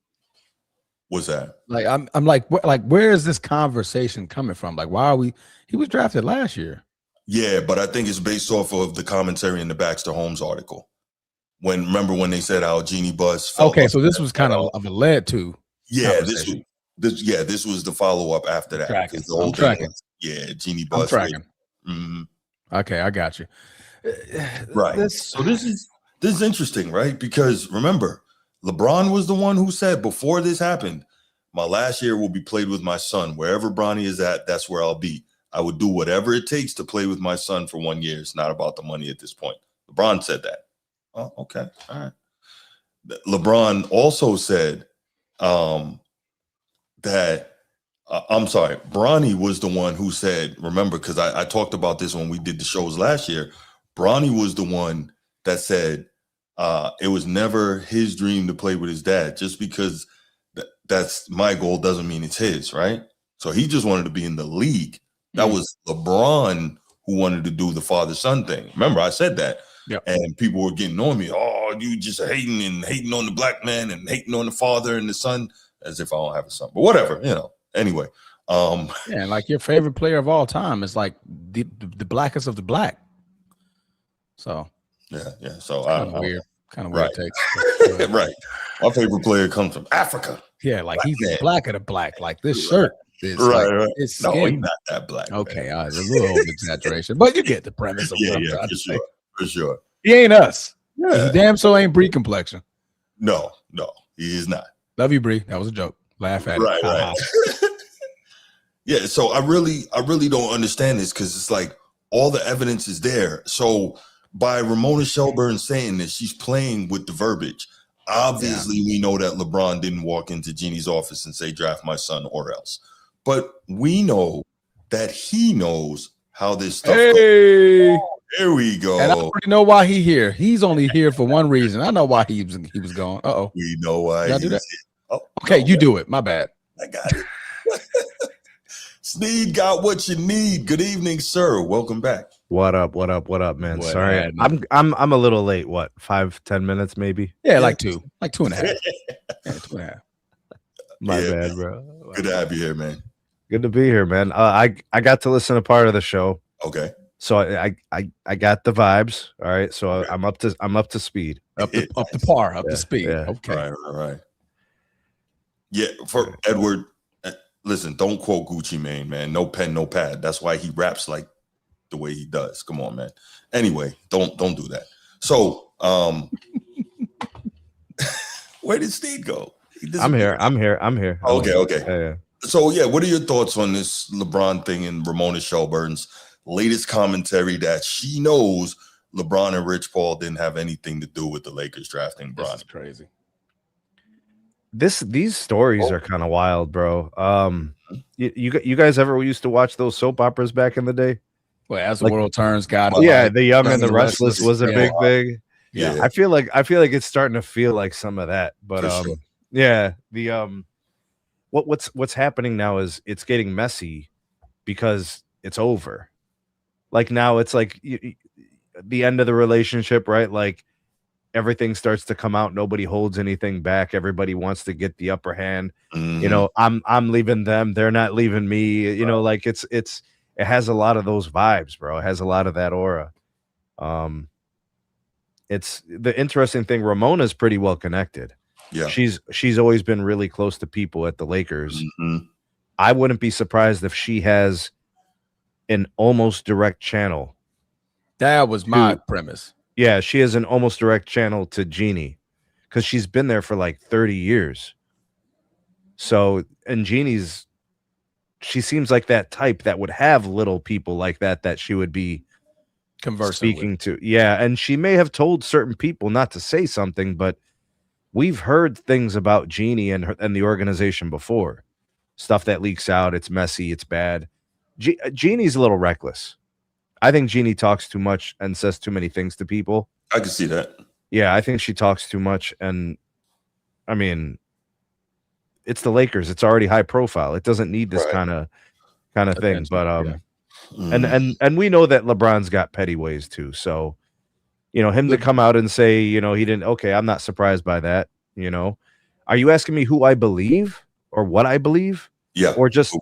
Speaker 1: What's that?
Speaker 2: Like I'm like where is this conversation coming from? Like, why are we? He was drafted last year.
Speaker 1: Yeah, but I think it's based off of the commentary in the Baxter Holmes article. Remember when they said how Jeannie Buss?
Speaker 2: Okay, so this was kind of a led to.
Speaker 1: Yeah, this was the follow up after that.
Speaker 2: I'm tracking.
Speaker 1: Jeannie Buss.
Speaker 2: I'm tracking. Okay, I got you.
Speaker 1: Right. So this is interesting, right? Because remember, LeBron was the one who said before this happened, my last year will be played with my son. Wherever Bronny is at, that's where I'll be. I would do whatever it takes to play with my son for 1 year. It's not about the money at this point. LeBron said that. Oh, okay. All right. LeBron also said that Bronny was the one who said, remember, because I talked about this when we did the shows last year. Bronny was the one that said it was never his dream to play with his dad. Just because that's my goal doesn't mean it's his, right? So he just wanted to be in the league. That was LeBron who wanted to do the father-son thing. Remember, I said that.
Speaker 2: Yep.
Speaker 1: And people were getting on me. Oh, you just hating on the black man and hating on the father and the son, as if I don't have a son. But whatever, Anyway.
Speaker 2: Yeah, like your favorite player of all time is like the blackest of the black. So
Speaker 1: yeah. So
Speaker 2: kind of weird
Speaker 1: right.
Speaker 2: Take.
Speaker 1: Right. My favorite player comes from Africa.
Speaker 2: Yeah, like he's the black of the black. Like this shirt is
Speaker 1: right.
Speaker 2: It's
Speaker 1: no, he's not that black.
Speaker 2: Okay, all right, a little exaggeration, but you get the premise of what I'm trying to say.
Speaker 1: For sure.
Speaker 2: He ain't us.
Speaker 1: Yeah.
Speaker 2: He damn so ain't Bree complexion.
Speaker 1: No, he is not.
Speaker 2: Love you, Bree. That was a joke. Laugh at it.
Speaker 1: Right. Yeah, so I really don't understand this because it's like all the evidence is there. So by Ramona Shelburne saying this, she's playing with the verbiage. Obviously, we know that LeBron didn't walk into Jeannie's office and say, draft my son or else. But we know that he knows how this stuff goes. There we go.
Speaker 2: And I already know why he's here. He's only here for one reason. I know why he was gone. Uh-oh.
Speaker 1: We know why.
Speaker 2: Y'all do that? Oh, okay, no, you do it. My bad.
Speaker 1: I got it. Sneed got what you need. Good evening, sir. Welcome back.
Speaker 9: What up, man? Sorry, I'm a little late. What, 5-10 minutes maybe?
Speaker 2: Yeah, like 2.5. Yeah, 2.5.
Speaker 9: My bad, bro.
Speaker 1: Good to have you here, man.
Speaker 9: Good to be here, man. I got to listen to part of the show.
Speaker 1: Okay.
Speaker 9: So I got the vibes. All right. So I'm up to speed.
Speaker 2: Up to par. Up to speed.
Speaker 9: Yeah.
Speaker 2: Okay.
Speaker 1: All right. Yeah. For Edward, listen. Don't quote Gucci Mane, man. No pen, no pad. That's why he raps like the way he does. Come on, man. Anyway, don't do that. So, where did Steve go?
Speaker 9: I'm here.
Speaker 1: Okay.
Speaker 9: Yeah.
Speaker 1: So, what are your thoughts on this LeBron thing and Ramona Shelburne's latest commentary that she knows LeBron and Rich Paul didn't have anything to do with the Lakers drafting Bron?
Speaker 2: This is crazy.
Speaker 9: These stories are kind of wild, bro. You guys ever used to watch those soap operas back in the day?
Speaker 2: Well, as the world turns, God.
Speaker 9: The Young and the Restless was a big thing.
Speaker 1: Yeah.
Speaker 9: I feel like it's starting to feel like some of that. But sure. What's happening now is it's getting messy because it's over. Like now it's like the end of the relationship, right? Like everything starts to come out. Nobody holds anything back. Everybody wants to get the upper hand.
Speaker 1: Mm-hmm.
Speaker 9: You know, I'm leaving them. They're not leaving me. You know, like it has a lot of those vibes, bro. It has a lot of that aura. It's the interesting thing. Ramona's pretty well connected.
Speaker 1: Yeah.
Speaker 9: She's always been really close to people at the Lakers.
Speaker 1: Mm-hmm.
Speaker 9: I wouldn't be surprised if she has an almost direct channel.
Speaker 2: That was my premise.
Speaker 9: Yeah, she has an almost direct channel to Jeannie because she's been there for like 30 years. So, and she seems like that type that would have little people like that she would be speaking to. Yeah, and she may have told certain people not to say something, but we've heard things about Jeannie and the organization before. Stuff that leaks out, it's messy, it's bad. Jeannie's a little reckless. I think Jeannie talks too much and says too many things to people.
Speaker 1: I can see that.
Speaker 9: Yeah, I think she talks too much, and I mean, it's the Lakers. It's already high profile. It doesn't need this kind of thing. But and we know that LeBron's got petty ways too. So, you know, him to come out and say, you know, he didn't. Okay, I'm not surprised by that. You know, are you asking me who I believe or what I believe?
Speaker 1: Yeah,
Speaker 9: or just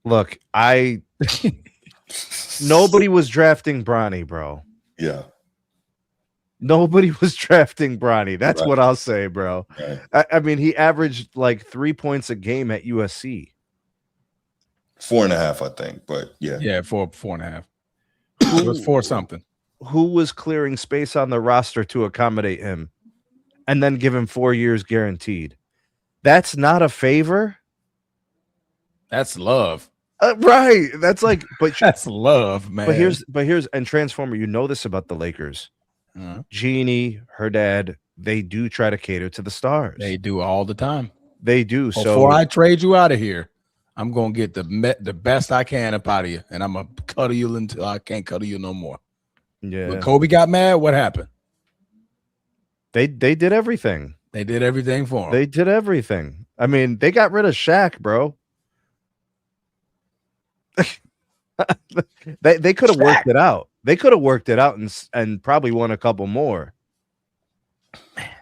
Speaker 9: look, nobody was drafting Bronny, bro.
Speaker 1: Yeah.
Speaker 9: Nobody was drafting Bronny. That's what I'll say, bro.
Speaker 1: Right.
Speaker 9: I mean, he averaged like 3 points a game at USC.
Speaker 1: 4.5, I think, but yeah.
Speaker 2: Yeah, 4.5. It was 4 something.
Speaker 9: Who was clearing space on the roster to accommodate him and then give him 4 years guaranteed? That's not a favor.
Speaker 2: That's love.
Speaker 9: Right. That's like, but
Speaker 2: that's love, man.
Speaker 9: But here's, and Transformer, you know this about the Lakers. Jeannie, her dad, they do try to cater to the stars.
Speaker 2: They do all the time.
Speaker 9: They do.
Speaker 2: Before I trade you out of here, I'm gonna get the best I can up out of you, and I'm gonna cuddle you until I can't cuddle you no more.
Speaker 9: Yeah.
Speaker 2: When Kobe got mad, what happened?
Speaker 9: They did everything.
Speaker 2: They did everything for him.
Speaker 9: They did everything. I mean, they got rid of Shaq, bro. they could have worked it out. They could have worked it out and probably won a couple more.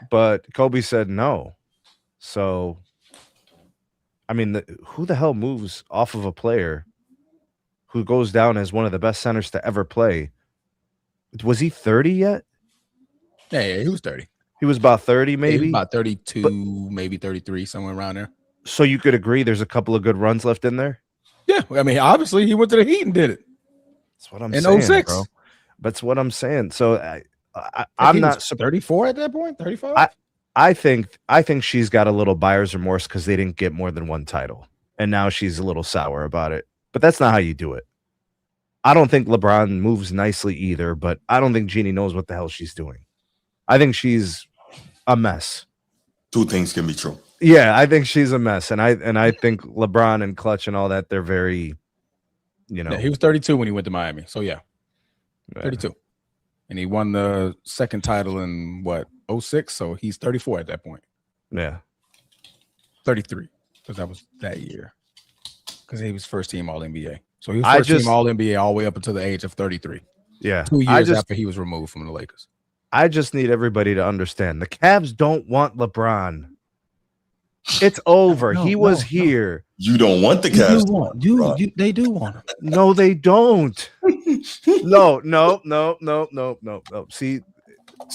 Speaker 9: But Kobe said no. So, I mean, who the hell moves off of a player who goes down as one of the best centers to ever play? Was he 30 yet?
Speaker 2: Yeah, he was 30.
Speaker 9: He was about 30, maybe?
Speaker 2: About 32, maybe 33, somewhere around there.
Speaker 9: So you could agree there's a couple of good runs left in there?
Speaker 2: Yeah, I mean, obviously he went to the Heat and did it.
Speaker 9: That's what I'm saying,
Speaker 2: 06.
Speaker 9: bro. That's what I'm saying. So I'm not
Speaker 2: 34 at that point, 35.
Speaker 9: I think she's got a little buyer's remorse because they didn't get more than one title, and now she's a little sour about it. But that's not how you do it. I don't think LeBron moves nicely either, but I don't think Jeannie knows what the hell she's doing. I think she's a mess.
Speaker 1: Two things can be true.
Speaker 9: Yeah, I think she's a mess, and I think LeBron and Clutch and all that, they're very,
Speaker 2: Yeah, he was 32 when he went to Miami, so yeah, 32, and he won the second title in what 06, so he's 34 at that point.
Speaker 9: Yeah,
Speaker 2: 33 because that was that year because he was first team All NBA. So he was first team All NBA all the way up until the age of 33.
Speaker 9: Yeah,
Speaker 2: 2 years after he was removed from the Lakers.
Speaker 9: I just need everybody to understand the Cavs don't want LeBron. It's over. He was here.
Speaker 1: You don't want the Cavs.
Speaker 2: They do want him.
Speaker 9: No, they don't. No. See,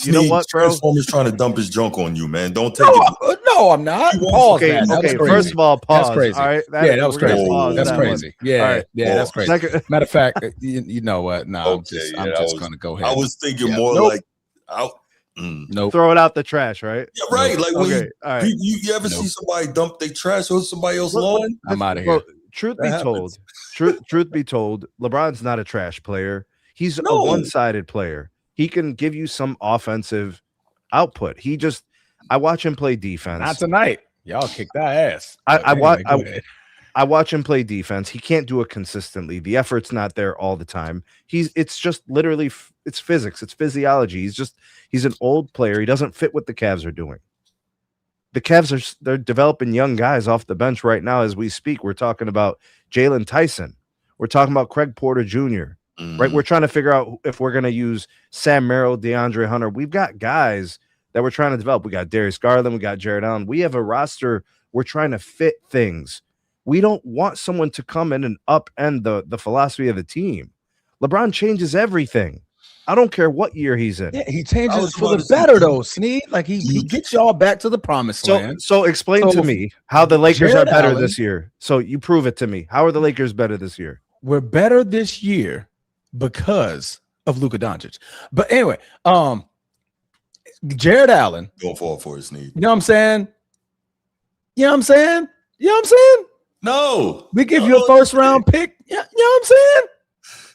Speaker 9: you know what, bro?
Speaker 1: Transformers trying to dump his junk on you, man. Don't take
Speaker 2: it. No, I'm not. Pause
Speaker 9: okay,
Speaker 2: that.
Speaker 9: Okay, first of all, pause.
Speaker 2: That's crazy.
Speaker 9: All right,
Speaker 2: that was crazy. That's crazy. Yeah, that's crazy. Matter of fact, you know what? No, I'm just gonna go ahead.
Speaker 1: I was thinking more like,
Speaker 9: throw it out the trash, right?
Speaker 1: Yeah, right. Like
Speaker 9: okay, all right.
Speaker 1: You ever see somebody dump their trash on somebody else's lawn?
Speaker 2: I'm out of here.
Speaker 9: Truth be told, LeBron's not a trash player. He's a one-sided player. He can give you some offensive output. I watch him play defense.
Speaker 2: Not tonight. Y'all kick that ass.
Speaker 9: I watch him play defense. He can't do it consistently. The effort's not there all the time. It's just literally it's physics. It's physiology. He's an old player. He doesn't fit what the Cavs are doing. The Cavs they're developing young guys off the bench right now as we speak. We're talking about Jalen Tyson. We're talking about Craig Porter Jr. Right? We're trying to figure out if we're going to use Sam Merrill, DeAndre Hunter. We've got guys that we're trying to develop. We got Darius Garland. We got Jared Allen. We have a roster. We're trying to fit things. We don't want someone to come in and upend the philosophy of the team. LeBron changes everything. I don't care what year he's in.
Speaker 2: Yeah, he changes for the better, though, Sneed. Like he gets y'all back to the promised land.
Speaker 9: So explain to me how the Lakers are better this year. So you prove it to me. How are the Lakers better this year?
Speaker 2: We're better this year because of Luka Doncic. But anyway, Jared Allen.
Speaker 1: Don't fall for his Sneed.
Speaker 2: You know what I'm saying? You know what I'm saying? You know what I'm saying?
Speaker 1: No.
Speaker 2: We give you a first round pick. You know what I'm saying?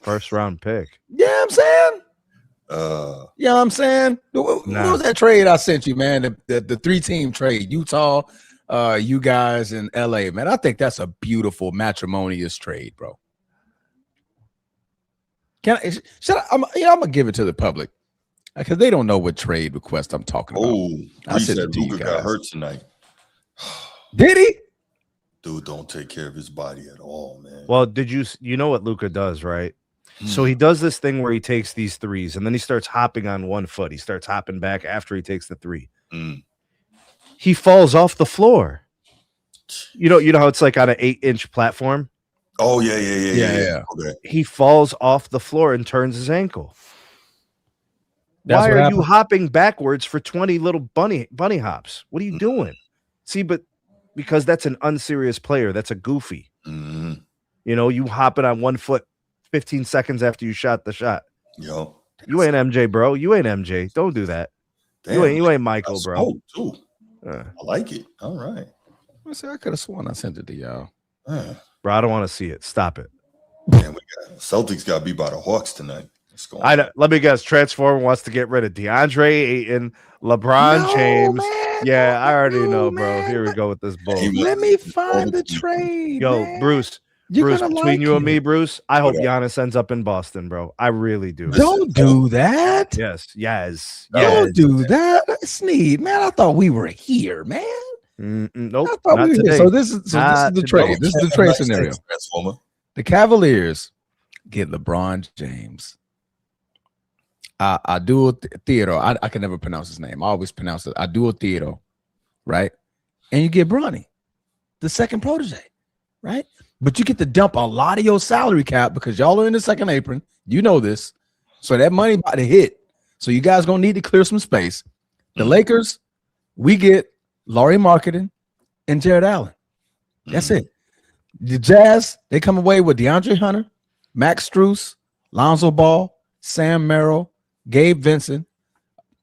Speaker 9: First round pick.
Speaker 2: Yeah, I'm saying.
Speaker 1: You know
Speaker 2: what I'm saying? What was that trade I sent you, man? The 3-team trade, Utah, you guys in LA, man. I think that's a beautiful matrimonious trade, bro. I'm gonna give it to the public because they don't know what trade request I'm talking about.
Speaker 1: I said Luka got hurt tonight.
Speaker 2: Did he?
Speaker 1: Dude, don't take care of his body at all, man.
Speaker 9: Well, you know what Luka does, right? So he does this thing where he takes these threes and then he starts hopping on one foot. He starts hopping back after he takes the three. He falls off the floor. You know how it's like on an 8-inch platform?
Speaker 1: Oh, yeah.
Speaker 9: Okay. He falls off the floor and turns his ankle. Why are you hopping backwards for 20 little bunny hops? What are you doing? See, but because that's an unserious player. That's a goofy. You hopping on one foot 15 seconds after you shot the shot.
Speaker 1: Yo,
Speaker 9: you ain't MJ, bro. You ain't MJ. Don't do that. Damn, you ain't Michael, bro.
Speaker 1: Too. I like it. All right.
Speaker 2: I could have sworn I sent it to y'all.
Speaker 9: Bro, I don't want to see it. Stop it.
Speaker 1: Man, Celtics got beat by the Hawks tonight.
Speaker 9: Let me guess. Transformer wants to get rid of DeAndre Ayton, LeBron James. Man, yeah, I already know, bro. Here we go with this bull.
Speaker 2: Let me find the trade.
Speaker 9: Yo,
Speaker 2: man.
Speaker 9: Bruce, between you and me, Bruce, I hope Giannis ends up in Boston, bro. I really do.
Speaker 2: Don't do that.
Speaker 9: Yes.
Speaker 2: Don't do that. Sneed, man. I thought we were here, man.
Speaker 9: Nope.
Speaker 2: I thought we were here. So this is the trade. This is the trade scenario. The Cavaliers get LeBron James. I do Theodore. I can never pronounce his name. I always pronounce it. I do Theodore, right? And you get Bronny, the second protege, right? But you get to dump a lot of your salary cap because y'all are in the second apron. You know this. So that money about to hit. So you guys gonna need to clear some space. The Lakers, we get Lauri Markkanen and Jared Allen. That's it. The Jazz, they come away with DeAndre Hunter, Max Strus, Lonzo Ball, Sam Merrill, Gabe Vincent,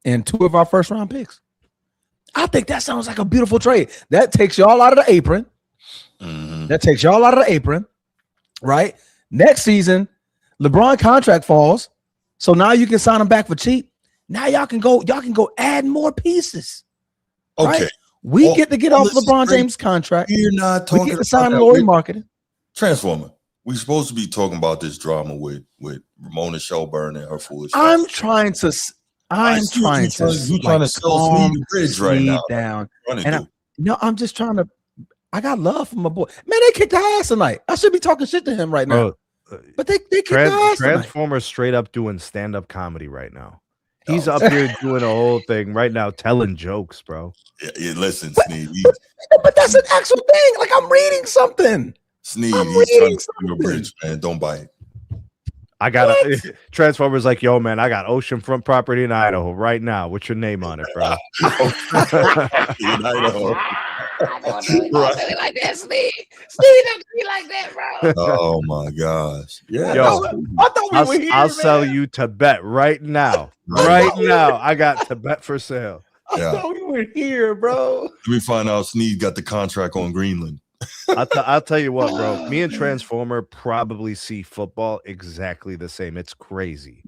Speaker 2: and 2 of our first-round picks. I think that sounds like a beautiful trade. That takes y'all out of the apron. That takes y'all out of the apron, right? Next season, LeBron contract falls, so now you can sign him back for cheap. Now y'all can go add more pieces.
Speaker 1: Okay.
Speaker 2: Right? We get to get off LeBron James' contract.
Speaker 1: You're not talking
Speaker 2: we get to sign Lori Marketing.
Speaker 1: Transformer. We're supposed to be talking about this drama with Ramona Shelburne and her foolish.
Speaker 2: I'm trying to sell Sneed the bridge right now. Down. I'm just trying to. I got love for my boy. Man, they kicked the ass tonight. I should be talking shit to him right now. But they kicked the ass.
Speaker 9: Transformers straight up doing stand-up comedy right now. He's up here doing a whole thing right now, telling jokes, bro.
Speaker 1: Yeah, listen, Sneed.
Speaker 2: But that's an actual thing. Like, I'm reading something.
Speaker 1: Sneed, he's trying to your bridge, man. Don't bite.
Speaker 9: I got Transformers like, yo, man, I got oceanfront property in Idaho right now. What's your name on it, bro?
Speaker 1: In Idaho.
Speaker 6: Don't do it like that, Sneed. Sneed, don't do it like that, bro.
Speaker 1: Oh my gosh. Yeah.
Speaker 9: Yo, I'll sell you Tibet right now. Right now. I got Tibet for sale.
Speaker 2: I thought we were here, bro.
Speaker 1: Let me find out Sneed got the contract on Greenland.
Speaker 9: I'll tell you what, bro. Me and Transformer probably see football exactly the same. It's crazy.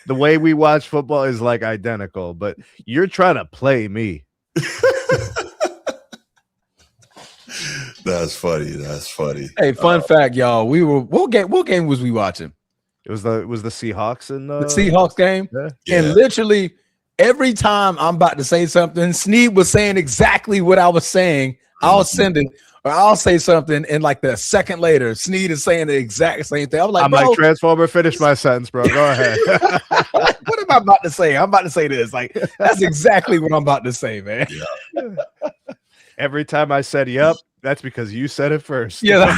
Speaker 9: The way we watch football is like identical, but you're trying to play me.
Speaker 1: That's funny.
Speaker 2: Hey, fun fact, y'all. What game was we watching?
Speaker 9: It was the Seahawks and
Speaker 2: the Seahawks game.
Speaker 9: Yeah.
Speaker 2: And literally every time I'm about to say something, Sneed was saying exactly what I was saying. I'll send it. Or I'll say something, and like the second later, Sneed is saying the exact same thing. I'm like,
Speaker 9: Transformer, finish my sentence, bro. Go ahead.
Speaker 2: What am I about to say? I'm about to say this. Like, that's exactly what I'm about to say, man.
Speaker 1: Yeah.
Speaker 9: Every time I said, yep, that's because you said it first.
Speaker 2: Yeah.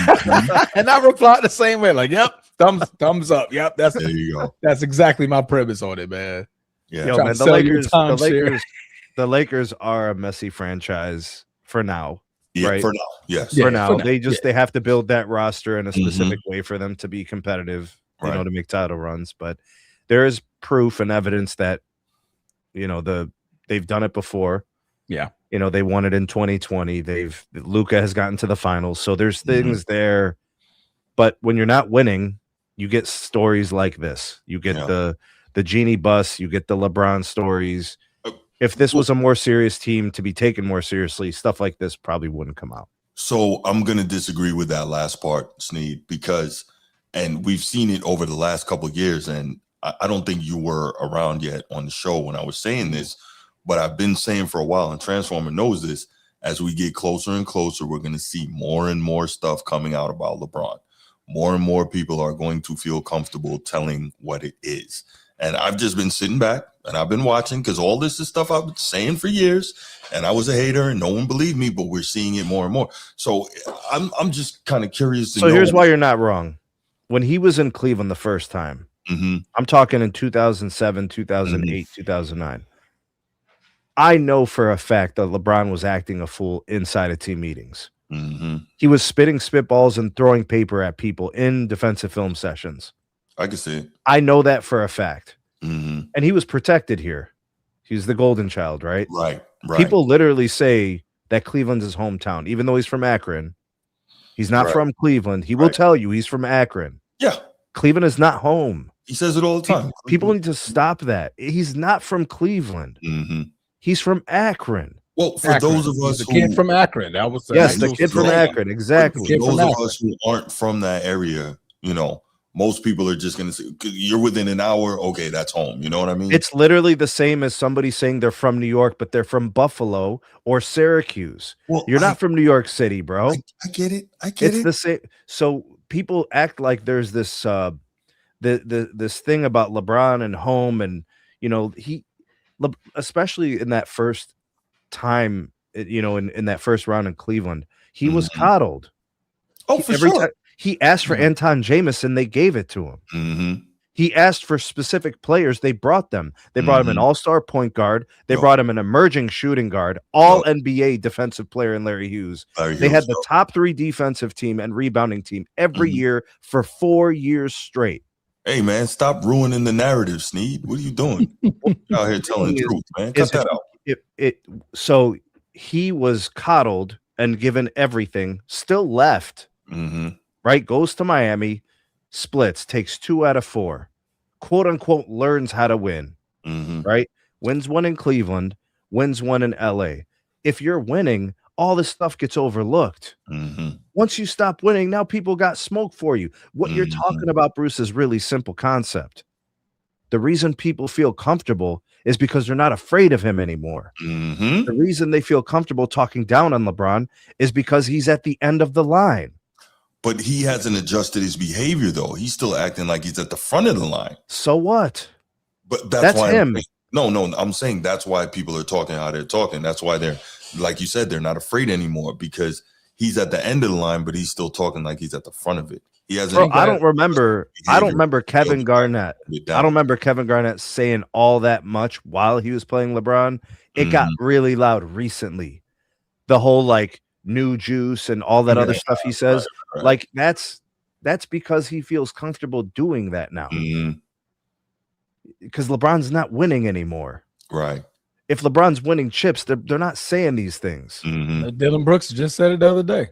Speaker 2: And I replied the same way, like, yep, thumbs up. Yep, there you go. That's exactly my premise on it, man.
Speaker 1: Yeah.
Speaker 9: Yo, man, the Lakers are a messy franchise for now.
Speaker 1: Yeah,
Speaker 9: right?
Speaker 1: For now, yes.
Speaker 9: For now. They have to build that roster in a specific way for them to be competitive, you know, to make title runs. But there is proof and evidence that, you know, they've done it before.
Speaker 2: Yeah.
Speaker 9: You know, they won it in 2020. Luka has gotten to the finals. So there's things there. But when you're not winning, you get stories like this. You get the Genie bus, you get the LeBron stories. If this was a more serious team to be taken more seriously, stuff like this probably wouldn't come out.
Speaker 1: So I'm going to disagree with that last part, Sneed, and we've seen it over the last couple of years, and I don't think you were around yet on the show when I was saying this, but I've been saying for a while, and Transformer knows this, as we get closer and closer, we're going to see more and more stuff coming out about LeBron. More and more people are going to feel comfortable telling what it is. And I've just been sitting back and I've been watching because all this is stuff I've been saying for years. And I was a hater and no one believed me, but we're seeing it more and more. So I'm just kind of curious to know.
Speaker 9: So here's why you're not wrong. When he was in Cleveland the first time, I'm talking in 2007, 2008, 2009. I know for a fact that LeBron was acting a fool inside of team meetings. He was spitting spitballs and throwing paper at people in defensive film sessions.
Speaker 1: I can see it.
Speaker 9: I know that for a fact. And he was protected here. He's the golden child, right?
Speaker 1: Right.
Speaker 9: People literally say that Cleveland's his hometown, even though he's from Akron. He's not from Cleveland. He will tell you he's from Akron.
Speaker 1: Yeah.
Speaker 9: Cleveland is not home.
Speaker 1: He says it all the time.
Speaker 9: People need to stop that. He's not from Cleveland. He's from Akron.
Speaker 1: Well, for those of us
Speaker 2: the kid from Akron, that was
Speaker 9: the kid from Akron, exactly.
Speaker 1: For those of us who aren't from that area, you know, most people are just going to say, you're within an hour. Okay, that's home. You know what I mean?
Speaker 9: It's literally the same as somebody saying they're from New York, but they're from Buffalo or Syracuse. Well, you're not from New York City, bro.
Speaker 1: I get it.
Speaker 9: It's the same. So people act like there's this this thing about LeBron and home, and you know, especially in that first time, you know, in that first round in Cleveland, he was coddled.
Speaker 1: Oh, for sure.
Speaker 9: Time he asked for Anton Jameson, they gave it to him. He asked for specific players, they brought them. They brought him an all-star point guard. They brought him an emerging shooting guard, all NBA defensive player in Larry Hughes. They had the top 3 defensive team and rebounding team every year for 4 years straight.
Speaker 1: Hey, man, stop ruining the narrative, Sneed. What are you doing? Out here telling the truth, man. Cut that out.
Speaker 9: So he was coddled and given everything, still left. Right? Goes to Miami, splits, takes 2 out of 4, quote unquote, learns how to win, right? Wins one in Cleveland, wins one in LA. If you're winning, all this stuff gets overlooked. Once you stop winning, now people got smoke for you. What you're talking about, Bruce, is really simple concept. The reason people feel comfortable is because they're not afraid of him anymore. The reason they feel comfortable talking down on LeBron is because he's at the end of the line.
Speaker 1: But he hasn't adjusted his behavior, though. He's still acting like he's at the front of the line.
Speaker 9: So what?
Speaker 1: But that's why
Speaker 9: him.
Speaker 1: No, I'm saying that's why people are talking how they're talking. That's why they're, like you said, they're not afraid anymore because he's at the end of the line, but he's still talking like he's at the front of it. He hasn't.
Speaker 9: Bro, I don't remember Kevin Garnett. I don't remember Kevin Garnett saying all that much while he was playing LeBron. It got really loud recently. The whole like new juice and all that other stuff he says,
Speaker 1: right.
Speaker 9: Like that's because he feels comfortable doing that now. Because LeBron's not winning anymore.
Speaker 1: Right.
Speaker 9: If LeBron's winning chips, they're not saying these things.
Speaker 2: Dylan Brooks just said it the other day.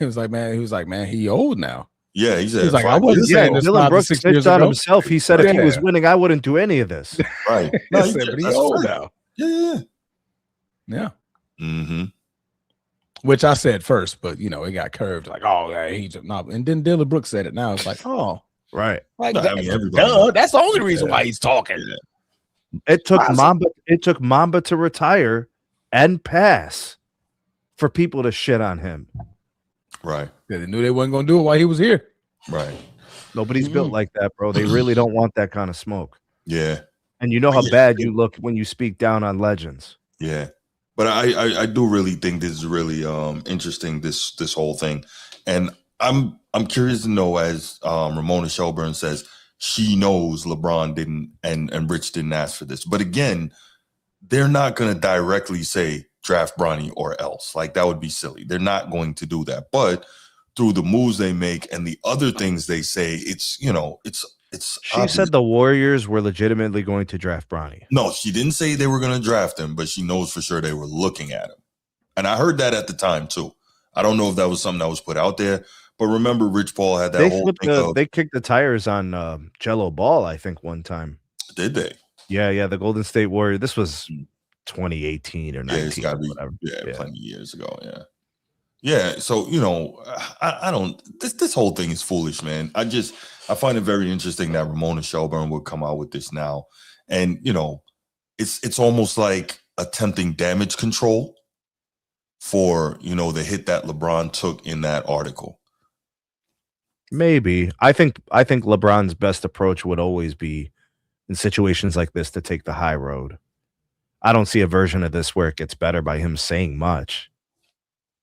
Speaker 2: He was like, man, he old now.
Speaker 1: Yeah, he said,
Speaker 2: like, I wasn't saying this
Speaker 9: Dylan Brooks snitched on himself. He said if he was winning, I wouldn't do any of this.
Speaker 1: Right.
Speaker 2: No, he said, but he's old now.
Speaker 1: Yeah.
Speaker 2: Which I said first, but it got curved. Like, oh, yeah, he's not. And then Dylan Brooks said it. Now it's like, oh,
Speaker 9: right.
Speaker 2: Like,
Speaker 1: no, I mean, everybody.
Speaker 2: That's the only reason why he's talking.
Speaker 9: It took Mamba to retire and pass for people to shit on him.
Speaker 1: Right.
Speaker 2: Yeah, they knew they wasn't going to do it while he was here.
Speaker 1: Right.
Speaker 9: Nobody's built like that, bro. They really don't want that kind of smoke.
Speaker 1: Yeah.
Speaker 9: And you know how bad you look when you speak down on legends.
Speaker 1: Yeah. But I do really think this is really interesting, this whole thing. And I'm curious to know, as Ramona Shelburne says, she knows LeBron didn't and Rich didn't ask for this. But again, they're not going to directly say draft Bronny or else. Like, that would be silly. They're not going to do that. But through the moves they make and the other things they say, it's
Speaker 9: She
Speaker 1: obvious.
Speaker 9: said the Warriors were legitimately going to draft Bronny.
Speaker 1: No, she didn't say they were going to draft him, but she knows for sure they were looking at him. And I heard that at the time too. I don't know if that was something that was put out there, but remember Rich Paul had that whole thing
Speaker 9: they kicked the tires on Jello Ball, I think, one time.
Speaker 1: Did they?
Speaker 9: Yeah, the Golden State Warriors. This was 2018 or 19.
Speaker 1: It's gotta be,
Speaker 9: whatever.
Speaker 1: Plenty of years ago. Yeah. So, I don't, this whole thing is foolish, man. I find it very interesting that Ramona Shelburne would come out with this now. And, it's almost like attempting damage control for, the hit that LeBron took in that article.
Speaker 9: Maybe. I think LeBron's best approach would always be in situations like this to take the high road. I don't see a version of this where it gets better by him saying much.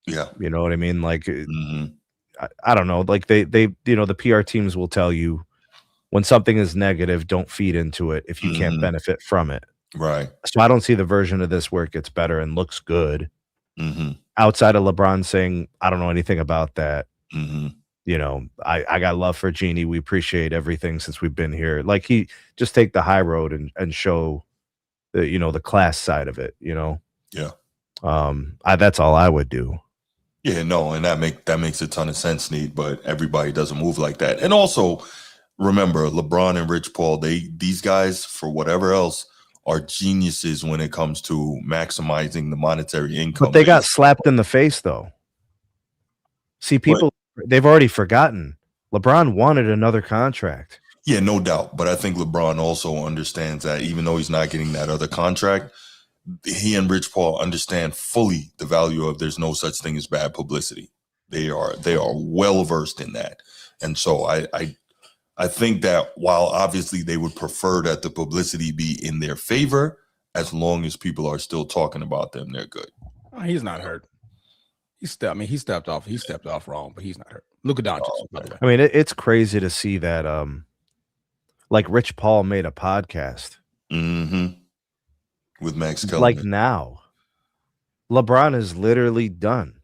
Speaker 1: Yeah.
Speaker 9: You know what I mean? Like, I don't know. Like they the PR teams will tell you when something is negative, don't feed into it if you can't benefit from it.
Speaker 1: Right.
Speaker 9: So I don't see the version of this where it gets better and looks good. Outside of LeBron saying, I don't know anything about that. I got love for Jeannie. We appreciate everything since we've been here. Like, he just take the high road and show the class side of it, Yeah. That's all I would do.
Speaker 1: Yeah, no, and that makes a ton of sense, Nate, but everybody doesn't move like that. And also, remember, LeBron and Rich Paul, these guys, for whatever else, are geniuses when it comes to maximizing the monetary income.
Speaker 9: But they got slapped in the face, though. See, people, they've already forgotten. LeBron wanted another contract.
Speaker 1: Yeah, no doubt. But I think LeBron also understands that even though he's not getting that other contract, he and Rich Paul understand fully the value of there's no such thing as bad publicity. They are well versed in that. And so I think that while obviously they would prefer that the publicity be in their favor, as long as people are still talking about them, they're good.
Speaker 2: Oh, he's not hurt. He stepped off wrong, but he's not hurt. Look at Doncic, by the way.
Speaker 9: I mean, it's crazy to see that like Rich Paul made a podcast.
Speaker 1: With Max Kellerman.
Speaker 9: Like now. LeBron is literally done.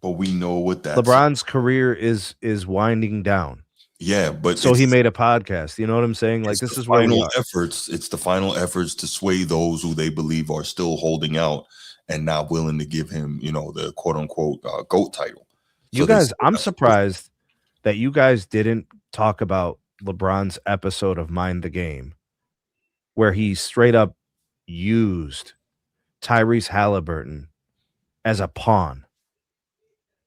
Speaker 1: But we know what that
Speaker 9: LeBron's career is winding down.
Speaker 1: Yeah, but
Speaker 9: so he made a podcast. You know what I'm saying? Like, this is where we are.
Speaker 1: It's the final efforts to sway those who they believe are still holding out and not willing to give him, the quote unquote GOAT title.
Speaker 9: You guys, I'm surprised that you guys didn't talk about LeBron's episode of Mind the Game, where he straight up used Tyrese Halliburton as a pawn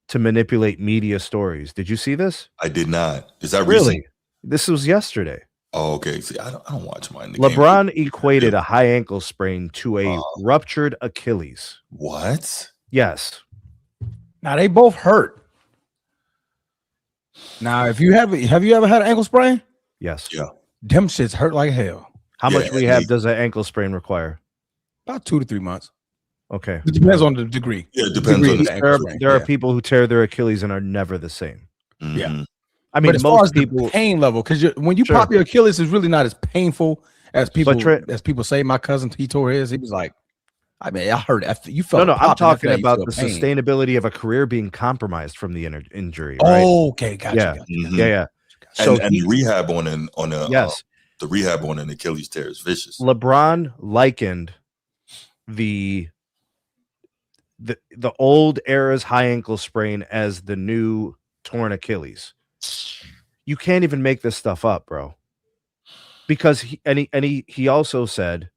Speaker 9: to manipulate media stories. Did you see this?
Speaker 1: I did not. Is that
Speaker 9: really?
Speaker 1: recent?
Speaker 9: This was yesterday.
Speaker 1: Oh, okay. See, I don't watch Mind the
Speaker 9: Game. LeBron equated
Speaker 1: yeah.
Speaker 9: a high ankle sprain to a ruptured Achilles.
Speaker 1: What?
Speaker 9: Yes.
Speaker 2: Now they both hurt. Now, if you have you ever had an ankle sprain?
Speaker 9: Yes.
Speaker 1: Yeah.
Speaker 2: Them shits hurt like hell.
Speaker 9: How much rehab does an ankle sprain require?
Speaker 2: About 2 to 3 months.
Speaker 9: Okay.
Speaker 2: It depends on the degree.
Speaker 1: Yeah, it depends on the
Speaker 9: ankle sprain. There are people who tear their Achilles and are never the same.
Speaker 1: Mm-hmm.
Speaker 2: Yeah.
Speaker 9: I mean,
Speaker 2: but as
Speaker 9: most
Speaker 2: far as
Speaker 9: people
Speaker 2: the pain level, because when you pop your Achilles, it's really not as painful as people say. My cousin, he tore his. He was like, I mean, I heard you felt.
Speaker 9: No, I'm talking about the sustainability of a career being compromised from the injury. Right?
Speaker 2: Oh, okay, gotcha.
Speaker 9: Yeah,
Speaker 2: gotcha.
Speaker 1: Mm-hmm.
Speaker 9: Yeah.
Speaker 1: So and the rehab on
Speaker 9: yes,
Speaker 1: the rehab on an Achilles tear is vicious.
Speaker 9: LeBron likened the old era's high ankle sprain as the new torn Achilles. You can't even make this stuff up, bro. Because he also said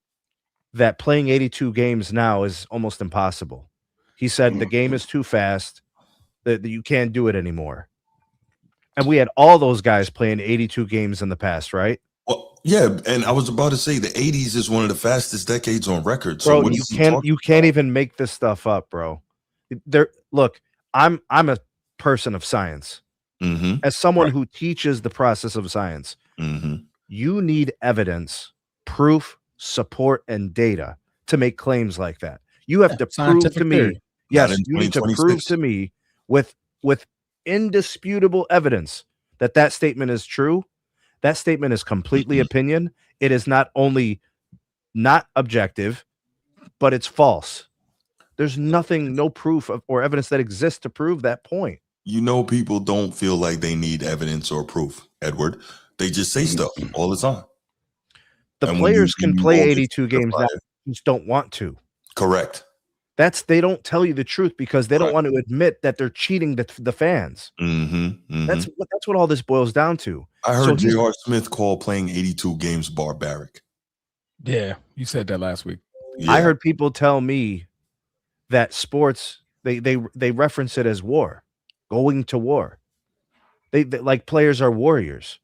Speaker 9: that playing 82 games now is almost impossible. He said the game is too fast, that you can't do it anymore. And we had all those guys playing 82 games in the past, right?
Speaker 1: Well, yeah, and I was about to say the 80s is one of the fastest decades on record. So
Speaker 9: bro, you can't even make this stuff up, bro. Look, I'm a person of science.
Speaker 1: Mm-hmm.
Speaker 9: As someone who teaches the process of science, you need evidence, proof, support, and data to make claims like that. You have to prove to me, yes, you need to prove to me with indisputable evidence that statement is true. That statement is completely opinion. It is not only not objective, but it's false. There's nothing, no proof or evidence that exists to prove that point.
Speaker 1: You know, people don't feel like they need evidence or proof, Edward. They just say stuff all the time.
Speaker 9: The players can play 82 games now, just don't want to.
Speaker 1: Correct.
Speaker 9: They don't tell you the truth because they don't want to admit that they're cheating the fans. That's what all this boils down to.
Speaker 1: I heard J.R. Smith call playing 82 games barbaric.
Speaker 2: Yeah, you said that last week.
Speaker 1: Yeah.
Speaker 9: I heard people tell me that sports they reference it as war, going to war. They like players are warriors.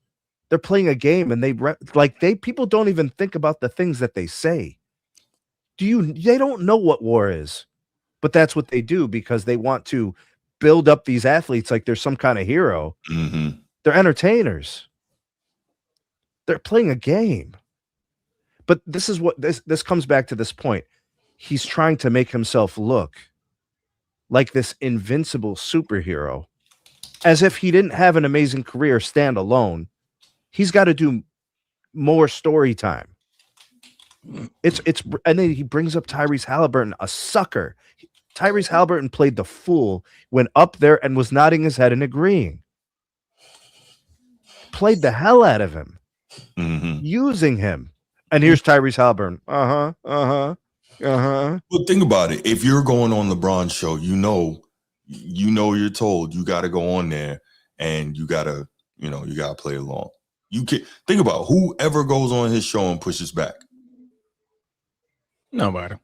Speaker 9: They're playing a game and people don't even think about the things that they say. They don't know what war is, but that's what they do because they want to build up these athletes like they're some kind of hero. They're entertainers. They're playing a game. But this is what this comes back to this point. He's trying to make himself look like this invincible superhero, as if he didn't have an amazing career stand alone. He's got to do more story time. And then he brings up Tyrese Halliburton, a sucker. Tyrese Halliburton played the fool, went up there and was nodding his head and agreeing. Played the hell out of him, using him. And here's Tyrese Halliburton. Well,
Speaker 1: think about it. If you're going on LeBron's show, you know you're told you got to go on there and you got to play along. You can think about whoever goes on his show and pushes back.
Speaker 2: Nobody.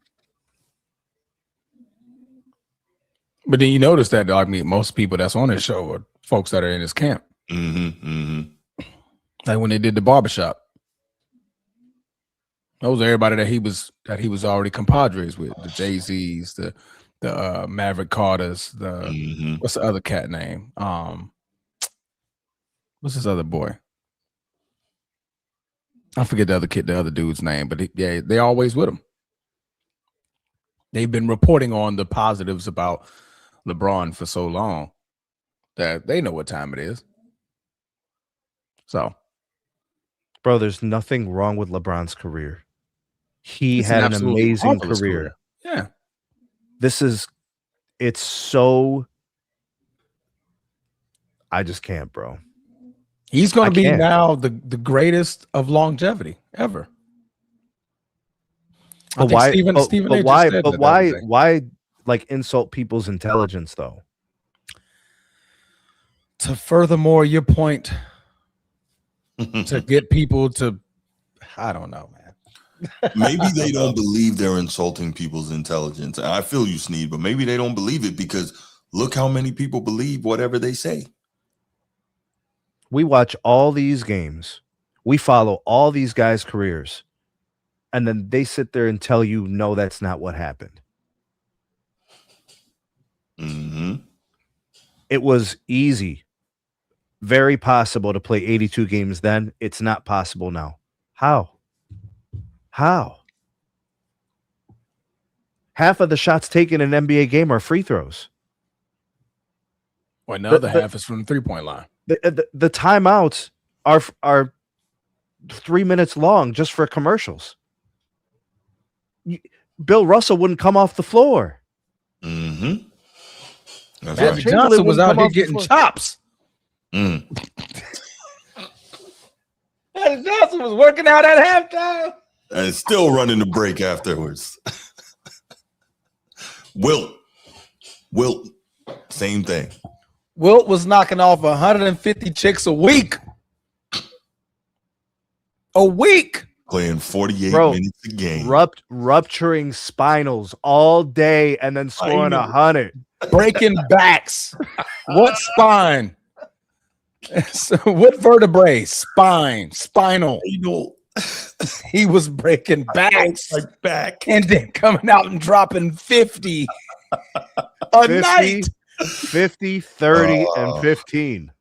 Speaker 2: But then you notice that most people that's on his show are folks that are in his camp. Like when they did the barbershop. Those are everybody that he was already compadres with. The Jay-Z's, the Maverick Carters, what's the other cat name? What's his other boy? I forget the other dude's name, but they always with him. They've been reporting on the positives about LeBron for so long that they know what time it is. So,
Speaker 9: bro, there's nothing wrong with LeBron's career. He had an amazing career.
Speaker 2: Yeah.
Speaker 9: It's so, I just can't, bro.
Speaker 2: He's going to be now the greatest of longevity ever.
Speaker 9: But why? Why like insult people's intelligence though?
Speaker 2: To furthermore your point, to get people to, I don't know, man.
Speaker 1: Maybe they don't believe they're insulting people's intelligence. I feel you, Sneed, but maybe they don't believe it because look how many people believe whatever they say.
Speaker 9: We watch all these games. We follow all these guys' careers. And then they sit there and tell you, no, that's not what happened.
Speaker 1: Mm-hmm.
Speaker 9: It was easy, very possible to play 82 games then. It's not possible now. How? Half of the shots taken in an NBA game are free throws.
Speaker 2: Well, another half is from the 3-point line.
Speaker 9: The timeouts are 3 minutes long just for commercials. Bill Russell wouldn't come off the floor.
Speaker 1: Mm-hmm.
Speaker 2: Magic Johnson was out here getting chops.
Speaker 1: Mm.
Speaker 2: Magic Johnson was working out at halftime.
Speaker 1: And still running the break afterwards. Wilt, same thing.
Speaker 2: Wilt was knocking off 150 chicks a week.
Speaker 1: Playing 48 minutes a game.
Speaker 9: Rupturing spinals all day and then scoring 100.
Speaker 2: Breaking backs. What spine? So what vertebrae? Spinal. He was breaking backs.
Speaker 1: Like back.
Speaker 2: And then coming out and dropping 50 a night.
Speaker 9: 50, 30, and 15.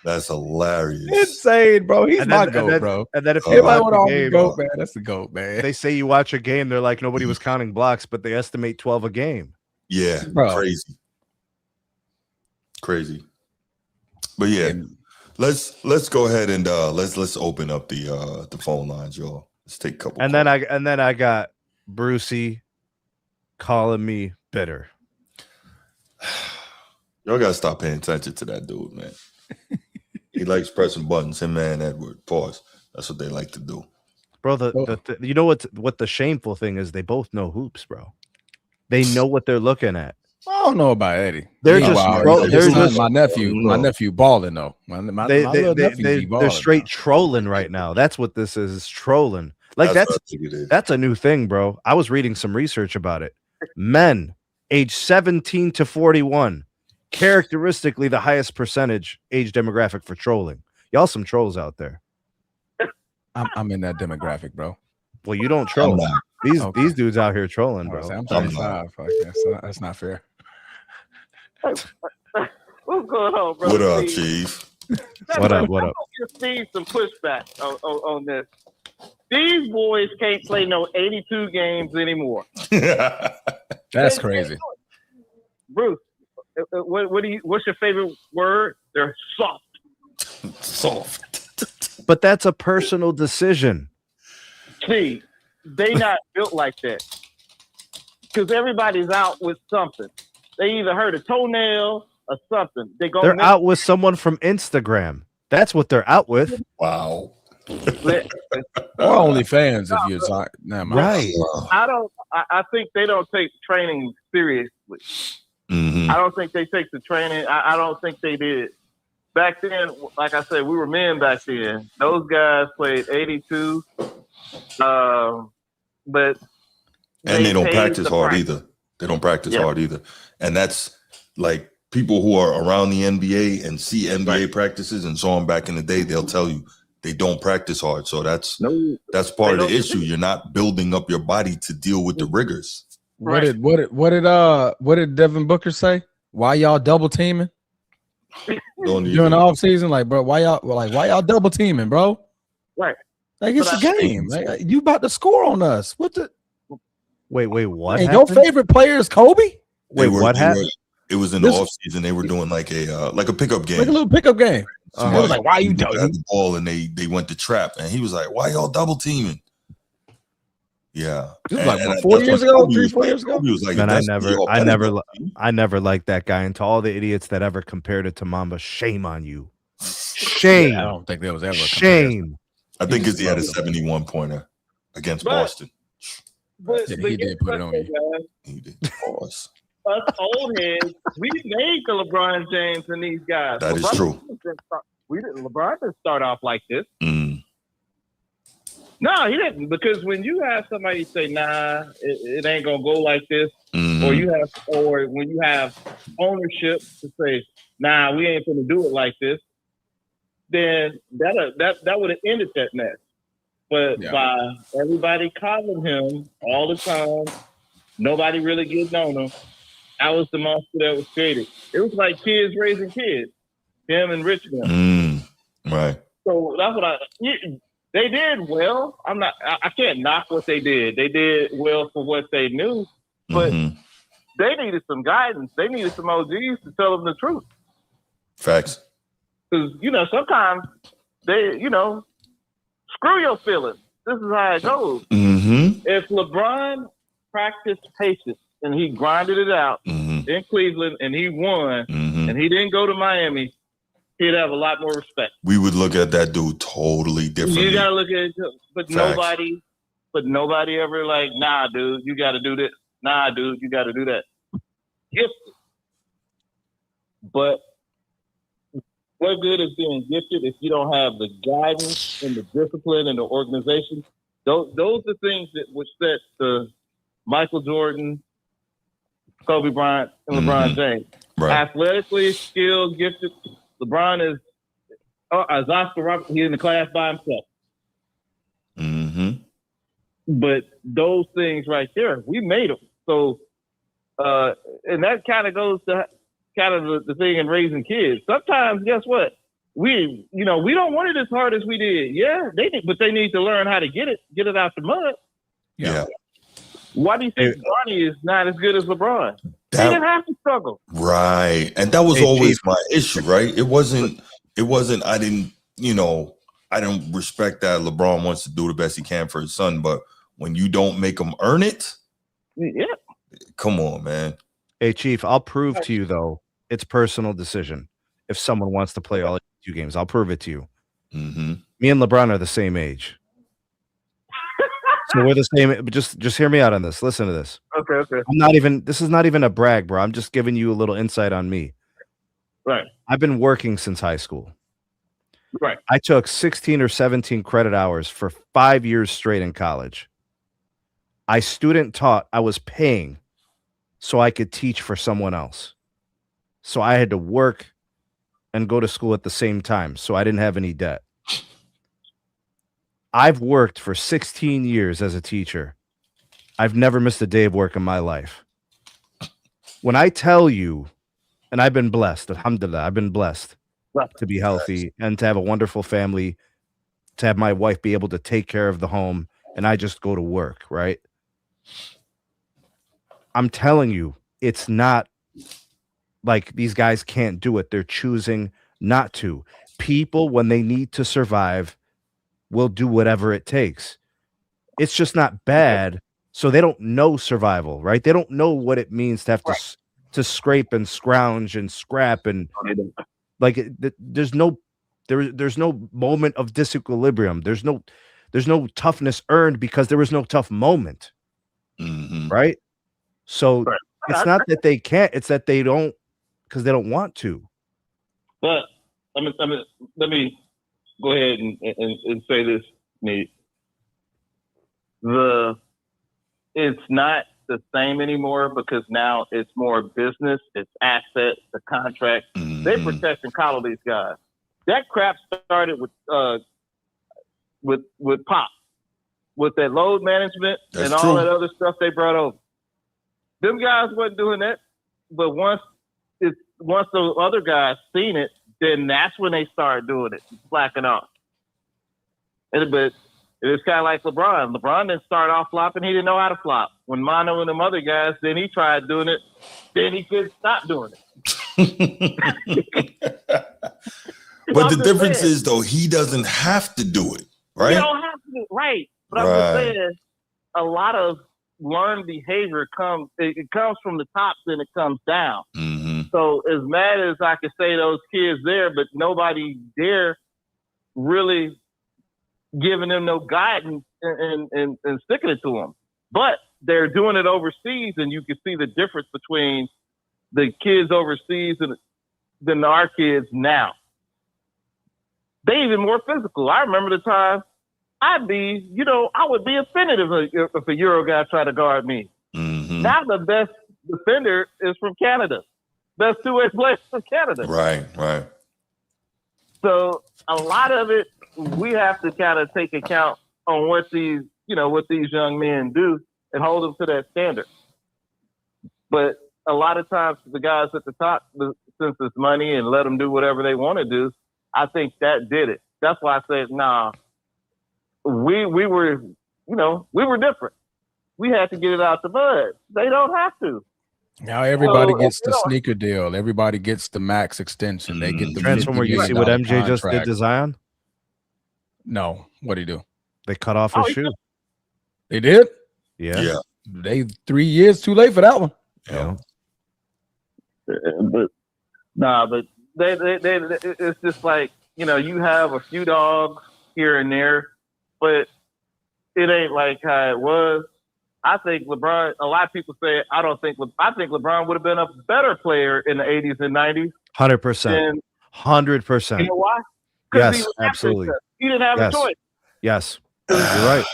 Speaker 1: That's hilarious.
Speaker 2: Insane, bro. He's my GOAT, bro.
Speaker 9: And then if
Speaker 2: you watch the game, GOAT, man, that's the GOAT, man.
Speaker 9: They say you watch a game, they're like, nobody was counting blocks, but they estimate 12 a game.
Speaker 1: Yeah,
Speaker 2: bro.
Speaker 1: Crazy. But yeah, let's go ahead and let's open up the phone lines, y'all. Let's take a couple.
Speaker 9: And then I got Brucey calling me bitter.
Speaker 1: Y'all gotta stop paying attention to that dude, man. He likes pressing buttons. Him and Edward. Pause. That's what they like to do,
Speaker 9: bro. You know what the shameful thing is? They both know hoops, bro. They know what they're looking at.
Speaker 2: I don't know about Eddie.
Speaker 9: They're just
Speaker 2: my nephew balling though. My little nephew balling.
Speaker 9: They're straight trolling right now. That's what this is trolling. Like that's a new thing, bro. I was reading some research about it. Men age 17 to 41, characteristically the highest percentage age demographic for trolling. Y'all some trolls out there.
Speaker 2: I'm in that demographic, bro.
Speaker 9: Well, you don't troll. These dudes out here trolling, bro.
Speaker 2: I'm 35. That's not fair.
Speaker 5: What's going on, bro?
Speaker 1: What up, Chief?
Speaker 9: What up?
Speaker 5: I'm gonna see some pushback on this. These boys can't play no 82 games anymore.
Speaker 2: That's crazy.
Speaker 5: Bruce, what's your favorite word? They're soft.
Speaker 9: But that's a personal decision.
Speaker 5: See, they not built like that. Because everybody's out with something. They either hurt a toenail or something.
Speaker 9: They're out with someone from Instagram. That's what they're out with.
Speaker 1: Wow.
Speaker 2: Or OnlyFans if you're talking.
Speaker 9: Right.
Speaker 5: I think they don't take training seriously.
Speaker 1: Mm-hmm.
Speaker 5: I don't think they take the training. I don't think they did. Back then, like I said, we were men back then. Those guys played 82. But
Speaker 1: they don't practice hard either. They don't practice hard either. And that's like people who are around the NBA and see NBA practices and saw them back in the day, they'll tell you they don't practice hard. So that's part of the issue. You're not building up your body to deal with the rigors.
Speaker 2: What did Devin Booker say? Why y'all double teaming? During the off season, like, bro, why y'all double teaming, bro?
Speaker 5: Right.
Speaker 2: Like, it's a game. Like, you about to score on us. What the?
Speaker 9: Wait, what?
Speaker 2: And your favorite player is Kobe?
Speaker 9: What happened?
Speaker 1: It was in the off season. They were doing like a pickup game,
Speaker 2: like a little pickup game.
Speaker 1: So
Speaker 2: I was like, why you double
Speaker 1: the ball? And they went to trap, and he was like, why y'all double teaming? Yeah,
Speaker 2: this was like 4 years ago, 3-4 years ago.
Speaker 1: He was like,
Speaker 9: man, I never liked that guy. And to all the idiots that ever compared it to Mamba, shame on you. Shame.
Speaker 2: I don't think there was ever a
Speaker 9: shame.
Speaker 1: I think because he had a 71 pointer against Boston.
Speaker 5: But
Speaker 2: he did put it on you.
Speaker 1: He did. Pause.
Speaker 5: Us old heads, we made the LeBron James and these guys.
Speaker 1: That is true.
Speaker 5: LeBron didn't start off like this. No, he didn't. Because when you have somebody say, "Nah, it ain't gonna go like this," or when you have ownership to say, "Nah, we ain't gonna do it like this," then that would have ended that mess. But by everybody calling him all the time, nobody really getting on him. That was the monster that was created. It was like kids raising kids, him and Richmond.
Speaker 1: Right.
Speaker 5: So that's what they did well. I can't knock what they did. They did well for what they knew, but they needed some guidance. They needed some OGs to tell them the truth.
Speaker 1: Facts.
Speaker 5: Because, sometimes they, screw your feelings. This is how it goes. If LeBron practiced patience and he grinded it out in Cleveland and he won and he didn't go to Miami, he'd have a lot more respect.
Speaker 1: We would look at that dude totally differently.
Speaker 5: You gotta look at it, but nobody ever like, nah, dude, you gotta do this. Nah, dude, you gotta do that. Gifted. But what good is being gifted if you don't have the guidance and the discipline and the organization? Those are things that would set the Michael Jordan, Kobe Bryant, and LeBron James. Right. Athletically skilled, gifted. LeBron is, as Oscar Robertson, he's in the class by himself. But those things right there, we made them. So, and that kind of goes to kind of the thing in raising kids. Sometimes, guess what? We don't want it as hard as we did. Yeah, they did, but they need to learn how to get it out the mud.
Speaker 1: Yeah.
Speaker 5: Why do you think Bronny is not as good as LeBron? He didn't have to struggle.
Speaker 1: Right. And that was always my issue, right? It wasn't, I didn't respect that LeBron wants to do the best he can for his son, but when you don't make him earn it, come on, man.
Speaker 9: Hey, Chief, I'll prove to you, though, it's personal decision. If someone wants to play all 2 games, I'll prove it to you. Me and LeBron are the same age. So we're the same. But just hear me out on this. Listen to this.
Speaker 5: Okay.
Speaker 9: This is not even a brag, bro. I'm just giving you a little insight on me.
Speaker 5: Right.
Speaker 9: I've been working since high school.
Speaker 5: Right.
Speaker 9: I took 16 or 17 credit hours for 5 years straight in college. I student taught. I was paying so I could teach for someone else. So I had to work and go to school at the same time. So I didn't have any debt. I've worked for 16 years as a teacher. I've never missed a day of work in my life. When I tell you, and I've been blessed, alhamdulillah, I've been blessed to be healthy and to have a wonderful family, to have my wife be able to take care of the home, and I just go to work, right? I'm telling you, it's not like these guys can't do it. They're choosing not to. People, when they need to survive, will do whatever it takes. It's just not bad. So they don't know survival, right? They don't know what it means to have to scrape and scrounge and scrap and like there's no moment of disequilibrium. There's no toughness earned because there was no tough moment, right? So it's not that they can't; it's that they don't because they don't want to.
Speaker 5: But let me go ahead and say this, Nate. It's not the same anymore because now it's more business, it's assets, the contract. They protect and coddle these guys. That crap started with Pop, with that load management and all that other stuff they brought over. Them guys wasn't doing that, but once the other guys seen it, then that's when they started doing it, slacking off. But it's kind of like LeBron. LeBron didn't start off flopping. He didn't know how to flop. When Mono and them other guys, then he tried doing it. Then he couldn't stop doing it.
Speaker 1: But the difference is, though, he doesn't have to do it, right?
Speaker 5: He don't have to do it, right. But I'm just saying, a lot of learned behavior comes from the top, then it comes down. So as mad as I could say those kids there, but nobody there really giving them no guidance and sticking it to them. But they're doing it overseas, and you can see the difference between the kids overseas and than our kids now. they even more physical. I remember the time I would be offended if a Euro guy tried to guard me.
Speaker 1: Mm-hmm.
Speaker 5: Now the best defender is from Canada. Best two-way player from Canada.
Speaker 1: Right.
Speaker 5: So a lot of it, we have to kind of take account on what these young men do and hold them to that standard. But a lot of times the guys at the top, since it's money and let them do whatever they want to do, I think that did it. That's why I said, nah, we were different. We had to get it out the mud. They don't have to.
Speaker 2: Now everybody gets the sneaker deal. Everybody gets the max extension. They get the
Speaker 9: Transformer. You see what MJ just did to Zion?
Speaker 2: No. What'd he do?
Speaker 9: They cut off his shoe.
Speaker 2: They did?
Speaker 9: Yeah.
Speaker 2: They 3 years too late for that one.
Speaker 9: Yeah.
Speaker 5: But they it's just like, you have a few dogs here and there, but it ain't like how it was. I think LeBron, a lot of people say, I think LeBron would have been a better player in the 80s and 90s.
Speaker 9: 100%. 100%.
Speaker 5: You know why?
Speaker 9: Yes, absolutely.
Speaker 5: He didn't have a choice.
Speaker 9: Yes. You're right.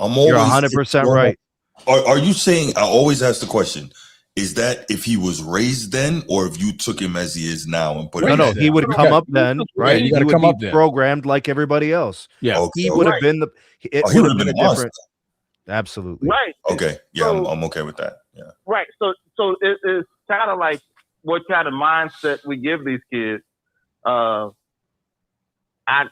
Speaker 1: You're
Speaker 9: 100% right.
Speaker 1: Are you saying, I always ask the question, is that if he was raised then or if you took him as he is now and put him
Speaker 9: No, he would come up then, right?
Speaker 2: You got to come up then.
Speaker 9: Programmed like everybody else.
Speaker 2: Yeah.
Speaker 1: Okay.
Speaker 9: He would have been it would have been a different. Absolutely.
Speaker 5: Right.
Speaker 1: Okay. Yeah, so, I'm okay with that. Yeah.
Speaker 5: Right. So it's kind of like what kind of mindset we give these kids. I kind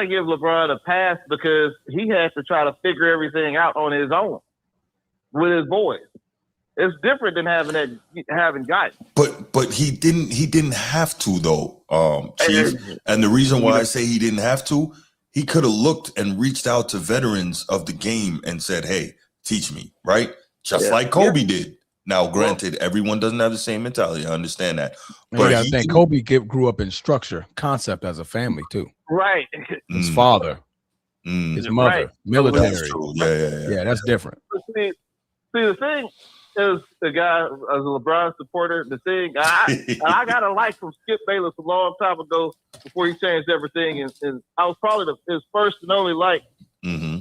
Speaker 5: of give LeBron a pass because he has to try to figure everything out on his own with his boys. It's different than having guys.
Speaker 1: But he didn't have to though, Chief. And the reason why I say he didn't have to, he could have looked and reached out to veterans of the game and said, "Hey, teach me," right? Just like Kobe did. Now, granted, everyone doesn't have the same mentality. I understand that.
Speaker 2: But I think Kobe grew up in structure, concept as a family too.
Speaker 5: Right.
Speaker 2: His father, his mother, military.
Speaker 1: That's true. Yeah,
Speaker 2: that's different.
Speaker 5: See, the thing is, the guy as a LeBron supporter, the thing I got a like from Skip Bayless a long time ago before he changed everything, and I was probably his first and only like.
Speaker 1: Mm-hmm.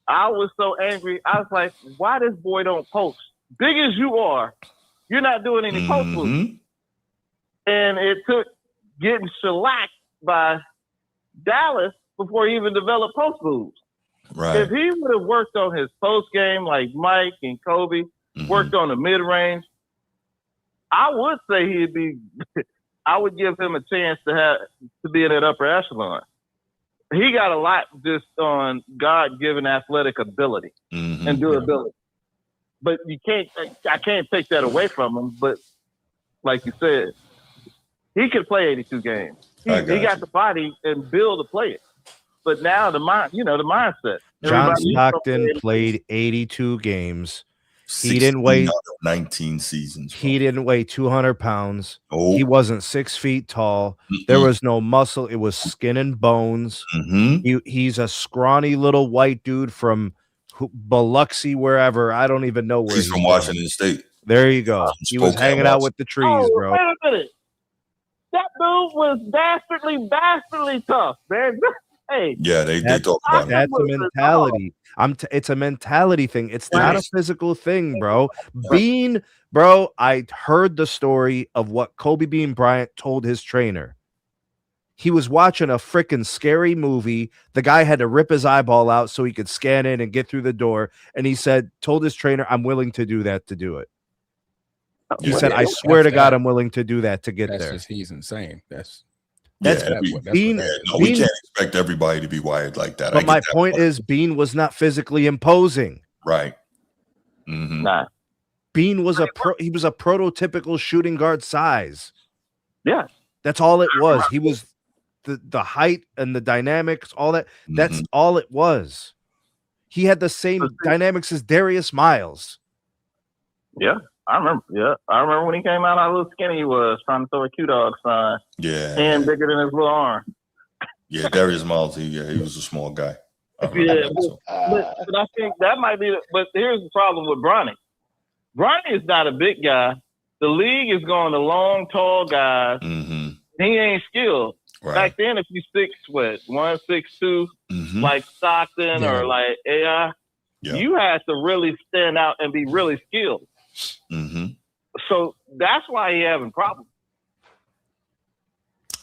Speaker 5: I was so angry. I was like, why this boy don't post? Big as you are, you're not doing any post moves. And it took getting shellacked by Dallas before he even developed post moves.
Speaker 1: Right.
Speaker 5: If he would have worked on his post game like Mike and Kobe, worked on the mid range, I would say he'd be. I would give him a chance to be in that upper echelon. He got a lot just on God-given athletic ability and durability. But I can't take that away from him. But like you said, he could play 82 games. He got the body and build to play it. But now the mindset.
Speaker 9: John Stockton played 82 games. He didn't weigh
Speaker 1: 19 seasons.
Speaker 9: He didn't weigh 200 pounds.
Speaker 1: Oh.
Speaker 9: He wasn't 6 feet tall. There was no muscle. It was skin and bones. He's a scrawny little white dude from Biloxi, wherever. I don't even know where
Speaker 1: he's from. Washington State.
Speaker 9: There you go. He was hanging out with the trees, bro.
Speaker 5: Wait a minute. That dude was dastardly tough, man. Hey,
Speaker 1: yeah, they talk about
Speaker 9: that's a mentality. It's a mentality thing. It's not a physical thing, bro. Bean, bro, I heard the story of what Kobe Bean Bryant told his trainer. He was watching a freaking scary movie. The guy had to rip his eyeball out so he could scan in and get through the door. And he told his trainer, "I'm willing to do that to do it." He said, "I swear to God, I'm willing to do that to get there."
Speaker 2: He's insane.
Speaker 1: Bean, we can't expect everybody to be wired like that.
Speaker 9: But my point is, Bean was not physically imposing.
Speaker 1: Right.
Speaker 5: Nah.
Speaker 9: Bean was he was a prototypical shooting guard size.
Speaker 5: Yeah.
Speaker 9: That's all it was. He was the height and the dynamics, all that. That's all it was. He had the same dynamics as Darius Miles.
Speaker 5: Yeah. I remember when he came out, how little skinny he was, trying to throw a Q-Dog sign.
Speaker 1: Yeah.
Speaker 5: And bigger than his little arm.
Speaker 1: Yeah, Darius Miles, he was a small guy.
Speaker 5: But I think that might be but here's the problem with Bronny. Bronny is not a big guy. The league is going to long, tall guys. He ain't skilled. Back then, if you 1'6'2", like Stockton or like AI, you had to really stand out and be really skilled. So that's why he having problems.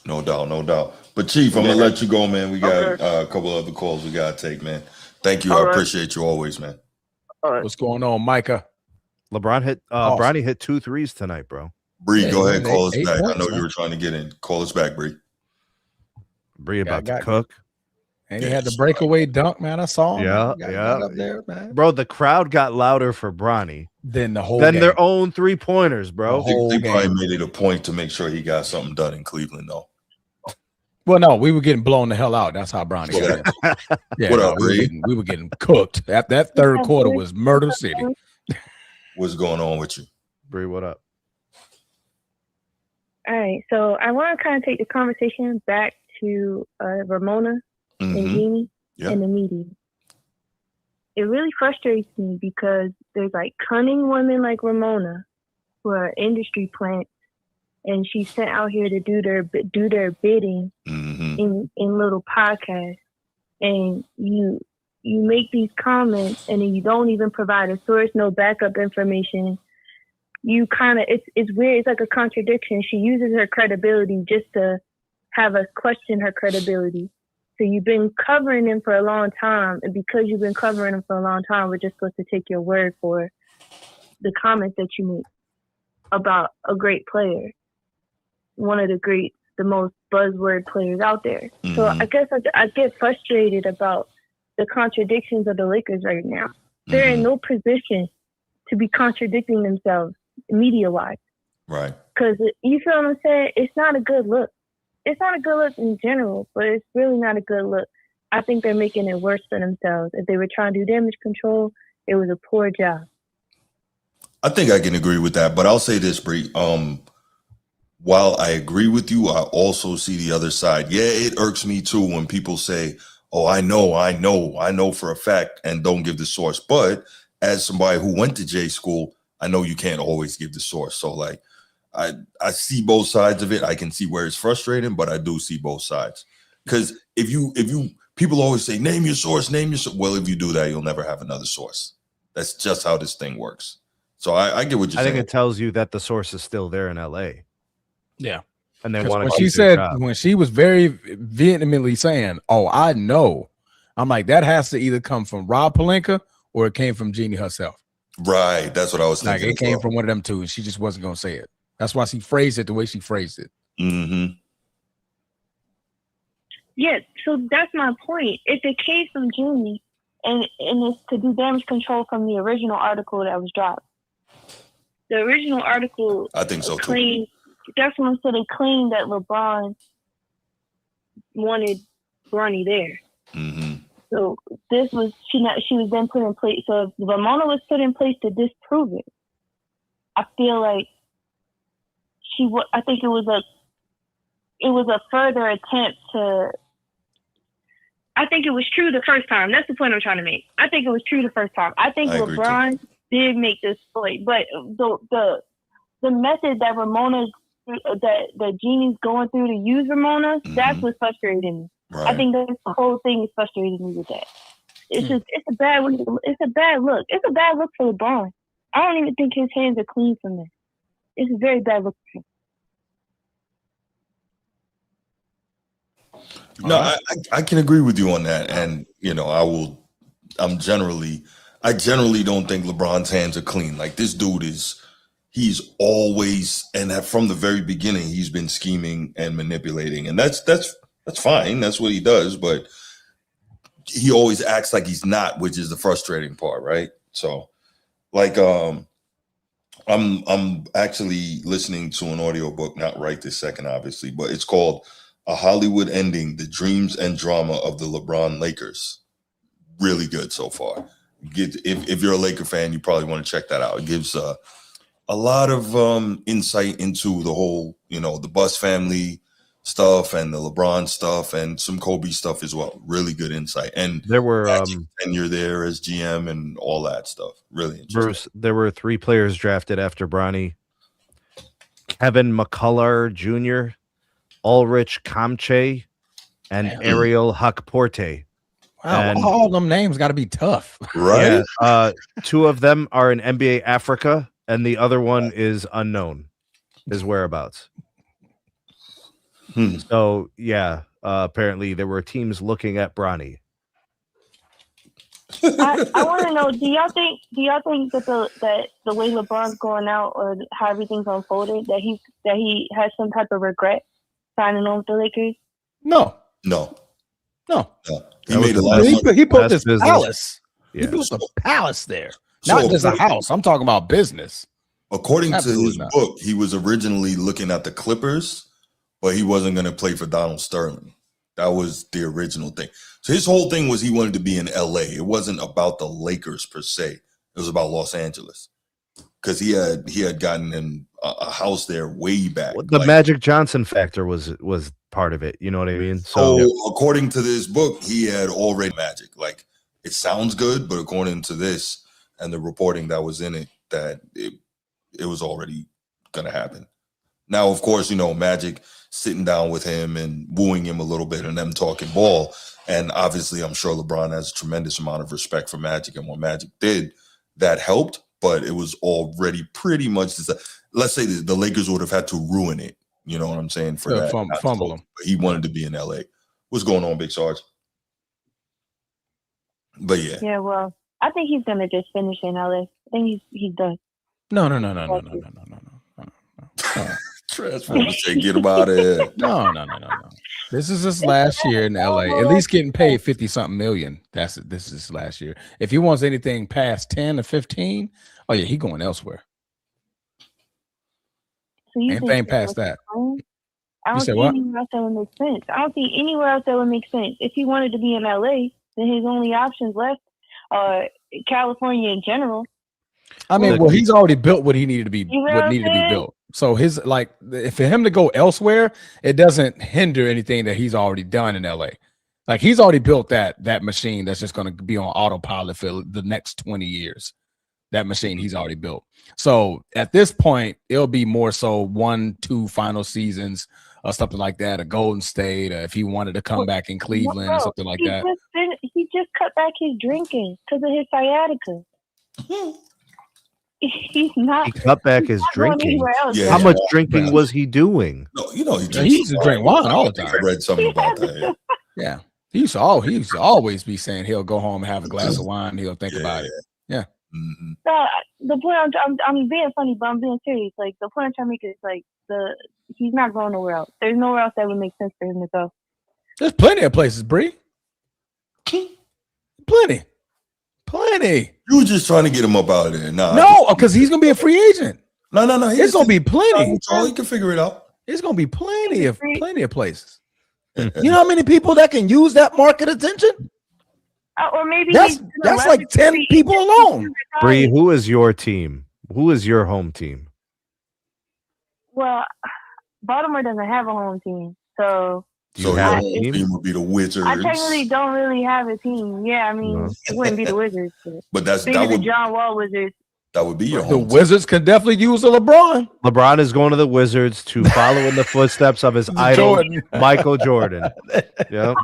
Speaker 1: No doubt. But Chief, I'm gonna let you go, man. We got a couple other calls we gotta take, man. Thank you. I appreciate you always, man.
Speaker 5: All right.
Speaker 2: What's going on, Micah?
Speaker 9: LeBron hit Bronny hit 2 threes tonight, bro.
Speaker 1: Bree, go ahead, call us back. I know you were trying to get in. Call us back, Bree.
Speaker 9: Bree about to cook.
Speaker 2: And he had the breakaway dunk, man. I saw him.
Speaker 9: Yeah.
Speaker 2: Up there, man.
Speaker 9: Bro, the crowd got louder for Bronny
Speaker 2: than
Speaker 9: their own 3-pointers, bro.
Speaker 1: They probably made it a point to make sure he got something done in Cleveland, though.
Speaker 2: Well, no, we were getting blown the hell out. That's how Bronny got in. Yeah,
Speaker 1: what up,
Speaker 2: we were getting cooked. That third quarter was Murder City.
Speaker 1: What's going on with you?
Speaker 9: Bree, what up?
Speaker 10: All right, so I want to kind of take the conversation back to Ramona and Jeannie and the media. It really frustrates me because there's like cunning women like Ramona who are industry plants, and she's sent out here to do their bidding in little podcasts, and you make these comments and then you don't even provide a source, no backup information. You kind of it's weird. It's like a contradiction. She uses her credibility just to have us question her credibility. So you've been covering them for a long time, and because you've been covering them for a long time, we're just supposed to take your word for the comments that you make about a great player, one of the most buzzword players out there. So I guess I get frustrated about the contradictions of the Lakers right now. They're in no position to be contradicting themselves media-wise.
Speaker 1: Right.
Speaker 10: Because you feel what I'm saying? It's not a good look. It's not a good look in general, but it's really not a good look. I think they're making it worse for themselves. If they were trying to do damage control, it was a poor job.
Speaker 1: I think I can agree with that, but I'll say this, Bree. While I agree with you, I also see the other side. Yeah, it irks me too when people say, "Oh, I know for a fact," and don't give the source. But as somebody who went to J school, I know you can't always give the source. So like, I see both sides of it. I can see where it's frustrating, but I do see both sides. Because if you people always say, name your source. Well, if you do that, you'll never have another source. That's just how this thing works. So I get what you're saying.
Speaker 9: I think it tells you that the source is still there in LA.
Speaker 2: Yeah.
Speaker 9: And they want to.
Speaker 2: When she said, when she was very vehemently saying, "Oh, I know," I'm like, that has to either come from Rob Pelinka or it came from Jeannie herself.
Speaker 1: Right. That's what I was thinking.
Speaker 2: Like it came from one of them two, and she just wasn't gonna say it. That's why she phrased it the way she phrased it.
Speaker 10: Yeah, so that's my point. If it came from Jeannie and it's to do damage control from the original article that was dropped. The original article,
Speaker 1: I think so too.
Speaker 10: That's when they claimed that LeBron wanted Bronny there. So this was she was then put in place. So if Ramona was put in place to disprove it, I feel like I think it was a further attempt to. I think it was true the first time. That's the point I'm trying to make. I think it was true the first time. I think LeBron did make this play, but the method that Ramona that Jeannie's going through to use Ramona, that's what's frustrating me. Right. I think the whole thing is frustrating me with that. It's just it's a bad look. It's a bad look for LeBron. I don't even think his hands are clean from this. It's a very bad look for him.
Speaker 1: No, I can agree with you on that, and I generally don't think LeBron's hands are clean. Like this dude he's always, and from the very beginning, he's been scheming and manipulating, and that's fine. That's what he does, but he always acts like he's not, which is the frustrating part, right? So, like, I'm actually listening to an audiobook, not right this second, obviously, but it's called A Hollywood Ending: The Dreams and Drama of the LeBron Lakers. Really good so far. If you're a Laker fan, you probably want to check that out. It gives a lot of insight into the whole, the Buss family stuff and the LeBron stuff and some Kobe stuff as well. Really good insight. And
Speaker 9: there were
Speaker 1: tenure there as GM and all that stuff. Really interesting.
Speaker 9: Bruce, there were 3 players drafted after Bronny. Kevin McCullough Jr., Ulrich Kamche, and Ariel Huckporte.
Speaker 2: Wow, all them names got to be tough.
Speaker 1: Right?
Speaker 9: Yeah, 2 of them are in NBA Africa, and the other one is unknown, his whereabouts. So, yeah, apparently there were teams looking at Bronny.
Speaker 10: I want to know, do y'all think that the way LeBron's going out or how everything's unfolded, that he has some type of regret signing on with the Lakers?
Speaker 1: No. He made a lot of money.
Speaker 2: He built this palace.
Speaker 9: Yeah.
Speaker 2: He built a palace there. Not just a house. I'm talking about business.
Speaker 1: According to his book, he was originally looking at the Clippers, but he wasn't going to play for Donald Sterling. That was the original thing. So his whole thing was he wanted to be in LA. It wasn't about the Lakers per se. It was about Los Angeles. Because he had gotten in a house there way back.
Speaker 9: The Magic Johnson factor was part of it. You know what I mean?
Speaker 1: So according to this book, he had already Magic. Like, it sounds good, but according to this and the reporting that was in it, that it was already going to happen. Now, of course, Magic sitting down with him and wooing him a little bit and them talking ball. And obviously, I'm sure LeBron has a tremendous amount of respect for Magic. And what Magic did, that helped. But it was already pretty much, let's say the Lakers would have had to ruin it. You know what I'm saying? For that.
Speaker 2: Fumble him.
Speaker 1: But he wanted to be in LA. What's going on, Big Sarge? But yeah.
Speaker 10: Yeah, well, I think he's going to just finish in LA. I think he's done.
Speaker 2: No.
Speaker 1: Transform say get him out of here.
Speaker 2: No. This is his last year in LA. At least getting paid 50-something million. This is his last year. If he wants anything past 10 or 15, oh yeah, he going elsewhere.
Speaker 10: So
Speaker 2: anything past that.
Speaker 10: I don't see anywhere else that would make sense. I don't see anywhere else that would make sense. If he wanted to be in LA, then his only options left are California in general.
Speaker 2: I mean, well, he's already built what he needed to be built. So his for him to go elsewhere, it doesn't hinder anything that he's already done in LA. Like, he's already built that machine that's just going to be on autopilot for the next 20 years. That machine he's already built. So at this point, it'll be more so 1-2 final seasons or something like that, a Golden State, or if he wanted to come back in Cleveland or something like that.
Speaker 10: He just cut back his drinking because of his sciatica. He's not.
Speaker 9: He cut back his drinking.
Speaker 1: Yeah,
Speaker 9: how much drinking was he doing?
Speaker 1: No, he
Speaker 2: used to drink wine all the time.
Speaker 1: I read something about that.
Speaker 2: Yeah, he used to always be saying he'll go home and have a glass of wine. And he'll think about it. Yeah.
Speaker 1: Mm-hmm.
Speaker 10: The point I'm being funny, but I'm being serious. Like, the point I'm trying to make is like he's not going nowhere else. There's nowhere else that would make sense for him to go.
Speaker 2: There's plenty of places, Bree. Plenty.
Speaker 1: You were just trying to get him up out of there.
Speaker 2: No, because he's gonna be a free agent.
Speaker 1: No.
Speaker 2: It's gonna be plenty.
Speaker 1: He can figure it out.
Speaker 2: It's gonna be plenty of places. You know how many people that can use that market attention?
Speaker 10: Or maybe
Speaker 2: that's like 10 people alone.
Speaker 9: Bree, who is your team? Who is your home team?
Speaker 10: Well, Baltimore doesn't have a home team, so.
Speaker 1: So your home team would be the Wizards.
Speaker 10: I technically don't really have a team. Yeah, I mean, it wouldn't be the Wizards.
Speaker 1: But that would
Speaker 10: the John Wall Wizards.
Speaker 1: That would be your home.
Speaker 2: The Wizards could definitely use a LeBron.
Speaker 9: LeBron is going to the Wizards to follow in the footsteps of his idol, Michael Jordan. Yep.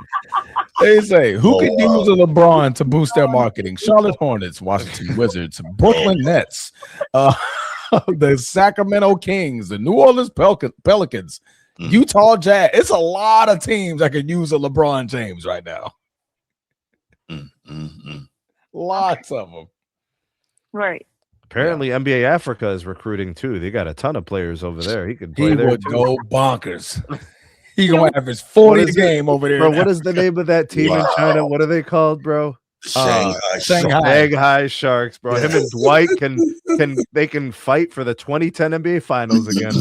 Speaker 2: They say, who can use a LeBron to boost their marketing? Charlotte Hornets, Washington Wizards, Brooklyn Nets, the Sacramento Kings, the New Orleans Pelicans, Utah Jazz. It's a lot of teams that could use a LeBron James right now. Lots of them.
Speaker 10: Right.
Speaker 9: Apparently, NBA Africa is recruiting too. They got a ton of players over there. He could play there
Speaker 2: would
Speaker 9: too.
Speaker 2: go bonkers. He gonna average 40 a game over there.
Speaker 9: Bro, what is the name of that team in China? What are they called, bro? Shanghai Sharks, bro. Him and Dwight can fight for the 2010 NBA Finals again,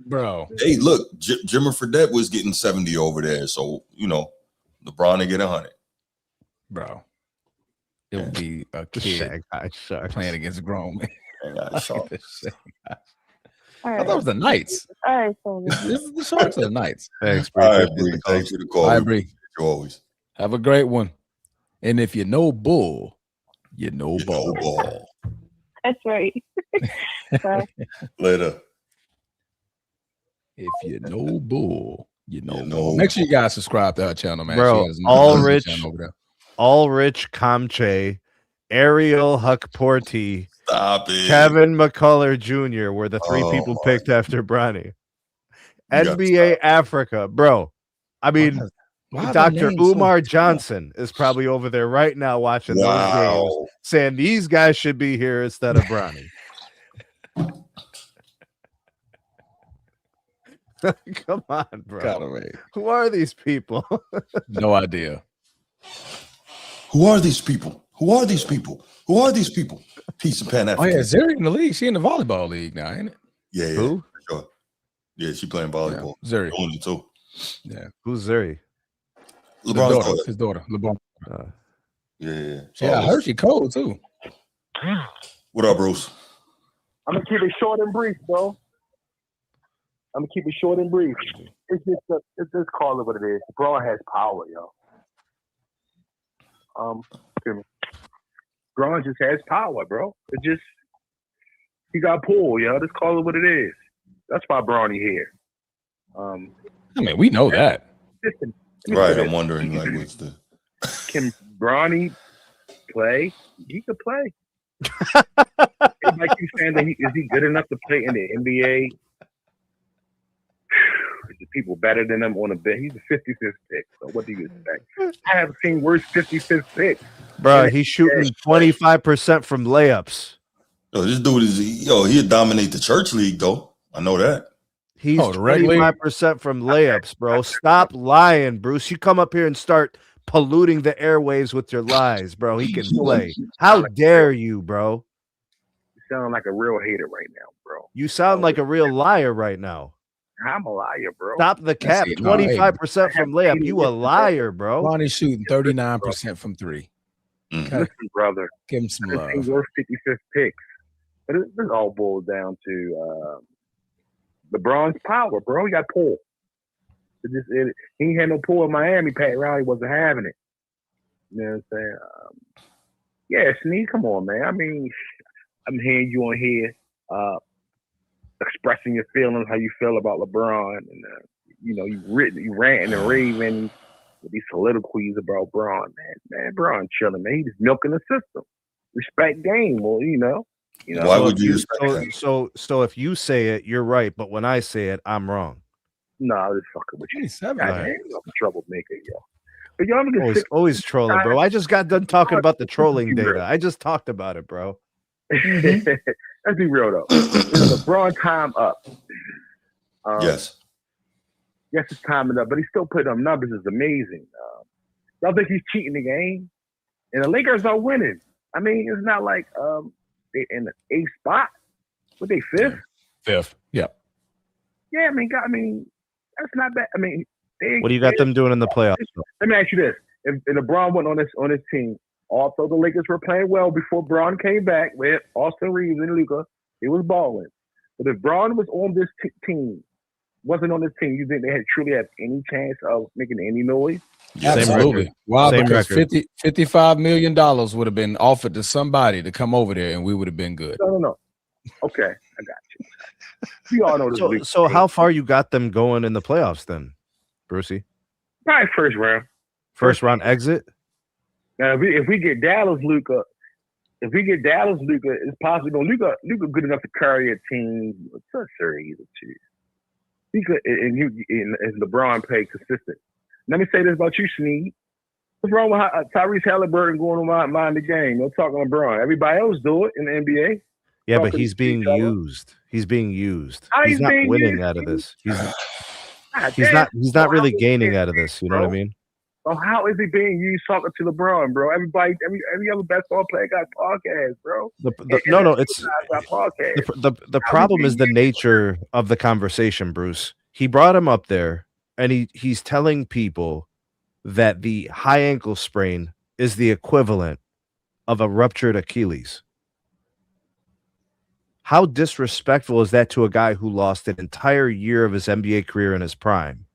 Speaker 9: bro.
Speaker 1: Hey, look, Jimmer Fredette was getting 70 over there, so LeBron to get 100,
Speaker 2: bro. It would be a kid
Speaker 9: Shanghai Sharks
Speaker 2: playing against a grown man.
Speaker 1: Shanghai Sharks.
Speaker 2: I thought it was the Knights.
Speaker 10: All right, so
Speaker 2: this is the Sharks or the Knights.
Speaker 9: Thanks,
Speaker 1: Bree. All right, Bree. Thanks for the call.
Speaker 2: All right, Bree.
Speaker 1: You always
Speaker 2: have a great one. And if you know bull, you know ball.
Speaker 10: That's right.
Speaker 1: Later.
Speaker 2: If you know bull, Make sure you guys subscribe to her channel, man.
Speaker 9: Bro,
Speaker 2: she has
Speaker 9: All Rich Kamche, Ariel Huckporty,
Speaker 1: Stop it.
Speaker 9: Kevin McCullough Jr. were the three people picked after Bronny. NBA Africa, bro. I mean, Dr. Umar Johnson is probably over there right now watching those games, saying these guys should be here instead of Bronny. Come on, bro. Who are these people?
Speaker 2: No idea.
Speaker 1: Who are these people? Who are these people? Who are these people? Piece of Pan African.
Speaker 2: Oh, yeah, Zeri in the league. She in the volleyball league now, ain't it?
Speaker 1: Yeah.
Speaker 9: Who?
Speaker 1: Sure. Yeah, she playing volleyball.
Speaker 2: Yeah, Zeri.
Speaker 1: Only two.
Speaker 2: Yeah.
Speaker 9: Who's Zeri?
Speaker 1: LeBron's daughter.
Speaker 2: His daughter. LeBron.
Speaker 1: Yeah.
Speaker 2: I heard she cold too.
Speaker 1: What up, Bruce?
Speaker 4: I'm gonna keep it short and brief, bro. It's just call it what it is. LeBron has power, yo. LeBron just has power, bro. He got pulled, yo. Just call it what it is. That's why Bronny here.
Speaker 2: I mean, we know that.
Speaker 4: Listen,
Speaker 1: right, I'm wondering, like, what's the...
Speaker 4: Can Bronny play? He could play. Like you saying that is he good enough to play in the NBA? The people better than him on a bet. He's a 55th pick. So what do you expect? I have seen worse 55th picks.
Speaker 9: Bro, he's shooting 25% from layups.
Speaker 1: Yo, this dude he'll dominate the church league, though. I know that.
Speaker 9: He's 25% from layups, bro. Stop lying, Bruce. You come up here and start polluting the airwaves with your lies, bro. He can play. How dare you, bro?
Speaker 4: You sound like a real hater right now, bro.
Speaker 9: You sound like a real liar right now.
Speaker 4: I'm a liar, bro.
Speaker 9: Stop the cap. 25% from layup. You a liar, bro.
Speaker 2: Bronny's shooting 39% from three.
Speaker 4: Listen, brother.
Speaker 2: Give him some love.
Speaker 4: Worth 55th picks. But this all boils down to LeBron's power, bro. He got pulled. He ain't had no pull in Miami. Pat Riley wasn't having it. You know what I'm saying? Yeah, Sneak, come on, man. I mean, I'm hearing you on here expressing your feelings, how you feel about LeBron, and you ranting and raving with these soliloquies about Bron, man. Bron chilling, man. He just milking the system. Respect game, well,
Speaker 1: Why would you respect
Speaker 9: so if you say it, you're right, but when I say it, I'm wrong.
Speaker 4: No, I was fucking with you.
Speaker 2: 27.
Speaker 4: I'm a troublemaker, yo. But y'all
Speaker 9: always trolling, bro. I just got done talking about the trolling data. I just talked about it, bro.
Speaker 4: Let's be real though. LeBron time up.
Speaker 1: Yes,
Speaker 4: it's timing up, but he's still putting up numbers. Is amazing. Y'all think he's cheating the game? And the Lakers are winning. I mean, it's not like they in the 8th spot. What they 5th?
Speaker 2: 5th. Yep.
Speaker 4: Yeah, I mean, that's not bad. I mean,
Speaker 9: what do you got them doing in the playoffs?
Speaker 4: Let me ask you this: if LeBron went on his team, although the Lakers were playing well before Bron came back with Austin Reeves and Luka, it was balling. But if Bron was on this team, wasn't on this team, you think they truly have any chance of making any noise?
Speaker 2: Absolutely. Wow, because $55 million would have been offered to somebody to come over there, and we would have been good.
Speaker 4: No. Okay, I got you. We all know this.
Speaker 9: So how far you got them going in the playoffs then, Brucey?
Speaker 4: Probably first round.
Speaker 9: First round exit?
Speaker 4: Now, if we get Dallas, Luka, it's possible. Luka good enough to carry a team to a series or two. He could, and LeBron played consistent. Let me say this about you, Sneed. What's wrong with Tyrese Halliburton going on mind the game? No talking LeBron. Everybody else do it in the NBA.
Speaker 9: Yeah, but he's being used. He's being used. He's not winning out of this. He's not really gaining out of this. You know what I mean?
Speaker 4: Oh, how is he being used talking to LeBron, bro? Every other basketball player got podcasts, bro.
Speaker 9: The problem is the nature of the conversation, Bruce. He brought him up there, and he's telling people that the high ankle sprain is the equivalent of a ruptured Achilles. How disrespectful is that to a guy who lost an entire year of his NBA career in his prime,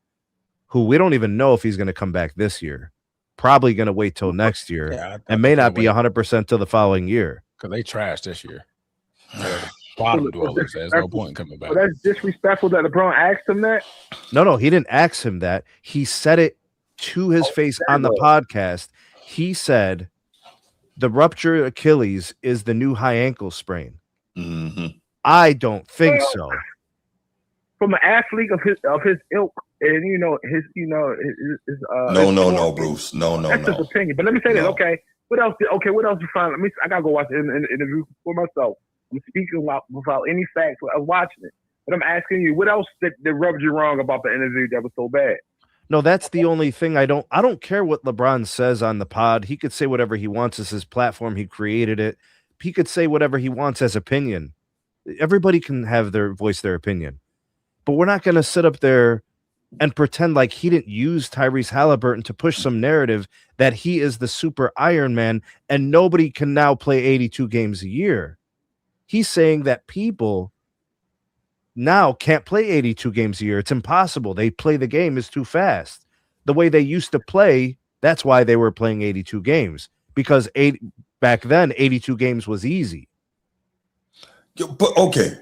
Speaker 9: who we don't even know if he's going to come back this year, probably going to wait till next year, and may not be 100% till the following year.
Speaker 2: Because they trashed this year. bottom dweller. So there's no point in coming back.
Speaker 4: So that's disrespectful that LeBron asked him that.
Speaker 9: No, he didn't ask him that. He said it to his face on the podcast. He said the ruptured Achilles is the new high ankle sprain.
Speaker 1: Mm-hmm.
Speaker 9: I don't think so.
Speaker 4: From an athlete of his ilk, and
Speaker 1: no, Bruce. No.
Speaker 4: That's his opinion. But let me say this. Okay, what else? What else you find? I gotta go watch the interview for myself. I'm speaking without any facts. I'm watching it, but I'm asking you, what else that rubbed you wrong about the interview that was so bad?
Speaker 9: No, that's the only thing. I don't care what LeBron says on the pod. He could say whatever he wants. It's his platform. He created it. He could say whatever he wants as opinion. Everybody can have their opinion. But we're not going to sit up there and pretend like he didn't use Tyrese Halliburton to push some narrative that he is the super Iron Man and nobody can now play 82 games a year. He's saying that people now can't play 82 games a year. It's impossible. They play the game is too fast. The way they used to play, that's why they were playing 82 games. Because back then, 82 games was easy.
Speaker 1: But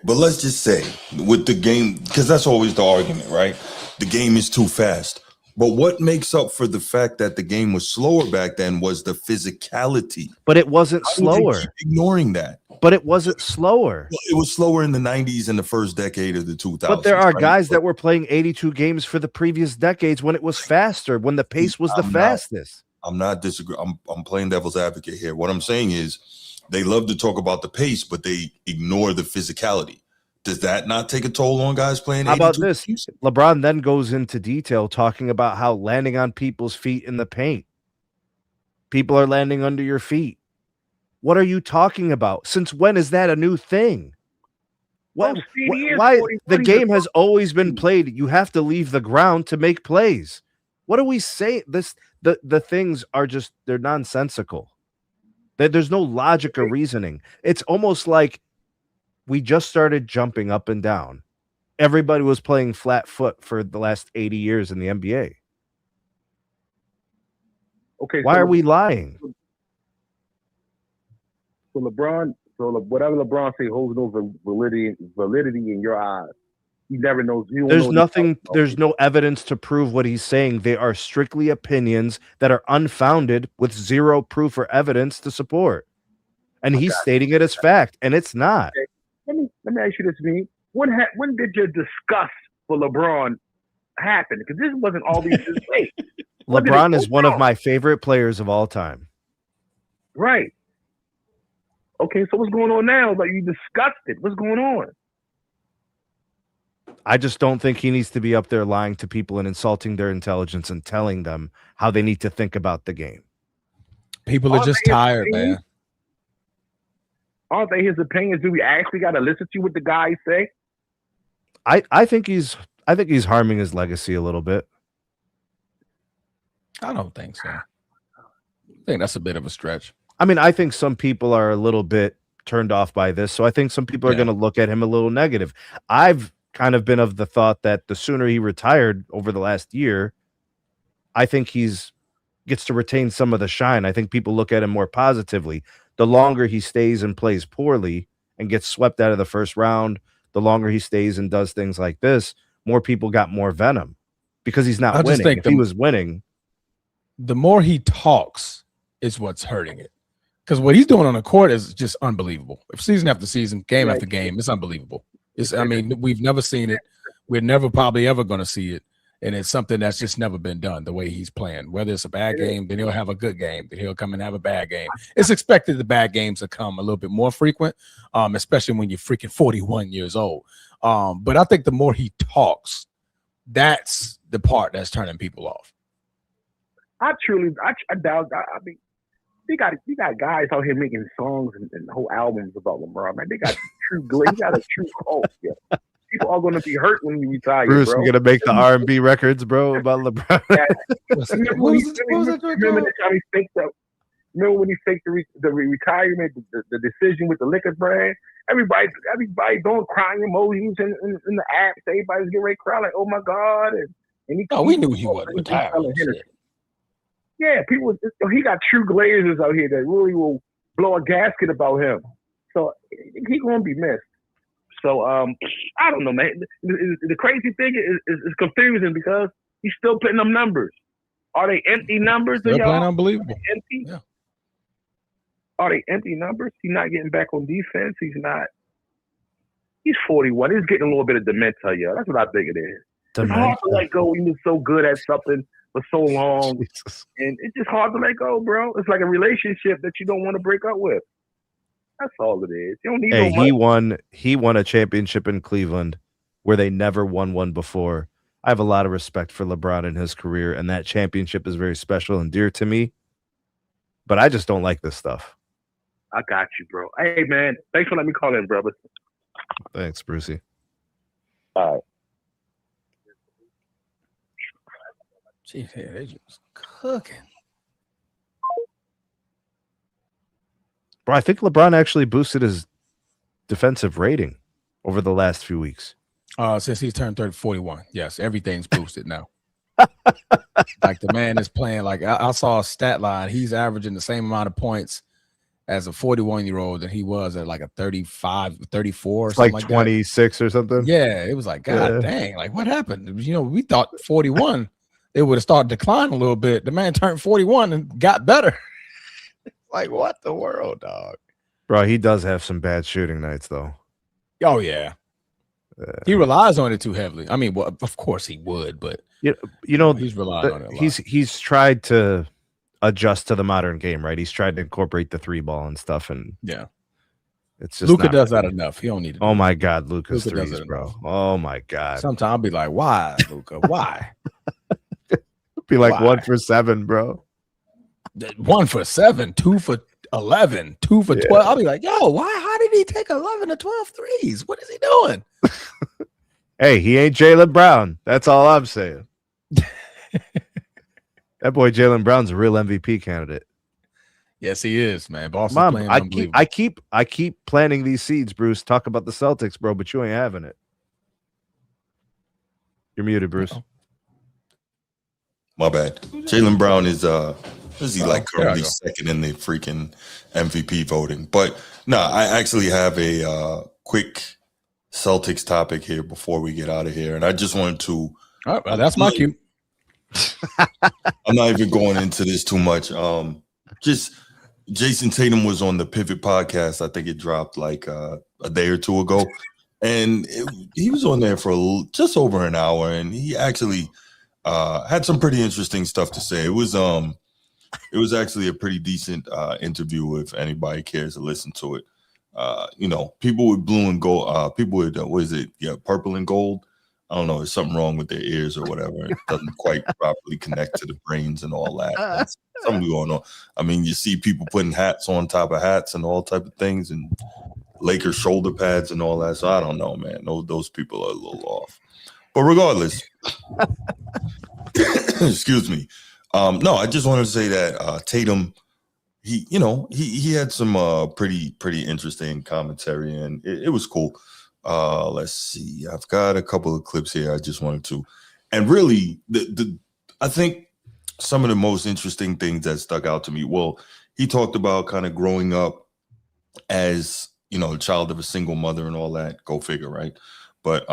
Speaker 1: let's just say with the game, because that's always the argument, right? The game is too fast. But what makes up for the fact that the game was slower back then was the physicality.
Speaker 9: But it wasn't slower.
Speaker 1: Keep ignoring that.
Speaker 9: But it wasn't slower.
Speaker 1: Well, it was slower in the 90s and the first decade of the 2000s.
Speaker 9: But there are guys that were playing 82 games for the previous decades when it was faster, when the pace was the fastest.
Speaker 1: I'm not disagreeing. I'm playing devil's advocate here. What I'm saying is they love to talk about the pace, but they ignore the physicality. Does that not take a toll on guys playing 82?
Speaker 9: How about this? LeBron then goes into detail talking about how landing on people's feet in the paint. People are landing under your feet. What are you talking about? Since when is that a new thing? Why the game has always been played. You have to leave the ground to make plays. What do we say? The things are just, they're nonsensical. There's no logic or reasoning. It's almost like we just started jumping up and down. Everybody was playing flat foot for the last 80 years in the NBA.
Speaker 4: Okay.
Speaker 9: Why are we lying?
Speaker 4: So whatever LeBron say holds no validity in your eyes. He never knows.
Speaker 9: There's no evidence to prove what he's saying. They are strictly opinions that are unfounded with zero proof or evidence to support. And he's stating it as fact, and it's not.
Speaker 4: Okay. Let me ask you this, V. When did your disgust for LeBron happen? Because this wasn't all these late.
Speaker 9: LeBron is one of my favorite players of all time.
Speaker 4: Right. Okay, so what's going on now? Like, you disgusted. What's going on?
Speaker 9: I just don't think he needs to be up there lying to people and insulting their intelligence and telling them how they need to think about the game.
Speaker 2: People are just tired, man.
Speaker 4: Aren't they his opinions? Do we actually got to listen to what the guys say?
Speaker 9: I think he's harming his legacy a little bit.
Speaker 2: I don't think so. I think that's a bit of a stretch.
Speaker 9: I mean, I think some people are a little bit turned off by this, so I think some people are going to look at him a little negative. I've kind of been of the thought that the sooner he retired over the last year, I think gets to retain some of the shine. I think people look at him more positively. The longer he stays and plays poorly and gets swept out of the first round, the longer he stays and does things like this, more people got more venom because he's not winning. If he was winning,
Speaker 2: the more he talks is what's hurting it. Because what he's doing on the court is just unbelievable. If season after season, game after game, it's unbelievable. We've never seen it. We're never probably ever going to see it. And it's something that's just never been done the way he's playing. Whether it's a bad game, then he'll have a good game. Then he'll come and have a bad game. It's expected the bad games to come a little bit more frequent, especially when you're freaking 41 years old. But I think the more he talks, that's the part that's turning people off.
Speaker 4: I doubt. I mean, you got guys out here making songs and whole albums about LeBron. Man, they got true glaze. Got a true cult. Yeah. People are going to be hurt when you retire,
Speaker 9: Bruce,
Speaker 4: bro.
Speaker 9: we're going to make the R&B records, bro, about LeBron.
Speaker 4: Remember when he faked the retirement, the decision with the liquor brand? Everybody going crying emojis in the apps. Everybody's getting ready to cry like, oh my God. And
Speaker 2: we knew he wasn't retiring.
Speaker 4: Yeah, he got true glazers out here that really will blow a gasket about him. So he's going to be missed. So I don't know, man. The crazy thing is confusing because he's still putting them numbers. Are they empty numbers?
Speaker 2: Still playing unbelievable.
Speaker 4: Empty?
Speaker 2: Yeah.
Speaker 4: Are they empty numbers? He's not getting back on defense. He's 41. He's getting a little bit of dementia, yo. That's what I think it is. It's hard to let go when you're so good at something for so long.
Speaker 9: Jesus.
Speaker 4: And it's just hard to let go, bro. It's like a relationship that you don't want to break up with. That's all it is. You don't need no money.
Speaker 9: He won a championship in Cleveland where they never won one before. I have a lot of respect for LeBron in his career, and that championship is very special and dear to me. But I just don't like this stuff.
Speaker 4: I got you, bro. Hey, man. Thanks for letting me call in, brother.
Speaker 9: Thanks, Brucey.
Speaker 4: All right.
Speaker 2: Gee, they just cooking.
Speaker 9: Bro, I think LeBron actually boosted his defensive rating over the last few weeks.
Speaker 2: Since he's turned 41. Yes, everything's boosted now. Like the man is playing like I saw a stat line. He's averaging the same amount of points as a 41-year-old that he was at like a 35, 34 or something like
Speaker 9: 26
Speaker 2: that.
Speaker 9: Or something.
Speaker 2: Yeah, it was like, God dang, like what happened? You know, we thought 41 it would have started declining a little bit. The man turned 41 and got better. Like, what the world, dog?
Speaker 9: Bro, he does have some bad shooting nights, though.
Speaker 2: Oh, yeah. He relies on it too heavily. I mean, well, of course he would, but
Speaker 9: you know,
Speaker 2: he's relied on it a lot.
Speaker 9: He's tried to adjust to the modern game, right? He's tried to incorporate the 3-ball and stuff, and
Speaker 2: yeah,
Speaker 9: it's just
Speaker 2: Luka does that enough. He don't need to.
Speaker 9: Oh my God, Luka's threes, bro. Oh my God.
Speaker 2: Sometimes I'll be like, why, Luka? Why?
Speaker 9: Be like 1 for 7, bro.
Speaker 2: 1 for 7, 2 for 11, 2 for 12. I'll be like, yo, why? How did he take 11 to 12 threes? What is he doing?
Speaker 9: Hey, he ain't Jaylen Brown. That's all I'm saying. That boy Jaylen Brown's a real MVP candidate.
Speaker 2: Yes, he is, man. Boston's
Speaker 9: Mom,
Speaker 2: playing
Speaker 9: I keep planting these seeds, Bruce. Talk about the Celtics, bro, but you ain't having it. You're muted, Bruce.
Speaker 1: My bad. Jaylen Brown is he like currently second in the freaking MVP voting? But no, I actually have a quick Celtics topic here before we get out of here, and I just wanted to.
Speaker 2: Oh, well, that's my cue.
Speaker 1: I'm not even going into this too much. Just Jayson Tatum was on the Pivot podcast. I think it dropped like a day or two ago, and he was on there for just over an hour, and he actually had some pretty interesting stuff to say. It was actually a pretty decent interview if anybody cares to listen to it. You know, people with blue and gold, people with what is it? Yeah, purple and gold. I don't know. There's something wrong with their ears or whatever. It doesn't quite properly connect to the brains and all that. That's something going on. I mean, you see people putting hats on top of hats and all type of things, and Lakers shoulder pads and all that. So I don't know, man. Those people are a little off. But regardless, excuse me. No, I just wanted to say that Tatum, he had some pretty interesting commentary, and it was cool. Let's see. I've got a couple of clips here. I just wanted to, and really, I think some of the most interesting things that stuck out to me. Well, he talked about kind of growing up as a child of a single mother and all that. Go figure, right? But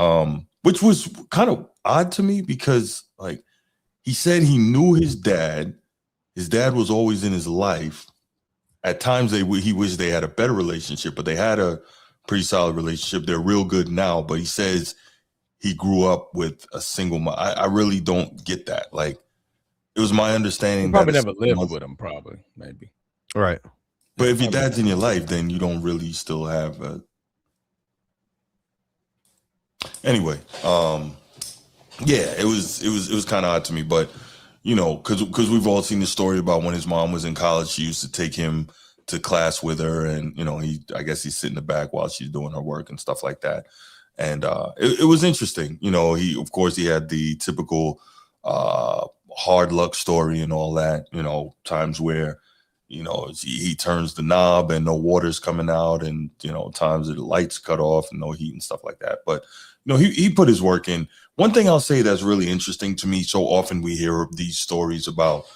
Speaker 1: which was kind of odd to me because like he said he knew his dad. His dad was always in his life. At times he wished they had a better relationship, but they had a pretty solid relationship. They're real good now, but he says he grew up with a single mom. I really don't get that. Like, it was my understanding
Speaker 2: he probably never lived with him, probably, maybe.
Speaker 9: Right.
Speaker 1: But if your dad's in your life, then you don't really still have a... Anyway, yeah, it was kind of odd to me, but because we've all seen the story about when his mom was in college, she used to take him to class with her, and I guess he's sitting in the back while she's doing her work and stuff like that. And it was interesting. He had the typical hard luck story and all that. Times where he turns the knob and no water's coming out, and times the lights cut off and no heat and stuff like that. But he put his work in. One thing I'll say that's really interesting to me, so often we hear of these stories about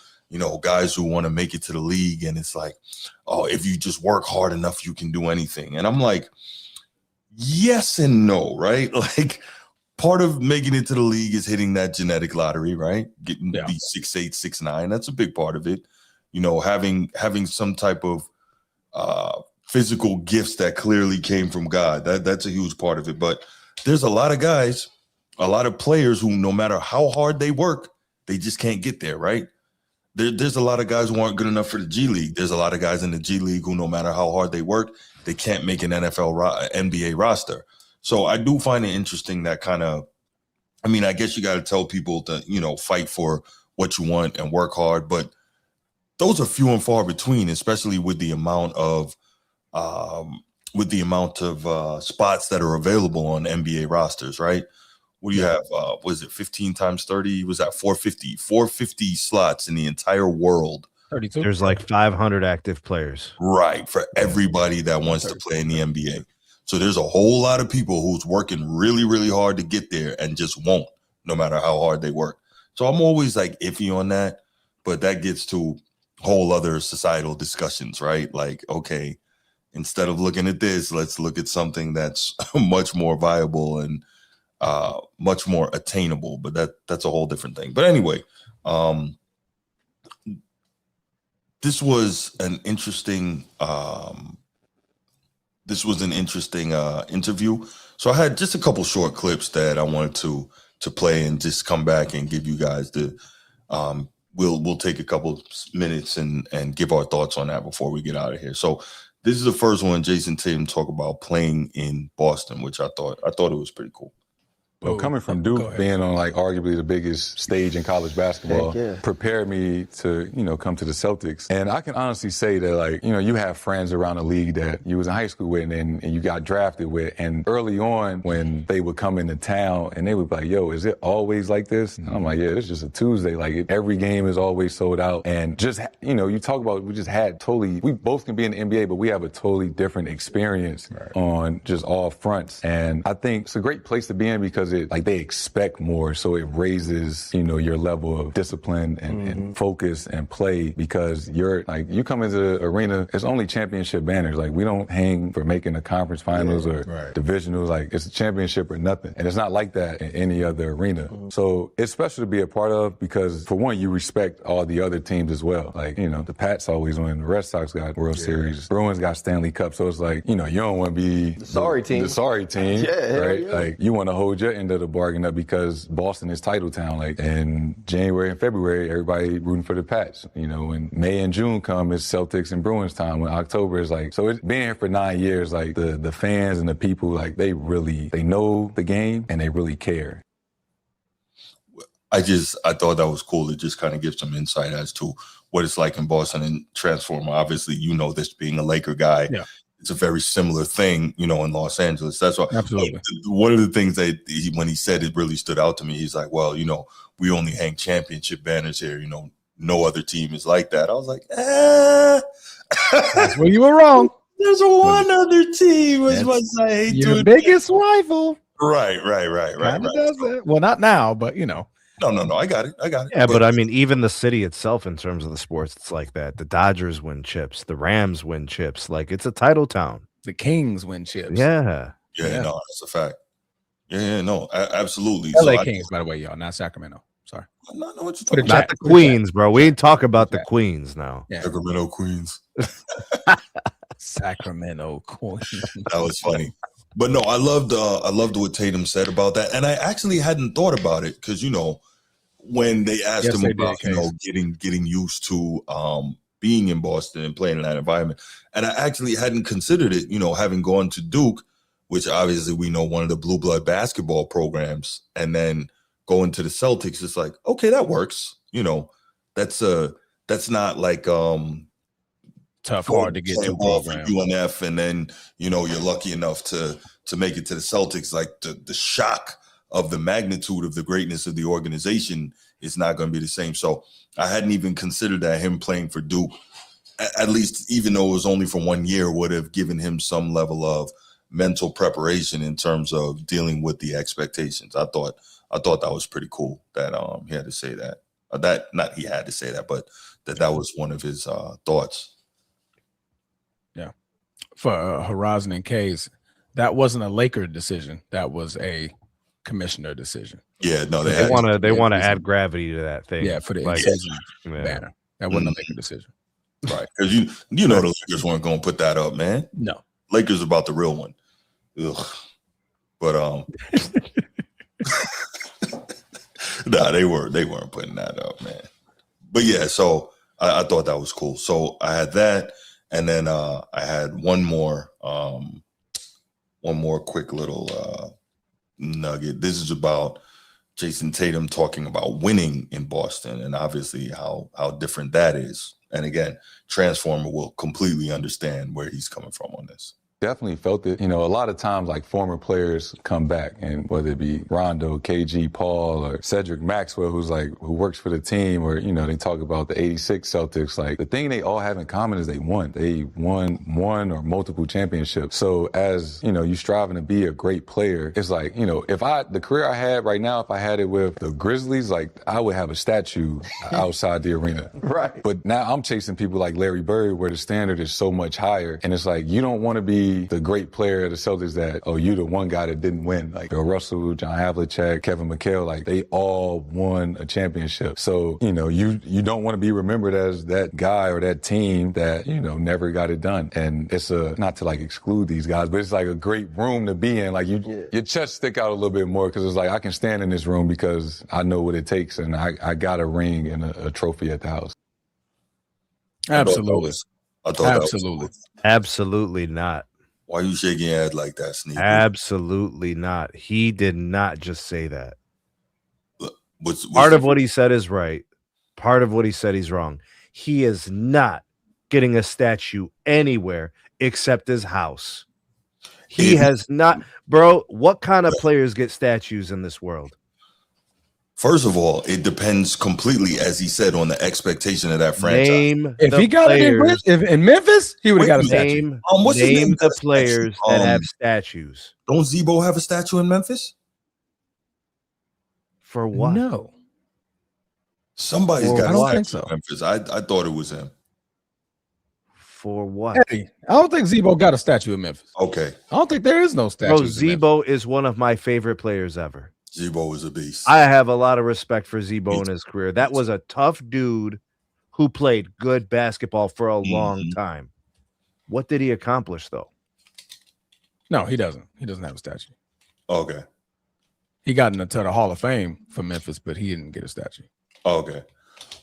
Speaker 1: guys who want to make it to the league, and it's like, oh, if you just work hard enough, you can do anything. And I'm like, Yes and no, right? Like part of making it to the league is hitting that genetic lottery, right? Getting to be 6'8", 6'9". That's a big part of it. Having some type of physical gifts that clearly came from God. That's a huge part of it. But there's a lot of guys, a lot of players who, no matter how hard they work, they just can't get there, right? There's a lot of guys who aren't good enough for the G League. There's a lot of guys in the G League who, no matter how hard they work, they can't make an NBA roster. So I do find it interesting that kind of, I guess you got to tell people to, fight for what you want and work hard, but those are few and far between, especially with the amount of spots that are available on NBA rosters, right? What do you have? Was it 15 times 30? Was that 450 slots in the entire world?
Speaker 2: 32.
Speaker 9: There's like 500 active players.
Speaker 1: Right. For everybody that wants to play in the NBA. So there's a whole lot of people who's working really, really hard to get there and just won't, no matter how hard they work. So I'm always like iffy on that, but that gets to whole other societal discussions, right? Like, okay, instead of looking at this, let's look at something that's much more viable and much more attainable, but that's a whole different thing. But anyway, this was an interesting interview. So I had just a couple short clips that I wanted to play and just come back and give you guys the we'll take a couple minutes and give our thoughts on that before we get out of here. So this is the first one. Jayson Tatum talk about playing in Boston, which I thought it was pretty cool.
Speaker 11: Well, coming from Duke, being on like arguably the biggest stage in college basketball, prepared me to, come to the Celtics. And I can honestly say that, like, you have friends around the league that you was in high school with and you got drafted with. And early on, when they would come into town and they would be like, yo, is it always like this? And I'm like, yeah, it's just a Tuesday. Like, every game is always sold out. And just, you talk about, we both can be in the NBA, but we have a totally different experience on just all fronts. And I think it's a great place to be in because they expect more, so it raises, your level of discipline and focus and play because you come into the arena, it's only championship banners. Like, we don't hang for making the conference finals or divisionals. Like, it's a championship or nothing. And it's not like that in any other arena. So it's special to be a part of because, for one, you respect all the other teams as well. Like, the Pats always win. The Red Sox got World Series. Bruins got Stanley Cup. So it's like, you don't want to be the sorry team. Right? Like, you want to hold your end of the bargain up because Boston is title town. Like, in January and February, everybody rooting for the Pats. When May and June come, it's Celtics and Bruins time. When October is like, so it's being here for 9 years, like the fans and the people, like they know the game and they really care.
Speaker 1: I thought that was cool to just kind of give some insight as to what it's like in Boston and transform. Obviously, this being a Laker guy. Yeah. It's a very similar thing, in Los Angeles. That's why.
Speaker 2: Absolutely.
Speaker 1: One of the things that when he said it really stood out to me, he's like, well, we only hang championship banners here. No other team is like that. I was like,
Speaker 2: That's where you were wrong.
Speaker 1: There's one other team as much as I hate
Speaker 2: your biggest rival.
Speaker 1: Right.
Speaker 2: Does it. Well, not now, but
Speaker 1: No. I got it.
Speaker 9: Yeah, but I mean, even the city itself, in terms of the sports, it's like that. The Dodgers win chips. The Rams win chips. Like, it's a title town.
Speaker 2: The Kings win chips.
Speaker 9: Yeah.
Speaker 1: Yeah, no, that's a fact. No, absolutely.
Speaker 2: LA Kings, by the way, y'all, not Sacramento. Sorry.
Speaker 1: No, what you talking
Speaker 9: about? Not the Queens, bro. We ain't talk about the Queens now.
Speaker 1: Yeah. Sacramento Queens.
Speaker 2: Sacramento Queens.
Speaker 1: That was funny. But no, I loved what Tatum said about that. And I actually hadn't thought about it because, when they asked him about, getting used to being in Boston and playing in that environment. And I actually hadn't considered it, having gone to Duke, which obviously we know one of the blue blood basketball programs, and then going to the Celtics. It's like, okay, that works. That's not like
Speaker 2: tough, hard to get to program.
Speaker 1: UNF, and then, you're lucky enough to make it to the Celtics. Like the shock of the magnitude of the greatness of the organization is not going to be the same. So I hadn't even considered that him playing for Duke, at least even though it was only for 1 year, would have given him some level of mental preparation in terms of dealing with the expectations. I thought that was pretty cool that he had to say that. Not he had to say that, but that was one of his thoughts.
Speaker 2: Yeah. For Horizon and Case, That wasn't a Laker decision. That was a commissioner decision.
Speaker 1: Yeah, no,
Speaker 9: they want to add gravity to that thing.
Speaker 2: Yeah, for the in-season banner. That wasn't a Laker decision.
Speaker 1: Right. Because you know the Lakers weren't going to put that up, man.
Speaker 2: No.
Speaker 1: Lakers about the real one. Ugh. But nah, they weren't putting that up, man. But yeah, so I thought that was cool. So I had that, and then I had one more quick little nugget. This is about Jayson Tatum talking about winning in Boston, and obviously how different that is. And again, Transformer will completely understand where he's coming from on this.
Speaker 11: Definitely felt it. You know, a lot of times, like, former players come back, and whether it be Rondo, KG, Paul, or Cedric Maxwell, who works for the team, or, you know, they talk about the 86 Celtics. Like, the thing they all have in common is they won. They won one or multiple championships. So as, you know, you striving to be a great player, it's like, you know, the career I had right now, if I had it with the Grizzlies, like, I would have a statue outside the arena.
Speaker 12: Right.
Speaker 11: But now I'm chasing people like Larry Bird, where the standard is so much higher. And it's like, you don't want to be the great player of the Celtics that, you the one guy that didn't win. Like Bill Russell, John Havlicek, Kevin McHale, like, they all won a championship. So, you know, you don't want to be remembered as that guy or that team that, you know, never got it done. And it's not to, like, exclude these guys, but it's like a great room to be in. Like, your chest stick out a little bit more, because it's like, I can stand in this room because I know what it takes, and I got a ring and a trophy at the house.
Speaker 2: Absolutely.
Speaker 1: I thought
Speaker 2: absolutely.
Speaker 9: Absolutely not.
Speaker 1: Why are you shaking your head like that, Sneak?
Speaker 9: Absolutely not. He did not just say that.
Speaker 1: What's
Speaker 9: part of what he said is right. Part of what he said he's wrong. He is not getting a statue anywhere except his house. He has not, bro. What kind of players get statues in this world?
Speaker 1: First of all, it depends completely, as he said, on the expectation of that franchise.
Speaker 2: If he got it in Memphis, he would have got a statue.
Speaker 9: Name the players that have statues.
Speaker 1: Don't Zebo have a statue in Memphis?
Speaker 9: For what?
Speaker 2: No.
Speaker 1: Somebody's got
Speaker 2: I don't think so.
Speaker 1: In Memphis. I thought it was him.
Speaker 9: For what?
Speaker 2: Hey, I don't think Zebo got a statue in Memphis.
Speaker 1: Okay.
Speaker 2: I don't think there is no statue.
Speaker 9: Bro, Zebo is one of my favorite players ever.
Speaker 1: Zebo is a beast.
Speaker 9: I have a lot of respect for Zebo in his career. That was a tough dude who played good basketball for a long time. What did he accomplish, though?
Speaker 2: No, he doesn't. He doesn't have a statue.
Speaker 1: Okay.
Speaker 2: He got into the Hall of Fame for Memphis, but he didn't get a statue.
Speaker 1: Okay.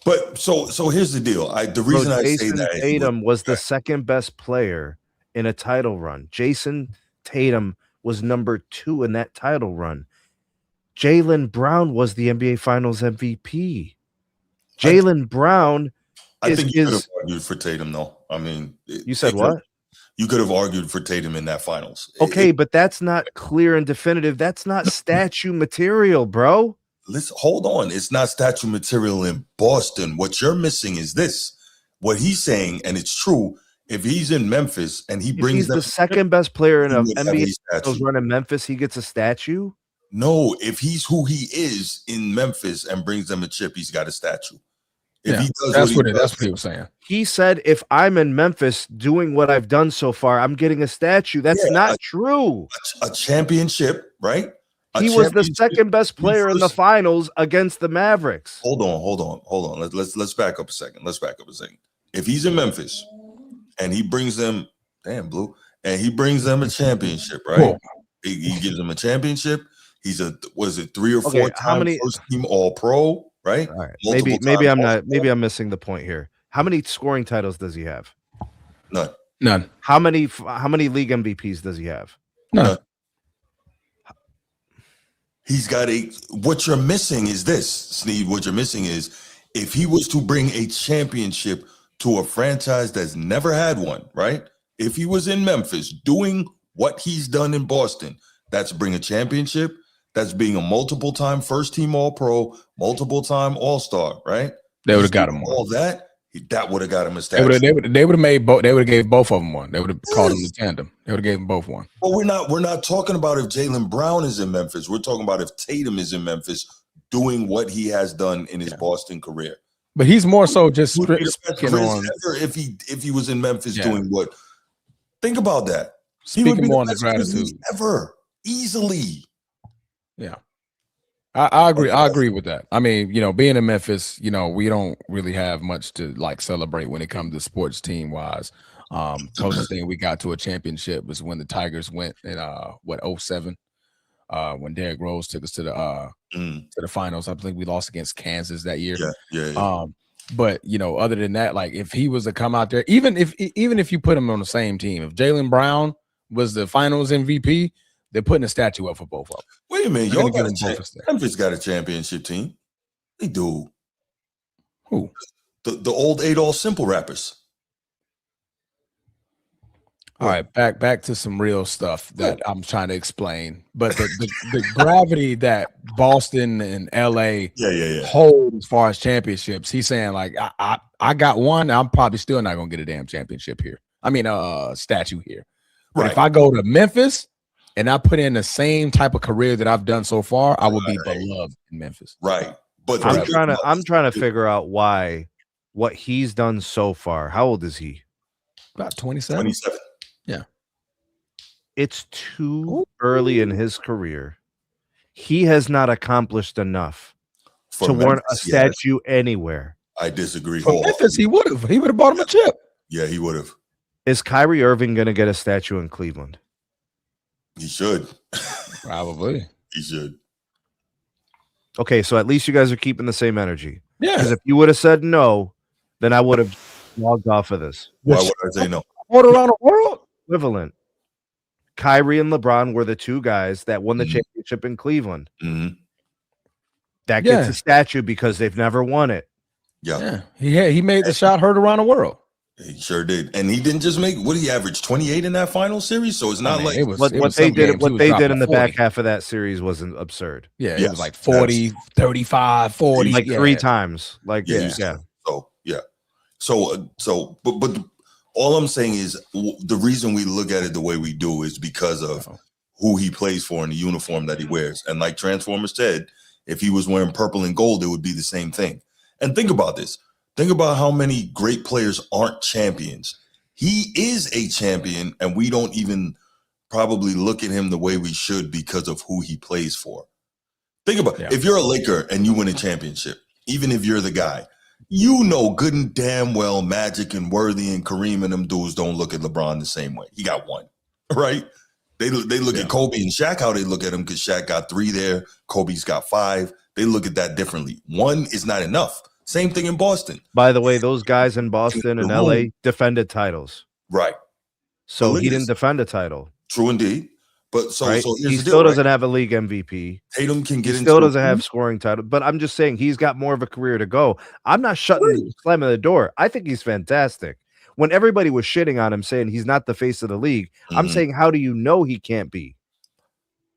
Speaker 1: But so here's the deal. The reason I say that
Speaker 9: Tatum was the second best player in a title run. Jayson Tatum was number 2 in that title run. Jaylen Brown was the NBA Finals MVP. Jaylen Brown
Speaker 1: I think you could have argued for Tatum, though. I mean,
Speaker 9: you said what?
Speaker 1: You could have argued for Tatum in that finals.
Speaker 9: Okay, but that's not clear and definitive. That's not statue material, bro.
Speaker 1: Listen, hold on. It's not statue material in Boston. What you're missing is this. What he's saying, and it's true, if he's in Memphis and he brings
Speaker 9: the second best player in an NBA Finals run in Memphis, he gets a statue?
Speaker 1: No, if he's who he is in Memphis and brings them a chip, he's got a statue. If he does
Speaker 2: that's what he was saying.
Speaker 9: He said, if I'm in Memphis doing what I've done so far, I'm getting a statue. That's not true.
Speaker 1: A championship, right?
Speaker 9: He was the second best player in the finals against the Mavericks.
Speaker 1: Hold on. Let's back up a second. If he's in Memphis and he brings them, and he brings them a championship, right? Cool. He gives them a championship. He's a 3 or 4 time first team All Pro, right?
Speaker 9: All right. Maybe I'm missing the point here. How many scoring titles does he have?
Speaker 1: None.
Speaker 9: How many league MVPs does he have?
Speaker 2: None.
Speaker 1: He's got what you're missing is this, Sneed. What you're missing is if he was to bring a championship to a franchise that's never had one, right? If he was in Memphis doing what he's done in Boston, that's bring a championship. That's being a multiple-time first-team All-Pro, multiple-time All-Star, right?
Speaker 2: They would have got him
Speaker 1: all that would have got him a statue.
Speaker 2: They would have made both. They would have gave both of them one. They would have called them the tandem. They would have gave them both one.
Speaker 1: But we're not talking about if Jaylen Brown is in Memphis. We're talking about if Tatum is in Memphis doing what he has done in his Boston career.
Speaker 2: But he's more so just
Speaker 1: if he was in Memphis doing what. Think about that.
Speaker 2: Speaking more on the gratitude
Speaker 1: ever easily.
Speaker 2: Yeah. I agree. I agree with that. I mean, being in Memphis, we don't really have much to like celebrate when it comes to sports team wise. Closest thing we got to a championship was when the Tigers went in 07, when Derrick Rose took us to the finals. I think we lost against Kansas that year.
Speaker 1: Yeah.
Speaker 2: But other than that, like if he was to come out there, even if you put him on the same team, if Jaylen Brown was the finals MVP, they're putting a statue up for both of them.
Speaker 1: Wait a minute, y'all Memphis got a championship team. They do.
Speaker 2: Who?
Speaker 1: The old Adolph Simple rappers.
Speaker 2: All right, back to some real stuff that I'm trying to explain. But the gravity that Boston and LA hold as far as championships, he's saying like I got one. I'm probably still not gonna get a damn championship here. I mean, statue here. But if I go to Memphis and I put in the same type of career that I've done so far, I will be beloved in Memphis.
Speaker 1: Right. But
Speaker 9: I'm trying to figure out what he's done so far. How old is he?
Speaker 2: About 27.
Speaker 1: 27.
Speaker 2: Yeah.
Speaker 9: It's too early in his career. He has not accomplished enough to warrant a statue anywhere.
Speaker 1: I disagree.
Speaker 2: For Memphis, he would have. He would have bought him a chip.
Speaker 1: Yeah, he would have.
Speaker 9: Is Kyrie Irving going to get a statue in Cleveland?
Speaker 1: He should.
Speaker 2: Probably.
Speaker 1: He should.
Speaker 9: Okay, so at least you guys are keeping the same energy.
Speaker 2: Yeah.
Speaker 9: Because if you would have said no, then I would have logged off of this.
Speaker 1: Why would I say no?
Speaker 2: All around the world?
Speaker 9: Equivalent. Kyrie and LeBron were the two guys that won the championship in Cleveland.
Speaker 1: Mm-hmm.
Speaker 9: That gets a statue because they've never won it.
Speaker 1: Yeah.
Speaker 2: He made the shot heard around the world.
Speaker 1: He sure did. And he didn't just make, what did he average, 28 in that final series? So it's not
Speaker 9: what they did in the back half of that series wasn't absurd.
Speaker 2: Yeah, it was like 40, 35, 40.
Speaker 9: Like 3 times. Like,
Speaker 1: So, but all I'm saying is the reason we look at it the way we do is because of who he plays for and the uniform that he wears. And like Transformers said, if he was wearing purple and gold, it would be the same thing. And think about this. Think about how many great players aren't champions. He is a champion, and we don't even probably look at him the way we should because of who he plays for. Think about if you're a Laker and you win a championship, even if you're the guy, you know good and damn well Magic and Worthy and Kareem and them dudes don't look at LeBron the same way. He got one, right? They look at Kobe and Shaq, how they look at him, because Shaq got 3 there, Kobe's got 5. They look at that differently. 1 is not enough. Same thing in Boston.
Speaker 9: By the way, those guys in Boston and LA defended titles.
Speaker 1: Right.
Speaker 9: So he didn't defend a title.
Speaker 1: True indeed. But so
Speaker 9: he still doesn't have a league MVP.
Speaker 1: Tatum can get
Speaker 9: still doesn't have scoring title. But I'm just saying he's got more of a career to go. I'm not slamming the door. I think he's fantastic. When everybody was shitting on him saying he's not the face of the league, I'm saying, how do you know he can't be?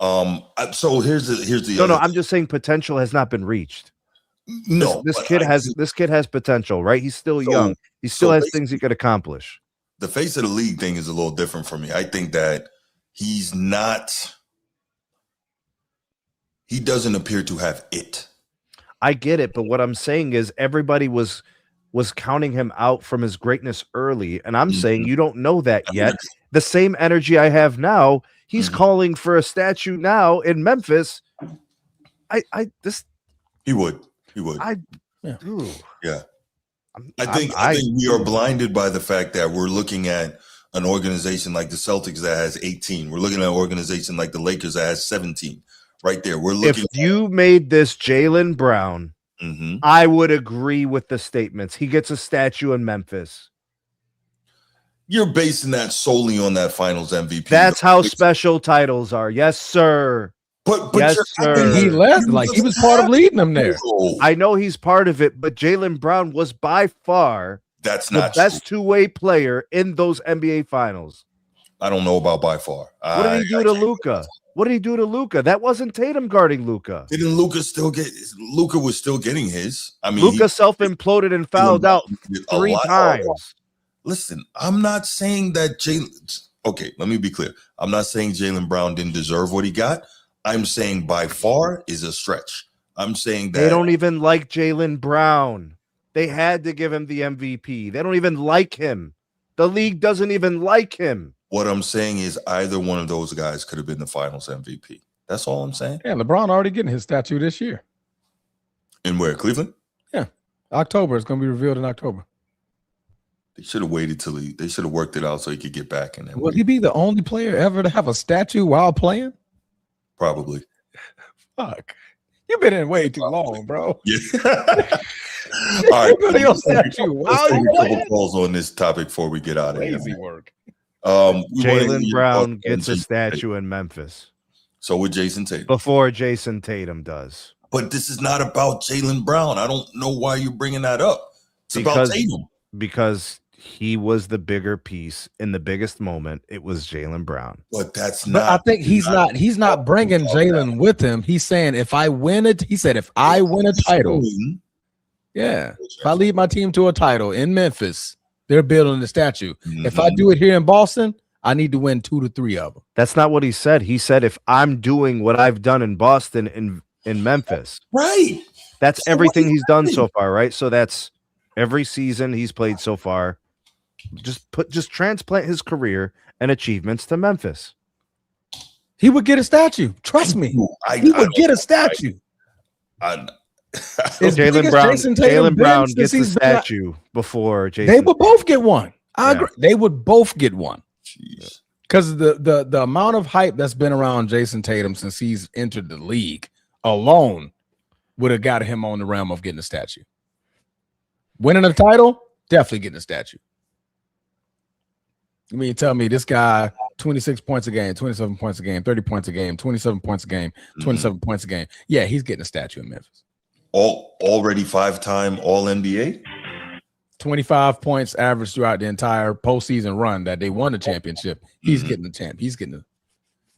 Speaker 1: So here's the
Speaker 9: no, I'm just saying potential has not been reached.
Speaker 1: No,
Speaker 9: this kid has potential, right? He's still young. He still has things he could accomplish.
Speaker 1: The face of the league thing is a little different for me. I think that he doesn't appear to have it.
Speaker 9: I get it, but what I'm saying is everybody was counting him out from his greatness early, and I'm saying you don't know that yet. The same energy I have now, he's calling for a statue now in Memphis.
Speaker 1: He would. I think we are blinded by the fact that we're looking at an organization like the Celtics that has 18. We're looking at an organization like the Lakers that has 17. Right there. We're looking.
Speaker 9: If you made this Jaylen Brown, I would agree with the statements. He gets a statue in Memphis.
Speaker 1: You're basing that solely on that finals MVP.
Speaker 9: That's how special titles are. Yes, sir.
Speaker 1: But
Speaker 9: yes, sir.
Speaker 2: He left like he was part of leading them there.
Speaker 9: I know he's part of it, but Jaylen Brown was by far the best two-way player in those NBA finals.
Speaker 1: I don't know about by far.
Speaker 9: What did he do to Luka? What did he do to Luka? That wasn't Tatum guarding Luka.
Speaker 1: Didn't Luka still get? Luka was still getting his. I mean,
Speaker 9: Luka self-imploded and fouled out 3 times.
Speaker 1: Listen, I'm not saying that Jaylen. Okay, let me be clear. I'm not saying Jaylen Brown didn't deserve what he got. I'm saying by far is a stretch. I'm saying that
Speaker 9: they don't even like Jaylen Brown. They had to give him the MVP. They don't even like him. The league doesn't even like him.
Speaker 1: What I'm saying is either one of those guys could have been the Finals MVP. That's all I'm saying.
Speaker 2: Yeah, LeBron already getting his statue this year.
Speaker 1: In where? Cleveland?
Speaker 2: Yeah. October. It's going to be revealed in October.
Speaker 1: They should have waited till they should have worked it out so he could get back in there.
Speaker 2: Will he be the only player ever to have a statue while playing?
Speaker 1: Probably.
Speaker 2: Fuck. You've been in way too long, bro.
Speaker 1: Yeah. All right.
Speaker 2: Let's
Speaker 1: take a couple calls on this topic before we get out of here.
Speaker 2: Lazy work.
Speaker 9: Jaylen Brown gets a statue in Memphis.
Speaker 1: So would Jayson Tatum.
Speaker 9: Before Jayson Tatum does.
Speaker 1: But this is not about Jaylen Brown. I don't know why you're bringing that up. It's about Tatum.
Speaker 9: Because he was the bigger piece in the biggest moment. It was Jaylen Brown.
Speaker 1: But that's
Speaker 2: not. But I think he's not bringing Jaylen with him. He's saying if I win it, he said if I win a title, yeah, if I lead my team to a title in Memphis, they're building the statue. Mm-hmm. If I do it here in Boston, I need to win 2 to 3 of them.
Speaker 9: That's not what he said. He said if I'm doing what I've done in Boston in Memphis,
Speaker 1: right?
Speaker 9: That's everything he's done so far, right? So that's every season he's played so far. Just transplant his career and achievements to Memphis.
Speaker 2: He would get a statue. Trust me. He would get a statue.
Speaker 9: Jaylen Brown gets a statue before Jayson.
Speaker 2: They would both get one. I agree. They would both get one. Because the amount of hype that's been around Jayson Tatum since he's entered the league alone would have got him on the realm of getting a statue. Winning a title, definitely getting a statue. You mean tell me this guy 26 points a game, 27 points a game, 30 points a game, 27 points a game, 27 points a game. Yeah, he's getting a statue in Memphis.
Speaker 1: Already 5-time All-NBA?
Speaker 2: 25 points average throughout the entire postseason run that they won the championship. He's getting the champ. He's getting the,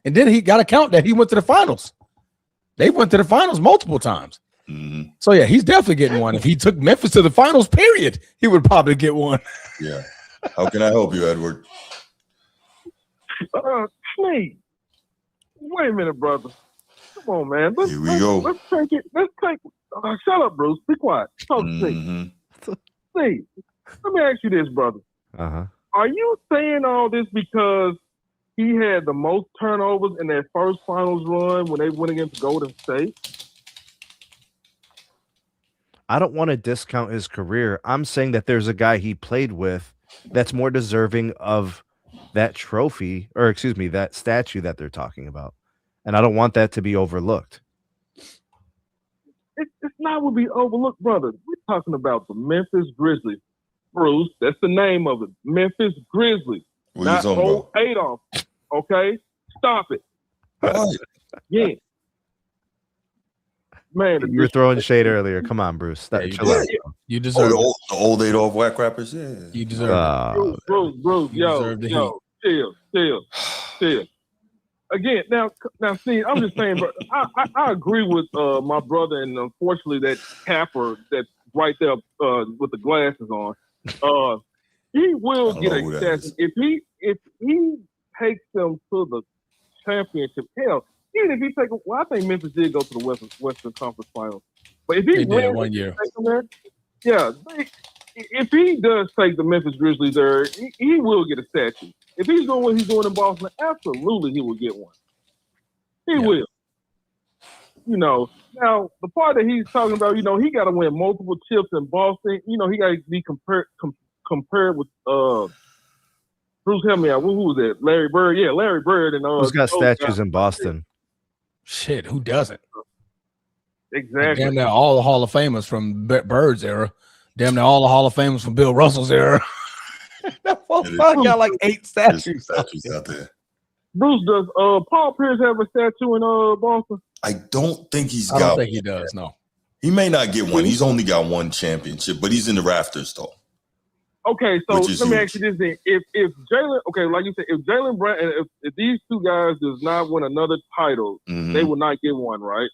Speaker 2: and then he got to count that he went to the finals. They went to the finals multiple times.
Speaker 1: Mm-hmm.
Speaker 2: So yeah, he's definitely getting one. If he took Memphis to the finals, period, he would probably get one.
Speaker 1: Yeah. How can I help you, Edward?
Speaker 3: Wait a minute, brother. Come on, man.
Speaker 1: Here we go.
Speaker 3: Let's take it. Shut up, Bruce. Be quiet. Talk to me. See, let me ask you this, brother.
Speaker 9: Uh-huh.
Speaker 3: Are you saying all this because he had the most turnovers in their first finals run when they went against Golden State?
Speaker 9: I don't want to discount his career. I'm saying that there's a guy he played with that's more deserving of that trophy, or excuse me, that statue that they're talking about. And I don't want that to be overlooked.
Speaker 3: It's not what be overlooked, brother. We're talking about the Memphis Grizzlies. Bruce, that's the name of it. Memphis Grizzlies.
Speaker 1: What not old
Speaker 3: Adolf. Okay? Stop it. Yeah. Man,
Speaker 9: you were throwing shade earlier. Come on, Bruce.
Speaker 2: You deserve
Speaker 1: the old Adolf whack rappers. Yeah,
Speaker 2: you deserve it.
Speaker 3: Bruce, yo, chill. Again, now, see, I'm just saying, bro. I agree with my brother, and unfortunately, that capper that's right there with the glasses on. He will get a statue if he takes them to the championship. Hell. Even if he take, well, I think Memphis did go to the Western Conference Finals. But if he wins
Speaker 2: 1 year,
Speaker 3: if he does take the Memphis Grizzlies there, he will get a statue. If he's doing what he's doing in Boston, absolutely he will get one. He will. You know, now the part that he's talking about, you know, he got to win multiple chips in Boston. You know, he got to be compared with Bruce. Help me out. Who was that? Larry Bird. Yeah, Larry Bird and
Speaker 9: who's got statues in Boston?
Speaker 2: Shit, who doesn't?
Speaker 3: Exactly.
Speaker 2: Damn near all the Hall of Famers from Bird's era. Damn near all the Hall of Famers from Bill Russell's era. That fuck got like 8 statues
Speaker 1: out there.
Speaker 3: Bruce, does Paul Pierce have a statue in Boston?
Speaker 1: I don't think he's
Speaker 2: got.
Speaker 1: I
Speaker 2: don't think he does. No,
Speaker 1: he may not get one. He's only got 1 championship, but he's in the rafters though.
Speaker 3: Okay, so let me ask you this then: if Jaylen, okay, like you said, if Jaylen Brown, if these two guys does not win another title, they will not get one, right?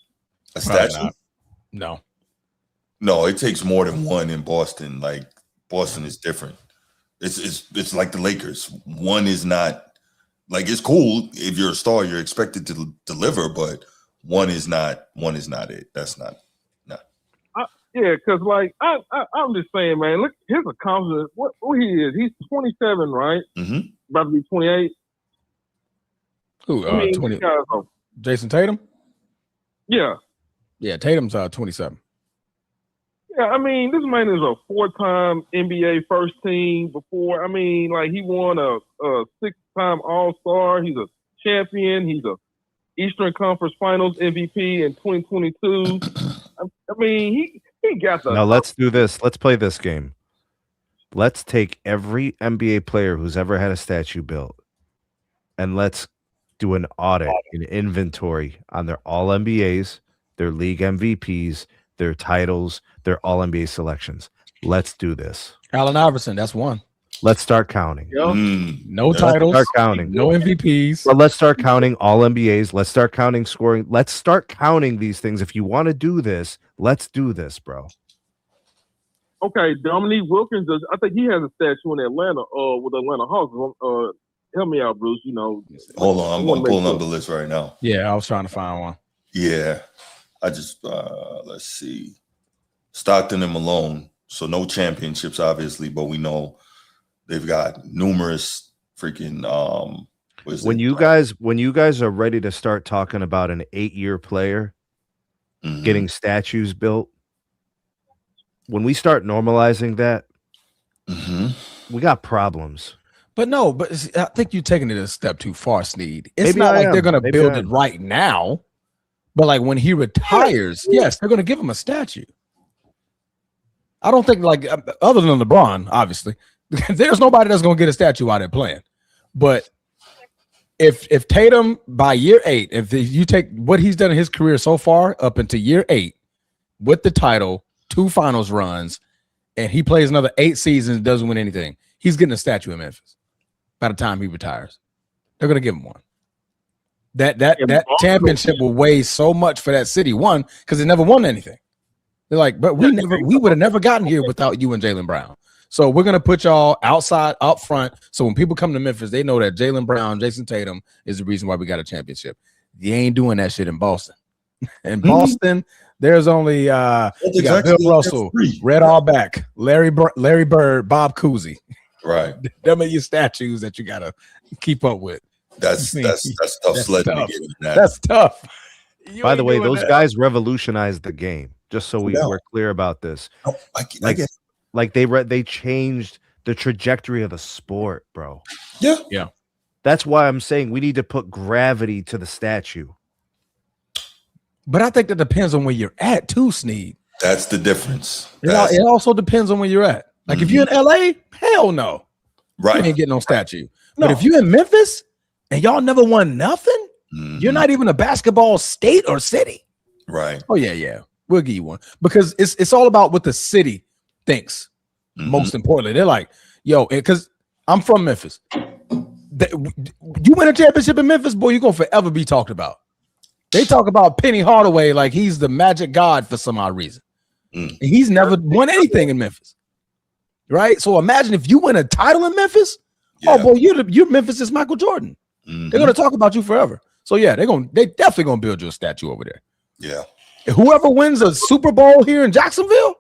Speaker 1: A statue?
Speaker 2: No,
Speaker 1: it takes more than 1 in Boston. Like Boston is different. It's like the Lakers. 1 is not like it's cool if you're a star, you're expected to deliver, but 1 is not it. That's not.
Speaker 3: Yeah, because like I'm just saying, man. Look, his accomplishment. What he is? He's 27, right?
Speaker 1: Mm-hmm.
Speaker 3: About to be 28.
Speaker 2: Who? 20. Jayson Tatum.
Speaker 3: Yeah.
Speaker 2: Yeah, Tatum's 27.
Speaker 3: Yeah, I mean, this man is a 4-time NBA first team before. I mean, like, he won a 6-time All-Star. He's a champion. He's a Eastern Conference Finals MVP in 2022. I mean, he got the.
Speaker 9: Now let's do this. Let's play this game. Let's take every NBA player who's ever had a statue built, and let's do an audit, an inventory on their All NBAs, their league MVPs, their titles, their All NBA selections. Let's do this.
Speaker 2: Allen Iverson, that's one.
Speaker 9: Let's start counting.
Speaker 2: No titles.
Speaker 9: Let's start counting.
Speaker 2: No MVPs.
Speaker 9: Well, let's start counting All NBAs. Let's start counting scoring. Let's start counting these things. If you want to do this, let's do this, bro.
Speaker 3: Okay, Dominique Wilkins I think he has a statue in Atlanta, with Atlanta Hawks. Help me out, Bruce. You know.
Speaker 1: Hold on, I'm pulling up the list right now.
Speaker 2: Yeah, I was trying to find one.
Speaker 1: Yeah, I just let's see, Stockton and Malone. So no championships, obviously, but we know they've got numerous freaking. When you guys are ready to start talking about an 8-year player getting statues built, when we start normalizing that, we got problems.
Speaker 2: But no, but I think you're taking it a step too far, Sneed. It's not like they're going to build it right now, but like when he retires, yes, they're going to give him a statue. I don't think, like, other than LeBron, obviously, there's nobody that's going to get a statue out there playing. But if Tatum by year 8, if you take what he's done in his career so far up into year 8 with the title, 2 finals runs, and he plays another 8 seasons and doesn't win anything, he's getting a statue in Memphis by the time he retires. They're going to give him one. That championship will weigh so much for that city, one, because they never won anything. They're like, but we would have never gotten here without you and Jaylen Brown. So we're going to put y'all outside, up front, so when people come to Memphis, they know that Jaylen Brown, Jayson Tatum is the reason why we got a championship. You ain't doing that shit in Boston. In Boston, there's only you got Bill Russell, Red Auerbach, Larry Bird, Bob Cousy.
Speaker 1: Right.
Speaker 2: Them are your statues that you got to keep up with.
Speaker 1: That's tough sledding.
Speaker 2: That's tough.
Speaker 9: By the way, those guys revolutionized the game. Just so we're clear about this.
Speaker 1: Oh,
Speaker 9: like they changed the trajectory of the sport, bro.
Speaker 2: Yeah.
Speaker 9: That's why I'm saying we need to put gravity to the statue.
Speaker 2: But I think that depends on where you're at too, Sneed.
Speaker 1: That's the difference.
Speaker 2: It also depends on where you're at. Like if you're in LA, hell no.
Speaker 1: Right.
Speaker 2: You ain't getting no statue. No. But if you're in Memphis and y'all never won nothing, you're not even a basketball state or city.
Speaker 1: Right.
Speaker 2: Oh, yeah. We'll give you one. Because it's all about what the city thinks. Most importantly. They're like, yo, because I'm from Memphis. You win a championship in Memphis, boy, you're going to forever be talked about. They talk about Penny Hardaway like he's the magic god for some odd reason. And he's never won anything in Memphis. Right? So imagine if you win a title in Memphis. Yeah. Oh, boy, you're Memphis is Michael Jordan. They're going to talk about you forever. So, yeah, they definitely going to build you a statue over there.
Speaker 1: Yeah.
Speaker 2: Whoever wins a Super Bowl here in Jacksonville,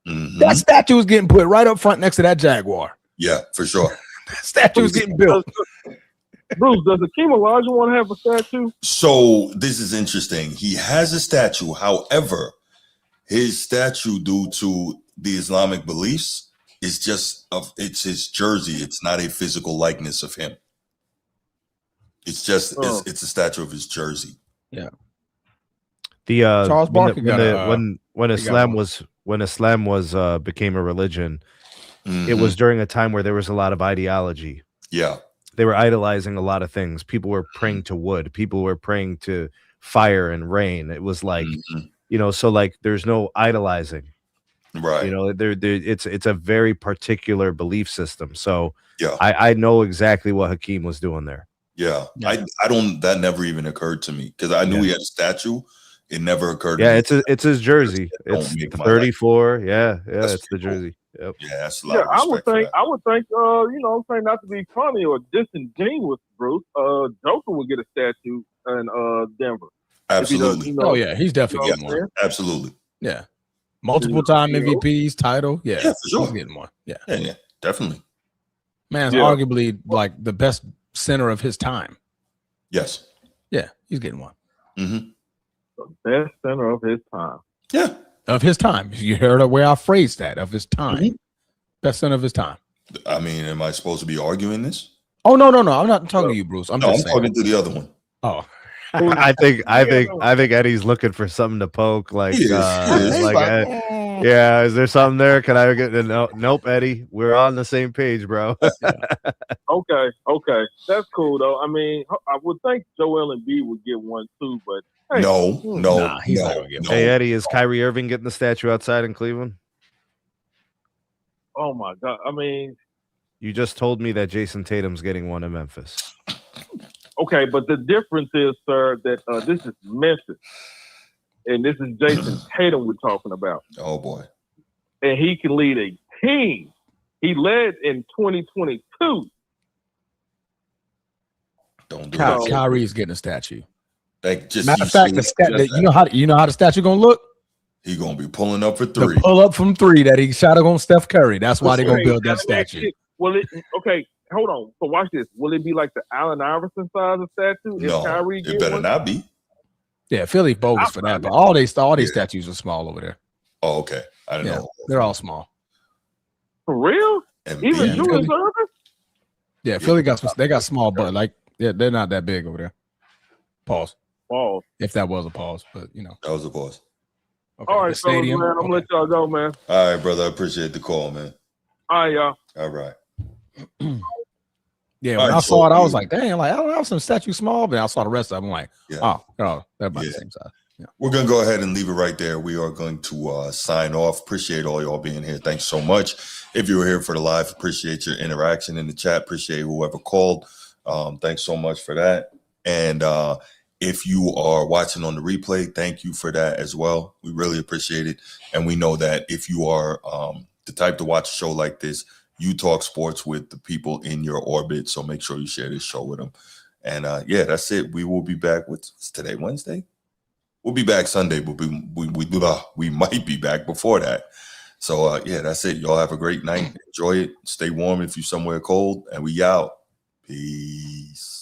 Speaker 2: that statue is getting put right up front next to that Jaguar.
Speaker 1: Yeah, for sure.
Speaker 2: That statue is getting built.
Speaker 3: Bruce, does Hakeem Olajuwon want to have a statue?
Speaker 1: So this is interesting. He has a statue. However, his statue, due to the Islamic beliefs, is just it's his jersey. It's not a physical likeness of him. It's just it's a statue of his jersey.
Speaker 2: Yeah.
Speaker 9: The
Speaker 2: Charles Barkley
Speaker 9: when Islam became a religion, it was during a time where there was a lot of ideology.
Speaker 1: Yeah.
Speaker 9: They were idolizing a lot of things. People were praying to wood. People were praying to fire and rain. It was like, so like there's no idolizing.
Speaker 1: Right.
Speaker 9: It's a very particular belief system. So
Speaker 1: yeah,
Speaker 9: I know exactly what Hakeem was doing there.
Speaker 1: Yeah. That never even occurred to me because I knew he had a statue. It never occurred to me.
Speaker 9: It's his jersey. It's 34. Yeah, it's the jersey. Yep.
Speaker 1: Yeah, that's a lot of
Speaker 3: I would think, I'm saying not to be funny or disingenuous, Bruce, Joker would get a statue in Denver.
Speaker 1: Absolutely.
Speaker 2: He's definitely getting one.
Speaker 1: Absolutely.
Speaker 2: Yeah. Multiple time MVPs, title. Yeah,
Speaker 1: for sure.
Speaker 2: He's getting one. Yeah,
Speaker 1: definitely.
Speaker 2: Man's arguably like the best center of his time.
Speaker 1: Yes.
Speaker 2: Yeah, he's getting one.
Speaker 5: The best center of his time.
Speaker 1: Yeah.
Speaker 2: Of his time. You heard where I phrased that. Of his time. Best center of his time.
Speaker 1: I mean, am I supposed to be arguing this?
Speaker 2: Oh, no. I'm not talking to you, Bruce. I'm just saying.
Speaker 1: talking to the other one.
Speaker 2: Oh.
Speaker 9: I think Eddie's looking for something to poke. Like, is there something there? Can I get nope, Eddie. We're on the same page, bro.
Speaker 5: Okay. That's cool though. I mean, I would think Joel Embiid would get one too, but hey,
Speaker 2: he's not gonna get one.
Speaker 9: Hey, Eddie, is Kyrie Irving getting the statue outside in Cleveland?
Speaker 5: Oh my God. I mean,
Speaker 9: you just told me that Jayson Tatum's getting one in Memphis.
Speaker 5: Okay, but the difference is, sir, that this is Memphis, and this is Jayson Tatum we're talking about.
Speaker 1: Oh, boy.
Speaker 5: And he can lead a team. He led in 2022.
Speaker 1: Don't do
Speaker 2: it. Kyrie's getting a statue.
Speaker 1: Matter
Speaker 2: of fact, you know how the statue gonna look?
Speaker 1: He's gonna be pulling up for three.
Speaker 2: The pull up from three that he shot on Steph Curry. That's why they're gonna build that statue.
Speaker 5: Okay. Hold on. So watch this. Will it be like the Allen Iverson size of statue?
Speaker 1: No, it better not be.
Speaker 2: Yeah, Philly bogus for that. But all these statues are small over there.
Speaker 1: Oh, okay. I don't know.
Speaker 2: They're all small.
Speaker 5: For real? Even Julius Erving?
Speaker 2: Yeah, Philly got small, but they're not that big over there. Pause. If that was a pause, but
Speaker 1: that was a pause.
Speaker 5: Okay. All right, stadium. Man, I'm gonna let y'all go, man.
Speaker 1: All right, brother. I appreciate the call, man.
Speaker 5: All right, y'all.
Speaker 1: All right.
Speaker 2: Yeah, when I saw it, I was like, dang, I don't know, some statue small, but I saw the rest of them, they're about the same size. Yeah.
Speaker 1: We're going to go ahead and leave it right there. We are going to sign off. Appreciate all y'all being here. Thanks so much. If you were here for the live, appreciate your interaction in the chat. Appreciate whoever called. Thanks so much for that. And if you are watching on the replay, thank you for that as well. We really appreciate it. And we know that if you are the type to watch a show like this, you talk sports with the people in your orbit. So make sure you share this show with them. And that's it. We will be back it's today, Wednesday. We'll be back Sunday, but we might be back before that. So that's it. Y'all have a great night. Enjoy it. Stay warm if you're somewhere cold. And we out. Peace.